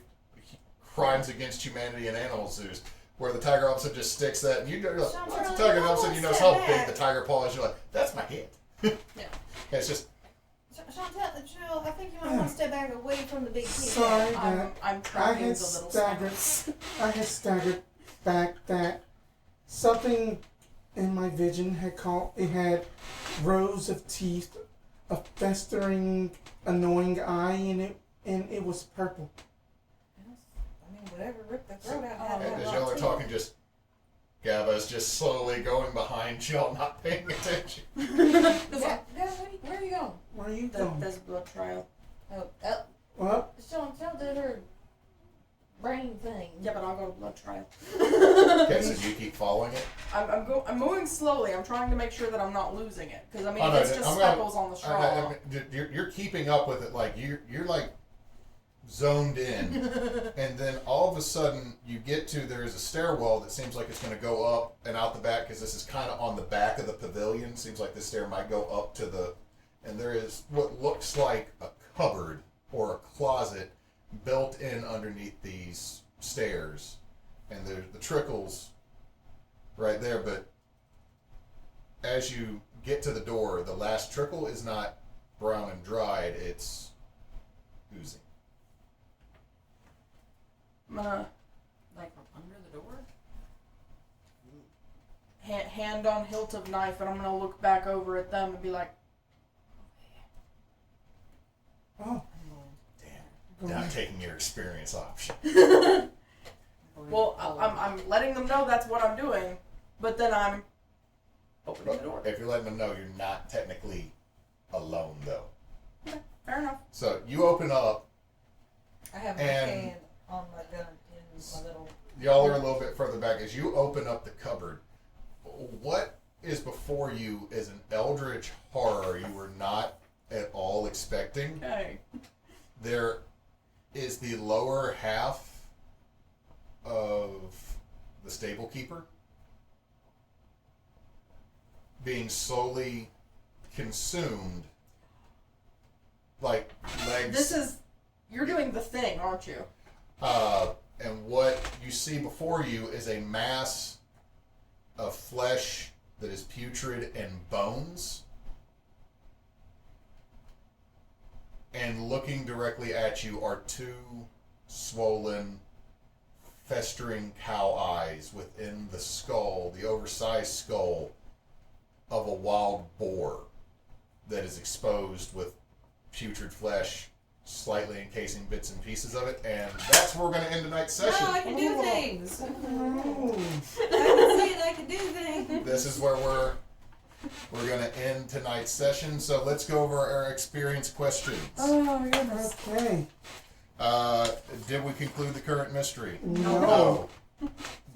crimes against humanity and animal zoos, where the tiger all of a sudden just sticks that, and you're like, "What's a tiger?" And all of a sudden you notice how big the tiger paw is. You're like, "That's my head." Yeah. It's just Chanterelle, I think you might want to step back away from the big kid. Sorry that I'm I tracking the had little staggered. I had staggered back that something in my vision had caught. It had rows of teeth, a festering, annoying eye, and it was purple. I mean, whatever ripped the throat out. as y'all are talking, just Gava's just slowly going behind y'all, not paying attention. Yeah, where are you going? Where are you going? That's blood trial. Oh, What? Chanterelle did her brain thing. Yeah, but I'll go to blood trial. Okay, so you keep following it. I'm moving slowly. I'm trying to make sure that I'm not losing it, because I mean, Oh, no, it's just I'm speckles on the straw. You're keeping up with it, like you're like zoned in, and then all of a sudden you get to, there is a stairwell that seems like it's going to go up and out the back, because this is kind of on the back of the pavilion. Seems like this stair might go up to the, and there is what looks like a cupboard or a closet built in underneath these stairs, and there's the trickles right there. But as you get to the door, the last trickle is not brown and dried, it's oozing. I'm gonna Like from under the door? hand on hilt of knife, and I'm gonna look back over at them and be like, Oh. Damn. Now I'm taking your experience option. well, I'm letting them know that's what I'm doing, but then I'm opening the door. If you're letting them know, you're not technically alone, though. Okay, fair enough. So you open up. I have my And- hand on my gun in my little. Y'all are a little bit further back. As you open up the cupboard, what is before you is an eldritch horror you were not at all expecting. Okay. There is the lower half of the stable keeper being slowly consumed, like legs. You're doing the thing, aren't you? And what you see before you is a mass of flesh that is putrid and bones. And looking directly at you are two swollen, festering cow eyes within the skull, the oversized skull of a wild boar that is exposed with putrid flesh, slightly encasing bits and pieces of it. And that's where we're going to end tonight's session. No, I can do things. Oh. I can say that I can do things. This is where we're going to end tonight's session. So let's go over our experience questions. Oh my goodness. Okay. Did we conclude the current mystery? No.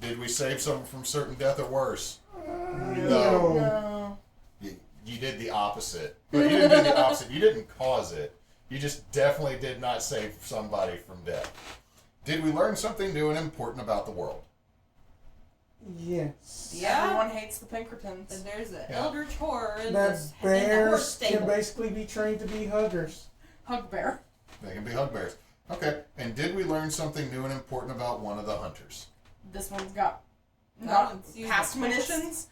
Did we save someone from certain death or worse? No. No. You did the opposite. But you didn't do the opposite. You didn't cause it. You just definitely did not save somebody from death. Did we learn something new and important about the world? Yes. Yeah. Everyone hates the Pinkertons. And there's the Yeah. eldritch horror in That the horse bears stable. can basically be trained to be huggers. Hug bear. They can be hug bears. Okay. And did we learn something new and important about one of the hunters? This one's got That not one's using past twice. munitions.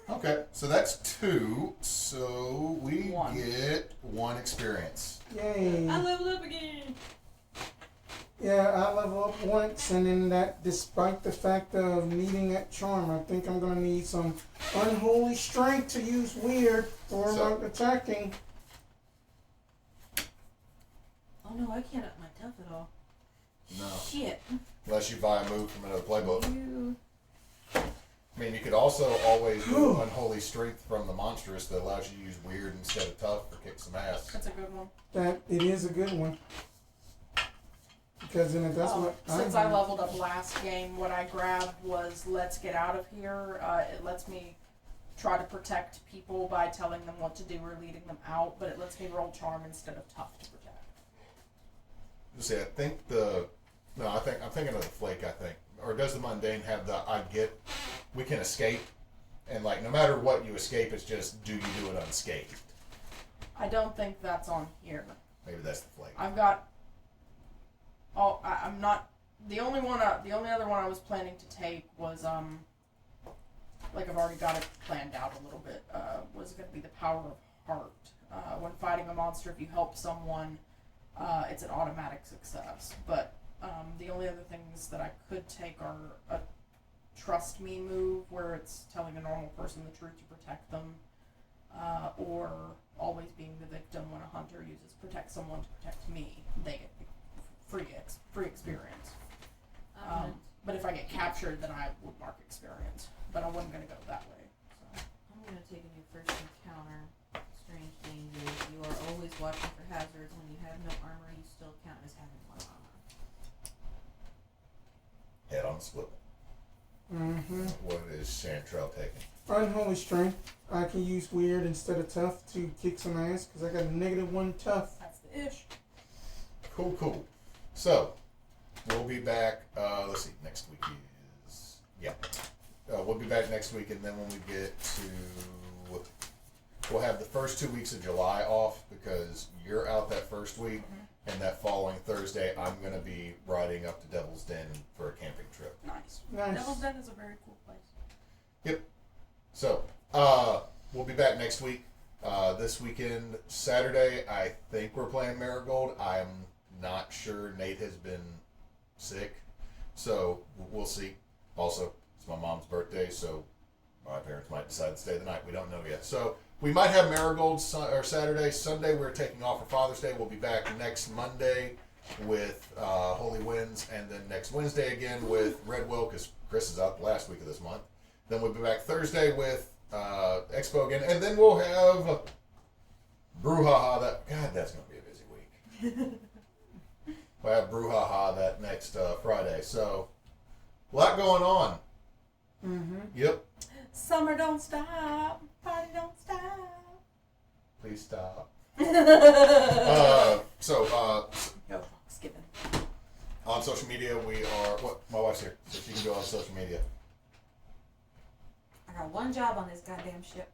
Okay, so that's 2. So we 1. get 1 experience. Yay. I leveled up again. Yeah, I level up once, and then that, despite the fact of needing that charm, I think I'm gonna need some unholy strength to use weird for So- my attacking. Oh no, I can't up my tough at all. No. Shit. Unless you buy a move from another playbook. You. I mean, you could also always do Unholy Strength from the Monstrous that allows you to use weird instead of tough or kick some ass. That's a good one. That it is a good one. Because then that's what Since I I do. leveled up last game, what I grabbed was Let's Get Out of Here. It lets me try to protect people by telling them what to do or leading them out, but it lets me roll charm instead of tough to protect. See, I think I'm thinking of the Flake, I think. Or does the Mundane have the we can escape? And like, no matter what you escape, it's just, do you do it unscathed? I don't think that's on here. Maybe that's the Flake. I've got. Oh, I'm not. The only other one I was planning to take was like I've already got it planned out a little bit. Was going to be the Power of Heart. When fighting a monster, if you help someone, it's an automatic success. But the only other things that I could take are a Trust Me move, where it's telling a normal person the truth to protect them, or always being the victim when a hunter uses protect someone to protect me. They get free experience. But if I get captured, then I would mark experience. But I wasn't going to go that way. So. I'm gonna take a new first encounter. Strange dangers. You are always watching for hazards. When you have no armor, you still count as having 1 armor. Head on the split. Mm-hmm. What is Chanterelle taking? Unholy strength. I can use weird instead of tough to kick some ass because I got a -1 tough. That's the ish. Cool. So, we'll be back, let's see, next week is, we'll be back next week, and then when we get to, we'll have the first 2 weeks of July off, because you're out that first week, and that following Thursday, I'm going to be riding up to Devil's Den for a camping trip. Nice. Nice. Devil's Den is a very cool place. So, we'll be back next week. This weekend, Saturday, I think we're playing Marigold. I'm not sure. Nate has been sick, so we'll see. Also, it's my mom's birthday, so my parents might decide to stay the night. We don't know yet. So we might have Marigold or Saturday. Sunday we're taking off for Father's Day. We'll be back next Monday with Holy Winds, and then next Wednesday again with Red Will, because Chris is out the last week of this month. Then we'll be back Thursday with Expo again, and then we'll have Brouhaha. That's going to be a busy week. We'll have Brouhaha that next Friday. So, a lot going on. Mm-hmm. Yep. Summer don't stop. Party don't stop. Please stop. Go Thanksgiving. On social media, we are. My wife's here, so she can go on social media. I got one job on this goddamn ship.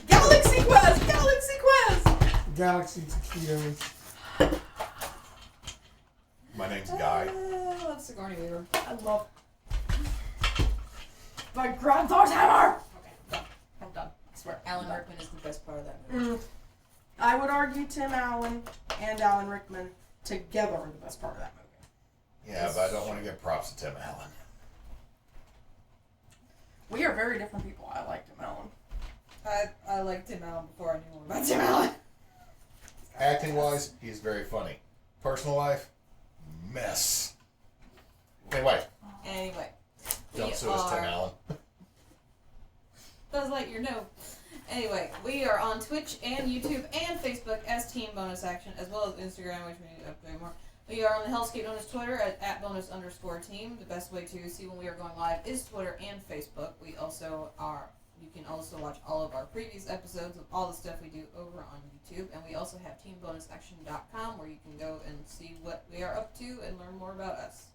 Galaxy Quest! Galaxy Quest! Galaxy taquitos. My name's Guy. I love Sigourney Weaver. I love my grandfather's hammer! Okay, I'm done. I swear. Alan I'm done. Rickman is the best part of that movie. I would argue Tim Allen and Alan Rickman together are the best part of that movie. Yeah, but I don't want to give props to Tim Allen. We are very different people. I like Tim Allen. I liked Tim Allen before I knew more about Tim Allen. Acting wise, he's very funny. Personal life, mess. Anyway, don't sue us, Tim Allen. Buzz Lightyear, no. Anyway, we are on Twitch and YouTube and Facebook as Team Bonus Action, as well as Instagram, which we need to update more. We are on the Hellscape known as Twitter at @bonus_team. The best way to see when we are going live is Twitter and Facebook. We also are. You can also watch all of our previous episodes of all the stuff we do over on YouTube, and we also have TeamBonusAction.com where you can go and see what we are up to and learn more about us.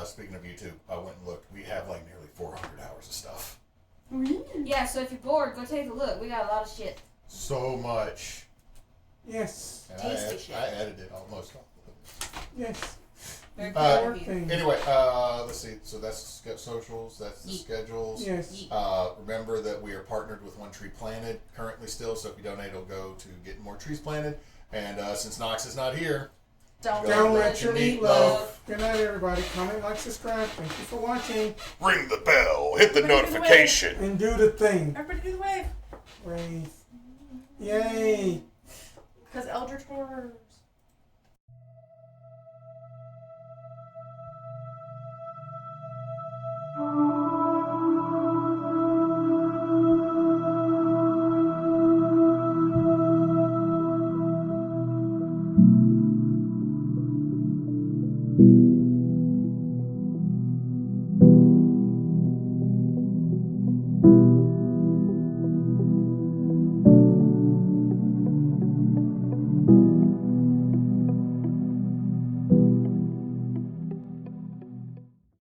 speaking of YouTube, I went and looked. We have like nearly 400 hours of stuff. Yeah, so if you're bored, go take a look. We got a lot of shit. So much. Yes. And Tasty shit. I edited almost all of it. Yes. Very Uh, proud of you. Anyway, let's see. So that's the socials. That's the schedules. Yes. Remember that we are partnered with One Tree Planted currently still. So if you donate, it'll go to getting more trees planted. And since Knox is not here, Don't let your meat loaf. Good night, everybody. Comment, like, subscribe. Thank you for watching. ring the bell, hit the Everybody do the notification. And do the thing. Everybody do the wave. Wave. Yay.